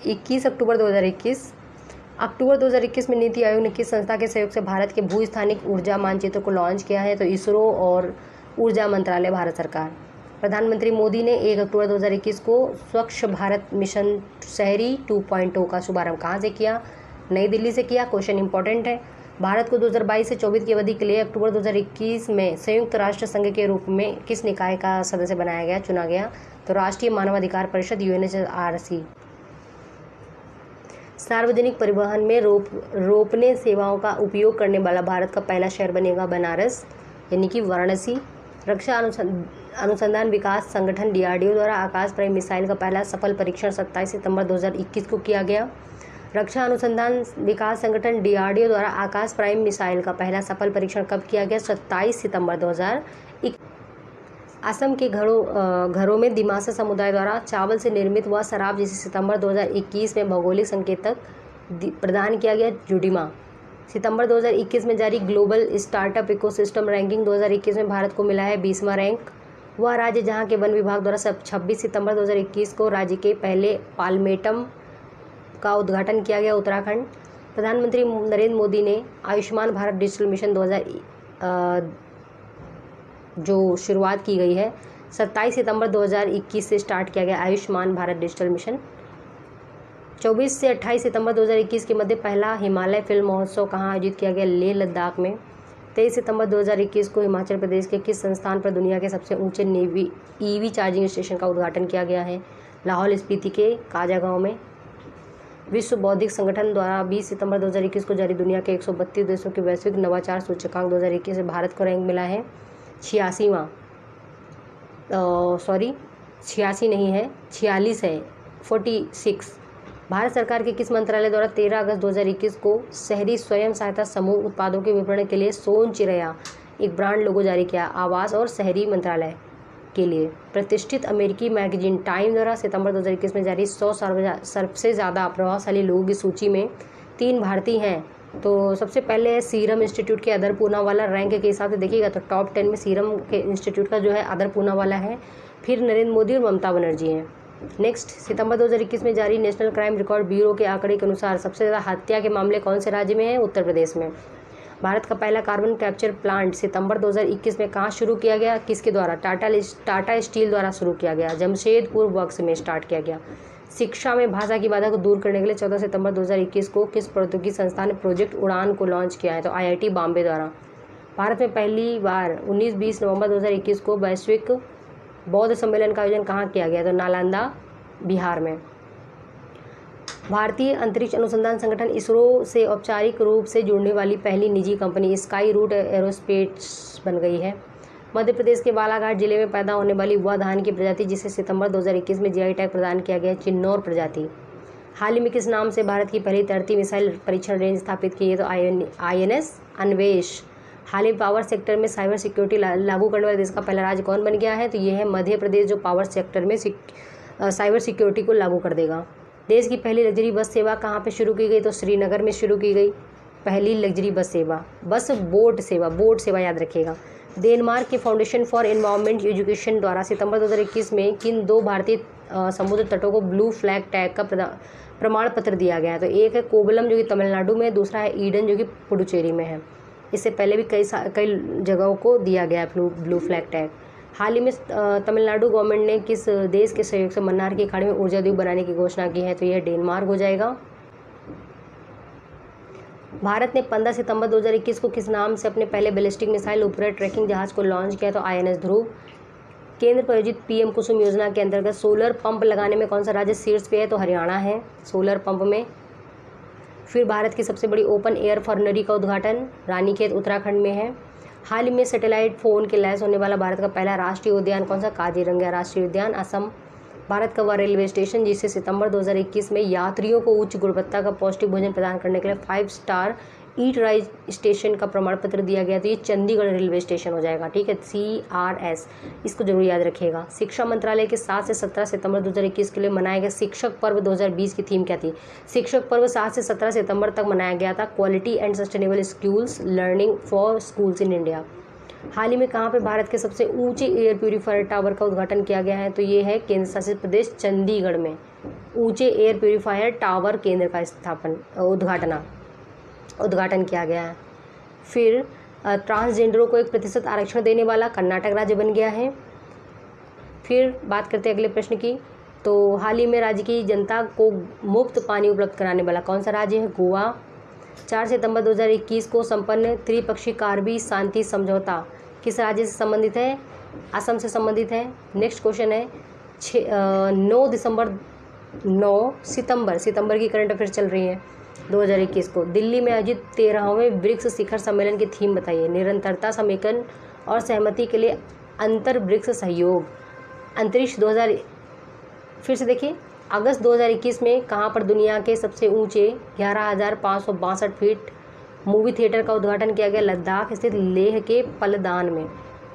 Speaker 1: 21 अक्टूबर 2021। अक्टूबर 2021 में नीति आयोग ने किस संस्था के सहयोग से भारत के भू स्थानिक ऊर्जा मानचित्र को लॉन्च किया है? तो इसरो और ऊर्जा मंत्रालय, भारत सरकार। प्रधानमंत्री मोदी ने 1 अक्टूबर 2021 को स्वच्छ भारत मिशन शहरी 2.0 का शुभारंभ कहाँ से किया? नई दिल्ली से किया। क्वेश्चन इंपॉर्टेंट है। भारत को 2022 से 24 की अवधि के लिए अक्टूबर 2021 में संयुक्त राष्ट्र संघ के रूप में किस निकाय का सदस्य चुना गया? तो राष्ट्रीय मानवाधिकार परिषद, UNHRC। सार्वजनिक परिवहन में रोपने सेवाओं का उपयोग करने वाला भारत का पहला शहर बनेगा बनारस, यानी कि वाराणसी। रक्षा अनुसंधान विकास संगठन DRDO द्वारा आकाश प्राइम मिसाइल का पहला सफल परीक्षण 27 सितंबर 2021 को किया गया। रक्षा अनुसंधान विकास संगठन DRDO द्वारा आकाश प्राइम मिसाइल का पहला सफल परीक्षण कब किया गया? 27 सितंबर 2021। असम के घरों में दिमासा समुदाय द्वारा चावल से निर्मित व शराब जिसे सितंबर 2021 में भौगोलिक संकेतक प्रदान किया गया, जुडिमा। सितंबर 2021 में जारी ग्लोबल स्टार्टअप इकोसिस्टम रैंकिंग 2021 में भारत को मिला है 20वां रैंक। वह राज्य जहां के वन विभाग द्वारा 26 सितंबर 2021 को राज्य के पहले पालमेटम का उद्घाटन किया गया, उत्तराखंड। प्रधानमंत्री नरेंद्र मोदी ने आयुष्मान भारत डिजिटल मिशन 2000 जो शुरुआत की गई है 27 सितंबर 2021 से स्टार्ट किया गया आयुष्मान भारत डिजिटल मिशन। 24 से 28 सितंबर 2021 के मध्य पहला हिमालय फिल्म महोत्सव कहाँ आयोजित किया गया? लेह लद्दाख में। 23 सितंबर 2021 को हिमाचल प्रदेश के किस संस्थान पर दुनिया के सबसे ऊंचे EV चार्जिंग स्टेशन का उद्घाटन किया गया है? लाहौल स्पीति के काजा गाँव में। विश्व बौद्धिक संगठन द्वारा 20 सितंबर 2021 को जारी दुनिया के 132 देशों के वैश्विक नवाचार सूचकांक 2021 में भारत को रैंक मिला है 46वां। 86 नहीं है, 46 है, 46। भारत सरकार के किस मंत्रालय द्वारा 13 अगस्त 2021 को शहरी स्वयं सहायता समूह उत्पादों के विपणन के लिए सोन चिरैया एक ब्रांड लोगो जारी किया? आवास और शहरी मंत्रालय के लिए। प्रतिष्ठित अमेरिकी मैगजीन टाइम द्वारा सितंबर 2021 में जारी 100 सबसे ज़्यादा प्रभावशाली लोगों की सूची में 3 भारतीय हैं। तो सबसे पहले सीरम इंस्टीट्यूट के अदर पूनावाला, रैंक के हिसाब से देखिएगा तो टॉप 10 में सीरम के इंस्टीट्यूट का जो है अदर पूनावाला है। फिर नरेंद्र मोदी और ममता बनर्जी हैं। नेक्स्ट, सितंबर 2021 में जारी नेशनल क्राइम रिकॉर्ड ब्यूरो के आंकड़े के अनुसार सबसे ज़्यादा हत्या के मामले कौन से राज्य में हैं? उत्तर प्रदेश में। भारत का पहला कार्बन कैप्चर प्लांट सितंबर 2021 में कहाँ शुरू किया गया? किसके द्वारा? टाटा स्टील द्वारा शुरू किया गया, जमशेदपुर वर्क्स में स्टार्ट किया गया। शिक्षा में भाषा की बाधा को दूर करने के लिए 14 सितंबर 2021 को किस प्रौद्योगिकी संस्थान ने प्रोजेक्ट उड़ान को लॉन्च किया है? तो IIT बॉम्बे द्वारा। भारत में पहली बार 19-20 नवंबर 2021 को वैश्विक बौद्ध सम्मेलन का आयोजन कहाँ किया गया? तो नालंदा, बिहार में। भारतीय अंतरिक्ष अनुसंधान संगठन इसरो से औपचारिक रूप से जुड़ने वाली पहली निजी कंपनी स्काई रूट एरोस्पेस बन गई है। मध्य प्रदेश के बालाघाट जिले में पैदा होने वाली वह धान की प्रजाति जिसे सितंबर 2021 में GI टैग प्रदान किया गया, चिन्नौर प्रजाति। हाल ही में किस नाम से भारत की पहली तैरती मिसाइल परीक्षण रेंज स्थापित की है? तो INS अन्वेष। हाल ही पावर सेक्टर में साइबर सिक्योरिटी लागू करने वाले देश का पहला राज्य कौन बन गया है? तो ये है मध्य प्रदेश, जो पावर सेक्टर में साइबर सिक्योरिटी को लागू कर देगा। देश की पहली लग्जरी बस सेवा कहाँ पे शुरू की गई? तो श्रीनगर में शुरू की गई पहली लग्जरी बस सेवा। बोट सेवा याद रखिएगा। डेनमार्क के फाउंडेशन फॉर एनवायरमेंट एजुकेशन द्वारा सितंबर 2021 में किन 2 भारतीय समुद्र तटों को ब्लू फ्लैग टैग का प्रमाण पत्र दिया गया है? तो एक है कोवलम जो कि तमिलनाडु में, दूसरा है ईडन जो कि पुडुचेरी में है। इससे पहले भी कई जगहों को दिया गया है ब्लू फ्लैग टैग। हाल ही में तमिलनाडु गवर्नमेंट ने किस देश के सहयोग से मन्नार की खाड़ी में ऊर्जा उद्योग बनाने की घोषणा की है? तो यह डेनमार्क हो जाएगा। भारत ने 15 सितंबर 2021 को किस नाम से अपने पहले बैलिस्टिक मिसाइल उपग्रह ट्रैकिंग जहाज को लॉन्च किया? तो INS ध्रुव। केंद्र प्रायोजित PM कुसुम योजना के अंतर्गत सोलर पंप लगाने में कौन सा राज्य शीर्ष पे है? तो हरियाणा है सोलर पंप में। फिर भारत की सबसे बड़ी ओपन एयर फॉर्नरी का उद्घाटन रानीखेत उत्तराखंड में है। हाल ही में सैटेलाइट फ़ोन के लैस होने वाला भारत का पहला राष्ट्रीय उद्यान कौन सा? काजीरंगा राष्ट्रीय उद्यान, असम। भारत का वह रेलवे स्टेशन जिसे सितंबर 2021 में यात्रियों को उच्च गुणवत्ता का पौष्टिक भोजन प्रदान करने के लिए 5 स्टार ईट राइट स्टेशन का प्रमाण पत्र दिया गया, तो ये चंडीगढ़ रेलवे स्टेशन हो जाएगा। ठीक है, CRS, इसको जरूर याद रखिएगा। शिक्षा मंत्रालय के 7 से 17 सितंबर 2021 के लिए मनाया गया शिक्षक पर्व 2020 की थीम क्या थी? शिक्षक पर्व 7 से 17 सितंबर तक मनाया गया था, quality and sustainable schools learning for schools in India. हाल ही में कहाँ पे भारत के सबसे ऊंचे एयर प्यूरीफायर टावर का उद्घाटन किया गया है? तो ये है केंद्र शासित प्रदेश चंडीगढ़ में ऊंचे एयर प्यूरीफायर टावर केंद्र का उद्घाटन किया गया है। फिर ट्रांसजेंडरों को 1% आरक्षण देने वाला कर्नाटक राज्य बन गया है। फिर बात करते हैं अगले प्रश्न की। तो हाल ही में राज्य की जनता को मुफ्त पानी उपलब्ध कराने वाला कौन सा राज्य है? गोवा। 4 सितंबर 2021 को संपन्न त्रिपक्षीय कार्बी शांति समझौता किस राज्य से संबंधित है? असम से संबंधित है। नेक्स्ट क्वेश्चन है 9 सितंबर की करंट अफेयर्स चल रही है 2021 को दिल्ली में आयोजित 13वें ब्रिक्स शिखर सम्मेलन की थीम बताइए। निरंतरता, समेकन और सहमति के लिए अंतर ब्रिक्स सहयोग। अंतरिक्ष 2000 फिर से देखिए, अगस्त 2021 में कहाँ पर दुनिया के सबसे ऊंचे 11,562 फीट मूवी थिएटर का उद्घाटन किया गया? लद्दाख स्थित लेह के पलदान में।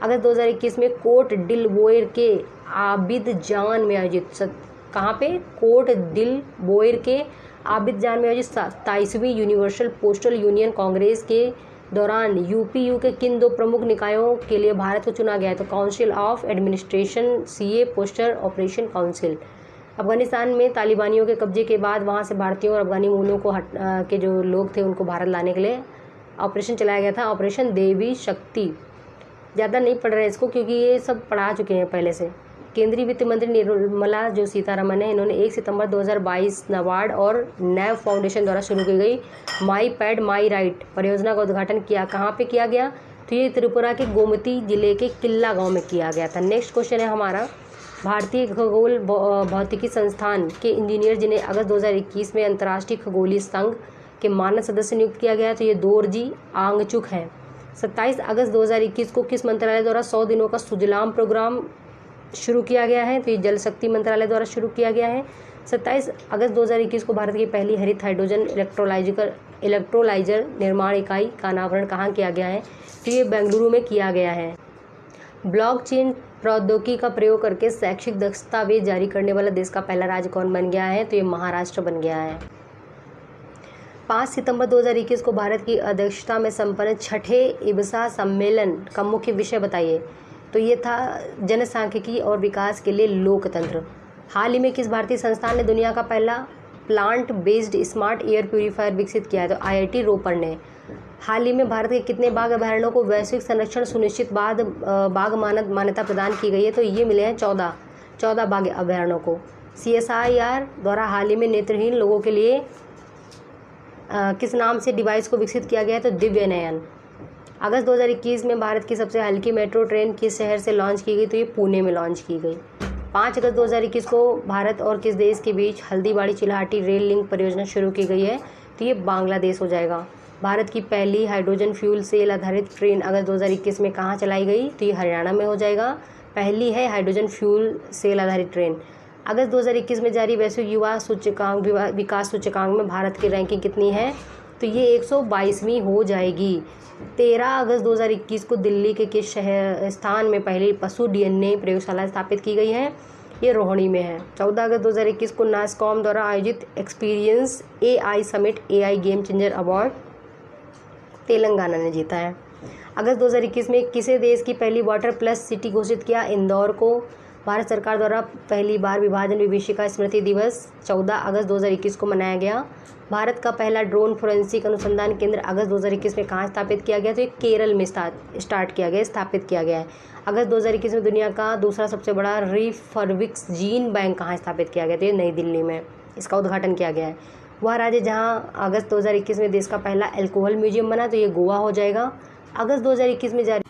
Speaker 1: अगस्त 2021 में कोट डिलबोयर के आबिदजान में आयोजित कहाँ पे? कोट डिलबोयर के आबिदजान में आयोजित 27वीं यूनिवर्सल पोस्टल यूनियन कांग्रेस के दौरान यूपीयू के किन 2 प्रमुख निकायों के लिए भारत को चुना गया है? तो council of administration, CA poster operation council. Afghanistan में तालिबानियों के कब्जे के बाद वहां से भारतीयों और अफगानी मूलों को के जो लोग थे उनको भारत लाने के लिए ऑपरेशन चलाया गया था, ऑपरेशन देवी शक्ति। ज़्यादा नहीं पढ़ रहे इसको क्योंकि ये सब पढ़ा चुके हैं पहले से। केंद्रीय वित्त मंत्री निर्मला जो सीतारमण है, इन्होंने 1 सितंबर 2022 नाबार्ड और नैव फाउंडेशन द्वारा शुरू की गई माई पैड माई राइट परियोजना का उद्घाटन किया। कहाँ पे किया गया? तो ये त्रिपुरा के गोमती जिले के किल्ला गांव में किया गया था। नेक्स्ट क्वेश्चन है हमारा भारतीय खगोल भौतिकी संस्थान के इंजीनियर जिन्हें अगस्त 2021 में अंतर्राष्ट्रीय खगोलीय संघ के मानद सदस्य नियुक्त किया गया, तो ये दोरजी आंगचुक हैं। 27 अगस्त 2021 को किस मंत्रालय द्वारा 100 दिनों का सुजलाम प्रोग्राम शुरू किया गया है? तो ये जल शक्ति मंत्रालय द्वारा शुरू किया गया है। 27 अगस्त 2021 को भारत की पहली हरित हाइड्रोजन इलेक्ट्रोलाइजर निर्माण इकाई का अनावरण कहाँ किया गया है? तो ये बेंगलुरु में किया गया है। ब्लॉकचेन प्रौद्योगिकी का प्रयोग करके शैक्षिक दस्तावेज जारी करने वाला देश का पहला राज्य कौन बन गया है? तो ये महाराष्ट्र बन गया है। 5 सितंबर 2021 को भारत की अध्यक्षता में संपन्न 6ठे इब्सा सम्मेलन का मुख्य विषय बताइए। तो ये था जनसांख्यिकी और विकास के लिए लोकतंत्र। हाल ही में किस भारतीय संस्थान ने दुनिया का पहला plant based smart air purifier विकसित किया है? तो IIT रोपड़ ने। हाल ही में भारत के कितने बाघ अभयारण्यों को वैश्विक संरक्षण सुनिश्चित बाघ मान्यता प्रदान की गई है? तो ये मिले हैं 14 बाघ अभयारण्यों को। CSIR द्वारा हाल ही में नेत्रहीन लोगों के लिए किस नाम से डिवाइस को विकसित किया गया है? तो दिव्य नयन। अगस्त 2021 में भारत की सबसे हल्की मेट्रो ट्रेन किस शहर से लॉन्च की गई? तो ये पुणे में लॉन्च की गई। 5 अगस्त 2021 को भारत और किस देश के बीच हल्दीबाड़ी चिल्हाटी रेल लिंक परियोजना शुरू की गई है? तो ये बांग्लादेश हो जाएगा। भारत की पहली हाइड्रोजन फ्यूल सेल आधारित ट्रेन अगस्त 2021 में कहाँ चलाई गई? तो ये हरियाणा में हो जाएगा। पहली है हाइड्रोजन फ्यूल सेल आधारित ट्रेन। अगस्त 2021 में जारी वैश्विक युवा सूचकांक विकास सूचकांक में भारत की रैंकिंग कितनी है? तो ये 122वीं हो जाएगी। 13 अगस्त 2021 को दिल्ली के किस स्थान में पहली पशु DNA प्रयोगशाला स्थापित की गई है? ये रोहिणी में है। 14 अगस्त 2021 को नासकॉम द्वारा आयोजित experience AI summit AI game changer award Telangana ने जीता है। अगस्त 2021 में किसे देश की पहली वाटर प्लस सिटी घोषित किया? इंदौर को। भारत सरकार द्वारा पहली बार विभाजन विभीषिका स्मृति दिवस 14 अगस्त 2021 को मनाया गया। भारत का पहला ड्रोन फोरेंसिक अनुसंधान केंद्र अगस्त 2021 में कहाँ स्थापित किया गया? तो ये केरल में स्थापित किया गया है। अगस्त 2021 में दुनिया का दूसरा सबसे बड़ा रिफर्बिक्स जीन बैंक कहाँ स्थापित किया गया? तो ये नई दिल्ली में इसका उद्घाटन किया गया है। वह राज्य जहाँ अगस्त 2021 में देश का पहला अल्कोहल म्यूजियम बना, तो ये गोवा हो जाएगा। अगस्त 2021 में जारी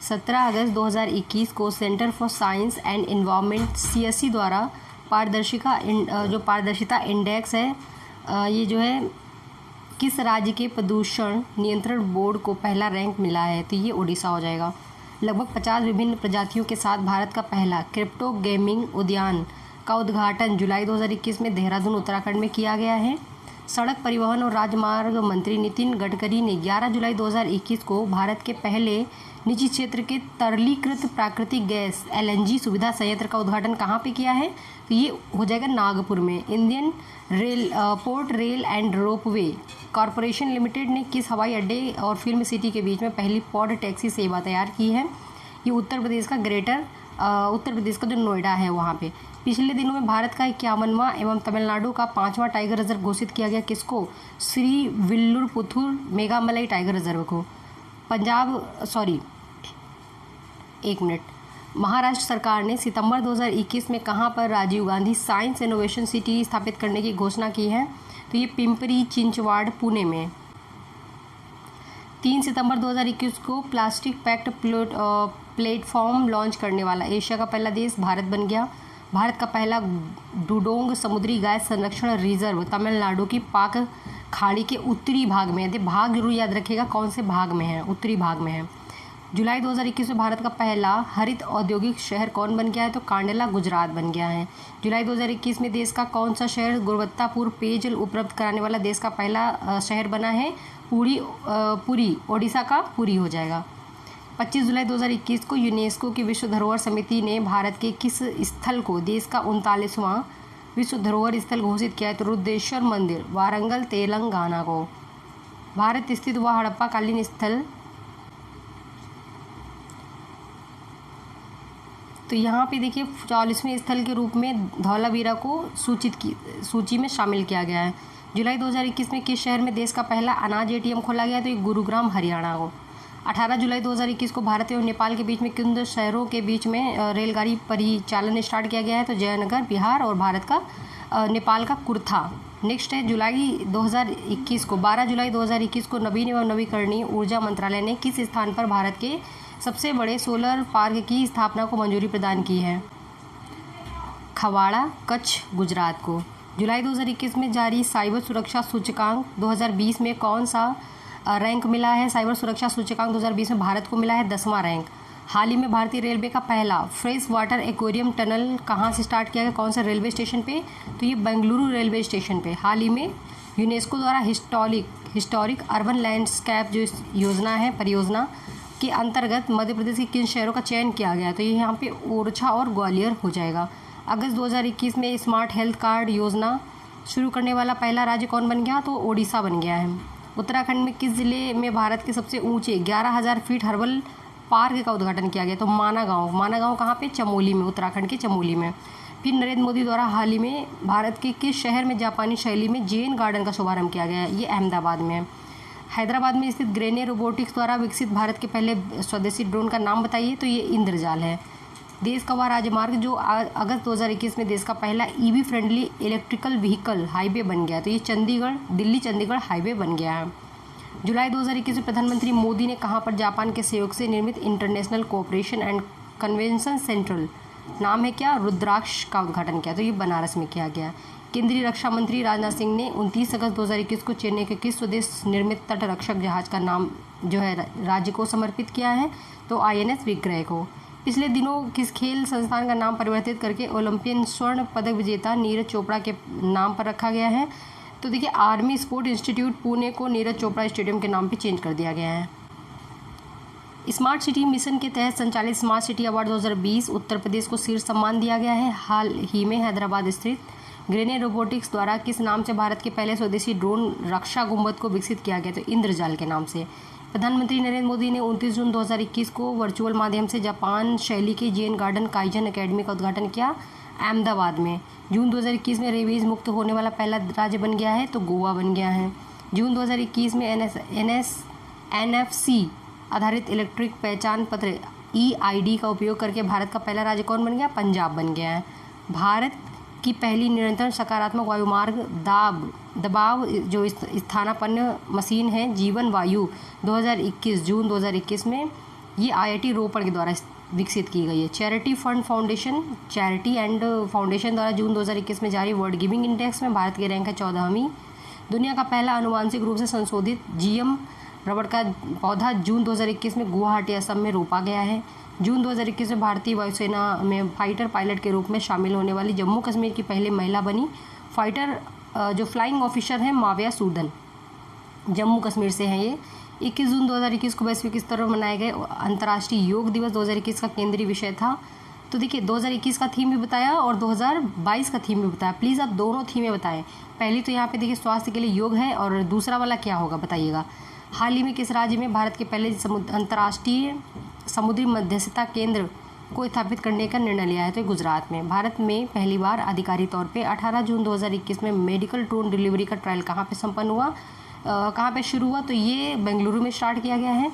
Speaker 1: 17 अगस्त 2021 को centre for science and environment CSE द्वारा पारदर्शिता इंडेक्स है, ये जो है किस राज्य के प्रदूषण नियंत्रण बोर्ड को पहला रैंक मिला है? तो ये उड़ीसा हो जाएगा। लगभग 50 विभिन्न प्रजातियों के साथ भारत का पहला क्रिप्टो गेमिंग उद्यान का उद्घाटन जुलाई 2021 में देहरादून उत्तराखंड में किया गया है। सड़क परिवहन और राजमार्ग मंत्री नितिन गडकरी ने 11 जुलाई 2021 को भारत के पहले निजी क्षेत्र के तरलीकृत प्राकृतिक गैस LNG सुविधा संयंत्र का उद्घाटन कहाँ पे किया है? तो ये हो जाएगा नागपुर में। Indian port rail and ropeway corporation limited ने किस हवाई अड्डे और फिल्म सिटी के बीच में पहली पॉड टैक्सी सेवा तैयार की है? ये उत्तर प्रदेश का जो नोएडा है वहाँ पे। पिछले दिनों में भारत का 51वां एवं तमिलनाडु का 5वां टाइगर रिजर्व घोषित किया गया। किसको? Srivilliputhur Megamalai tiger reserve को। महाराष्ट्र सरकार ने सितंबर 2021 में कहां पर Rajiv Gandhi science innovation city स्थापित करने की घोषणा की है? तो ये पिंपरी चिंचवाड़ पुणे में। 3 सितंबर 2021 को प्लास्टिक पैक्ट प्लेटफॉर्म लॉन्च करने वाला एशिया का पहला देश भारत बन गया। भारत का पहला डुडोंग समुद्री गाय संरक्षण रिजर्व तमिलनाडु की पाक खाड़ी के उत्तरी भाग में है। भाग जरूर याद रखिएगा कौन से भाग में है, उत्तरी भाग में है। जुलाई 2021 में भारत का पहला हरित औद्योगिक शहर कौन बन गया है? तो कांडला गुजरात बन गया है। जुलाई 2021 में देश का कौन सा शहर गुणवत्तापूर्ण पेयजल उपलब्ध कराने वाला देश का पहला शहर बना है? पुरी, ओडिशा का पुरी हो जाएगा। 25 जुलाई 2021 को यूनेस्को की विश्व धरोहर समिति ने भारत के किस स्थल को देश का 39वां विश्व धरोहर स्थल घोषित किया है? तो रुद्रेश्वर मंदिर, वारंगल, तेलंगाना को। भारत स्थित वह हड़प्पा कालीन स्थल, तो यहाँ पे देखिए 44वें स्थल के रूप में धौलावीरा को सूची में शामिल किया गया है। जुलाई 2021 में किस शहर में देश का पहला अनाज ATM खोला गया? तो ये गुरुग्राम, हरियाणा को। 18 जुलाई 2021 को भारत एवं नेपाल के बीच में किन शहरों के बीच में रेलगाड़ी परिचालन स्टार्ट किया गया है? तो जयनगर, बिहार, और भारत का नेपाल का कुर्था। नेक्स्ट है 12 जुलाई 2021 को नवीन एवं नवीकरणीय ऊर्जा मंत्रालय ने किस स्थान पर भारत के सबसे बड़े सोलर पार्क की स्थापना को मंजूरी प्रदान की है? खवाड़ा, कच्छ, गुजरात को। जुलाई 2021 में जारी साइबर सुरक्षा सूचकांक 2020 में कौन सा रैंक मिला है? साइबर सुरक्षा सूचकांक 2020 में भारत को मिला है 10वां रैंक। हाल ही में भारतीय रेलवे का पहला फ्रेश वाटर एक्वेरियम टनल कहाँ से स्टार्ट किया गया? कौन से रेलवे स्टेशन पे? तो ये बेंगलुरु रेलवे स्टेशन पे। हाल ही में यूनेस्को द्वारा हिस्टोरिक अर्बन लैंडस्केप जो योजना है, परियोजना के अंतर्गत मध्य प्रदेश के किन शहरों का चयन किया गया? तो ये यहाँ पे ओरछा और ग्वालियर हो जाएगा। अगस्त 2021 में स्मार्ट हेल्थ कार्ड योजना शुरू करने वाला पहला राज्य कौन बन गया? तो ओडिशा बन गया है। उत्तराखंड में किस जिले में भारत के सबसे ऊंचे 11,000 फीट हर्बल पार्क का उद्घाटन किया गया? तो माना गाँव कहाँ पे? चमोली में, उत्तराखंड के चमोली में। फिर नरेंद्र मोदी द्वारा हाल ही में भारत के किस शहर में जापानी शैली में जैन गार्डन का शुभारंभ किया गया है? ये अहमदाबाद में है। हैदराबाद में स्थित ग्रेने रोबोटिक्स द्वारा विकसित भारत के पहले स्वदेशी ड्रोन का नाम बताइए? तो ये इंद्रजाल है। देश का वह राजमार्ग जो अगस्त 2021 में देश का पहला EV friendly electrical vehicle highway बन गया, तो ये दिल्ली चंडीगढ़ हाईवे बन गया है। जुलाई 2021 में प्रधानमंत्री मोदी ने कहां पर जापान के सहयोग से निर्मित international cooperation and convention central, नाम है क्या, रुद्राक्ष का उद्घाटन किया? तो ये बनारस में किया गया। केंद्रीय रक्षा मंत्री राजनाथ सिंह ने 29 अगस्त 2021 को चेन्नई के किस स्वदेश निर्मित तट रक्षक जहाज का नाम जो है राज्य को समर्पित किया है? तो INS विक्रय को। पिछले दिनों किस खेल संस्थान का नाम परिवर्तित करके ओलंपियन स्वर्ण पदक विजेता नीरज चोपड़ा के नाम पर रखा गया है? तो देखिए आर्मी स्पोर्ट इंस्टीट्यूट पुणे को नीरज चोपड़ा स्टेडियम के नाम पे चेंज कर दिया गया है। स्मार्ट सिटी मिशन के तहत संचालित smart city award 2020 Uttar Pradesh को शीर्ष सम्मान दिया गया है। हाल ही में हैदराबाद स्थित ग्रेने रोबोटिक्स द्वारा किस नाम से भारत के पहले स्वदेशी ड्रोन रक्षा गुंबद को विकसित किया गया? तो इंद्रजाल के नाम से। प्रधानमंत्री नरेंद्र मोदी ने 29 जून 2021 को वर्चुअल माध्यम से जापान शैली के जैन गार्डन काइजन एकेडमी का उद्घाटन किया अहमदाबाद में। जून 2021 में रेबीज मुक्त होने वाला पहला राज्य बन गया है, तो गोवा बन गया है। जून 2021 में NFC आधारित इलेक्ट्रिक पहचान पत्र EID का उपयोग करके भारत का पहला राज्य कौन बन गया? पंजाब बन गया है। भारत की पहली निरंतर सकारात्मक वायुमार्ग दबाव जो स्थानापन्न मशीन है जीवन वायु 2021 जून 2021 में ये IIT रोपड़ के द्वारा विकसित की गई है। चैरिटी एंड फाउंडेशन द्वारा जून 2021 में जारी वर्ल्ड गिविंग इंडेक्स में भारत की रैंक है 14वीं। दुनिया का पहला आनुवांशिक रूप से संशोधित जीएम रबड़ का पौधा जून 2021 में गुवाहाटी असम में रोपा गया है। जून 2021 में भारतीय वायुसेना में फाइटर पायलट के रूप में शामिल होने वाली जम्मू कश्मीर की पहली महिला बनी फाइटर जो फ्लाइंग ऑफिसर हैं माविया सूदन, जम्मू कश्मीर से हैं ये। 21 जून 2021 को वैश्विक स्तर पर मनाए गए अंतर्राष्ट्रीय योग दिवस 2021 का केंद्रीय विषय था। तो देखिए 2021 का थीम भी बताया और 2022 का थीम भी बताया। प्लीज़ आप दोनों थीमें बताएं। पहली तो यहाँ पे देखिए स्वास्थ्य के लिए योग है और दूसरा वाला क्या होगा बताइएगा। हाल ही में किस राज्य में भारत के पहले अंतर्राष्ट्रीय समुद्री मध्यस्थता केंद्र को स्थापित करने का निर्णय लिया है? तो गुजरात में। भारत में पहली बार आधिकारिक तौर पे 18 जून 2021 में मेडिकल ड्रोन डिलीवरी का ट्रायल कहाँ पे संपन्न हुआ, कहाँ पे शुरू हुआ? तो ये बेंगलुरु में स्टार्ट किया गया है।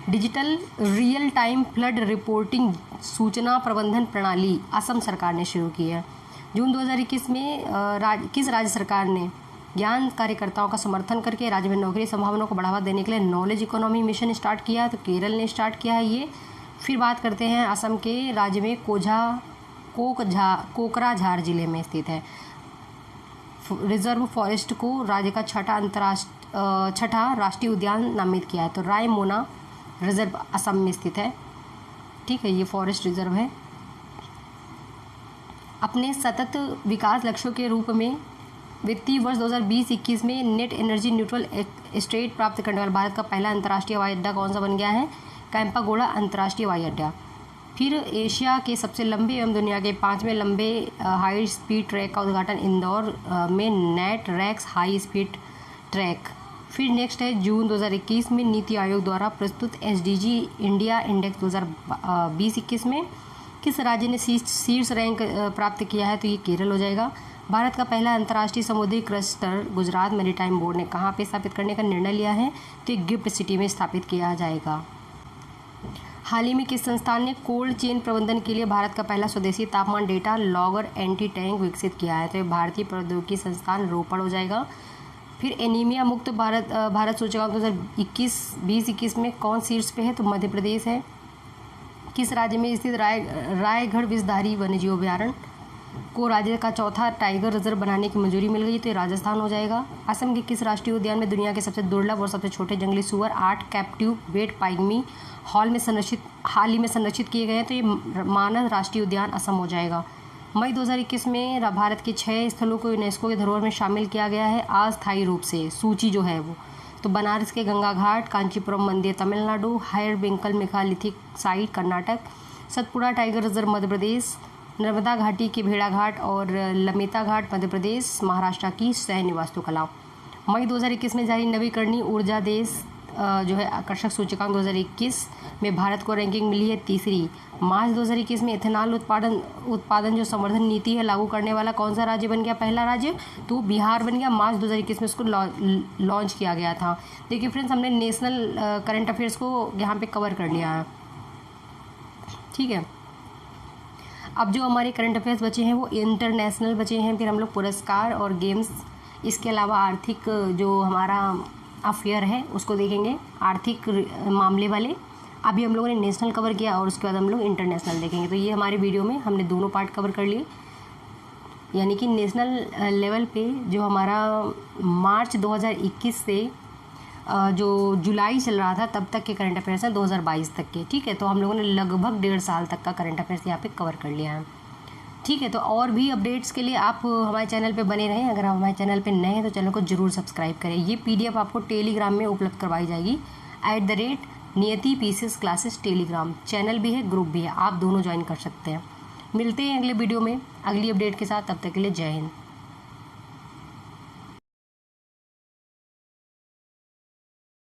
Speaker 1: Digital real time flood reporting सूचना प्रबंधन प्रणाली असम सरकार ने शुरू की है। जून 2021 में किस राज्य सरकार ने ज्ञान कार्यकर्ताओं का समर्थन करके राज्य में नौकरी संभावनाओं को बढ़ावा देने के लिए नॉलेज इकोनॉमी मिशन स्टार्ट किया है? तो केरल ने स्टार्ट किया है ये। फिर बात करते हैं असम के राज्य में कोकराझार जिले में स्थित है। रिजर्व फॉरेस्ट को राज्य का छठा राष्ट्रीय उद्यान नामित किया है। तो रायमोना रिजर्व असम में स्थित है। ठीक है, ये फॉरेस्ट रिजर्व है। अपने सतत विकास लक्ष्यों के रूप में वित्तीय वर्ष 2020-21 में नेट एनर्जी न्यूट्रल स्टेट प्राप्त करने वाला भारत का पहला अंतर्राष्ट्रीय हवाई अड्डा कौन सा बन गया है? कैंपागोड़ा अंतर्राष्ट्रीय हवाई अड्डा। फिर एशिया के सबसे लंबे एवं दुनिया के 5वें लंबे हाई स्पीड ट्रैक का उद्घाटन इंदौर में NATRAX high speed track. फिर नेक्स्ट है जून 2021 में नीति आयोग द्वारा प्रस्तुत एसडीजी इंडिया इंडेक्स 2020-21 में किस राज्य ने शीर्ष रैंक प्राप्त किया है? तो ये केरल हो जाएगा। भारत का पहला अंतर्राष्ट्रीय समुद्री क्लस्टर गुजरात मैरीटाइम बोर्ड ने कहाँ पे स्थापित करने का निर्णय लिया है? तो ये गिफ्ट सिटी में स्थापित किया जाएगा। हाल ही में किस संस्थान ने कोल्ड चेन प्रबंधन के लिए भारत का पहला स्वदेशी तापमान डेटा लॉगर एंटी टैंक विकसित किया है? तो ये भारतीय प्रौद्योगिकी संस्थान रोपड़ हो जाएगा। फिर एनीमिया मुक्त भारत सूचकांक 2021 में कौन शीर्ष पे है? तो मध्य प्रदेश है। किस राज्य में स्थित रायगढ़ विषधारी वन्यजीव अभयारण्य को राज्य का चौथा टाइगर रिजर्व बनाने की मंजूरी मिल गई? तो ये राजस्थान हो जाएगा। असम के किस राष्ट्रीय उद्यान में दुनिया के सबसे दुर्लभ और सबसे छोटे जंगली सुअर 8 कैप्टिव वेट पाइगमी हाल ही में संरक्षित किए गए हैं? तो ये मानस राष्ट्रीय उद्यान असम हो जाएगा। मई 2021 में भारत के 6 स्थलों को यूनेस्को के धरोहर में शामिल किया गया है अस्थायी रूप से, सूची जो है वो। तो बनारस के गंगा घाट, कांचीपुरम मंदिर Tamil Nadu, Hirebenkal megalithic site Karnataka, Satpura tiger reserve Madhya Pradesh, Narmada घाटी के भेड़ा घाट और लमेता घाट मध्य प्रदेश, महाराष्ट्र की सैन्य वास्तुकला। मई 2021 में जारी नवीकरणीय ऊर्जा देश जो है आकर्षक सूचकांक 2021 में भारत को रैंकिंग मिली है 3री। मार्च 2021 में इथेनॉल उत्पादन जो संवर्धन नीति है लागू करने वाला कौन सा राज्य बन गया? पहला राज्य तो बिहार बन गया। मार्च 2021 में उसको लॉन्च किया गया था। देखिए फ्रेंड्स, हमने नेशनल करंट अफेयर्स को यहाँ पे कवर कर लिया है। ठीक है, अब जो हमारे करंट अफेयर्स बचे हैं वो इंटरनेशनल बचे हैं। फिर हम लोग पुरस्कार और गेम्स, इसके अलावा आर्थिक जो हमारा अफेयर है उसको देखेंगे, आर्थिक मामले वाले। अभी हम लोगों ने नेशनल कवर किया और उसके बाद हम लोग इंटरनेशनल देखेंगे। तो ये हमारे वीडियो में हमने दोनों पार्ट कवर कर लिए, यानी कि नेशनल लेवल पे जो हमारा मार्च 2021 से जो जुलाई चल रहा था तब तक के करंट अफेयर्स हैं 2022 तक के। ठीक है, तो हम लोगों ने लगभग 1.5 साल तक का करंट अफेयर्स यहाँ पे कवर कर लिया है। ठीक है, तो और भी अपडेट्स के लिए आप हमारे चैनल पे बने रहें। अगर आप हमारे चैनल पे नए हैं तो चैनल को जरूर सब्सक्राइब करें। ये PDF आपको टेलीग्राम में उपलब्ध करवाई जाएगी @नियति PCS क्लासेस टेलीग्राम चैनल भी है, ग्रुप भी है, आप दोनों ज्वाइन कर सकते हैं। मिलते हैं अगले वीडियो में अगली अपडेट के साथ, तब तक के लिए जय हिंद।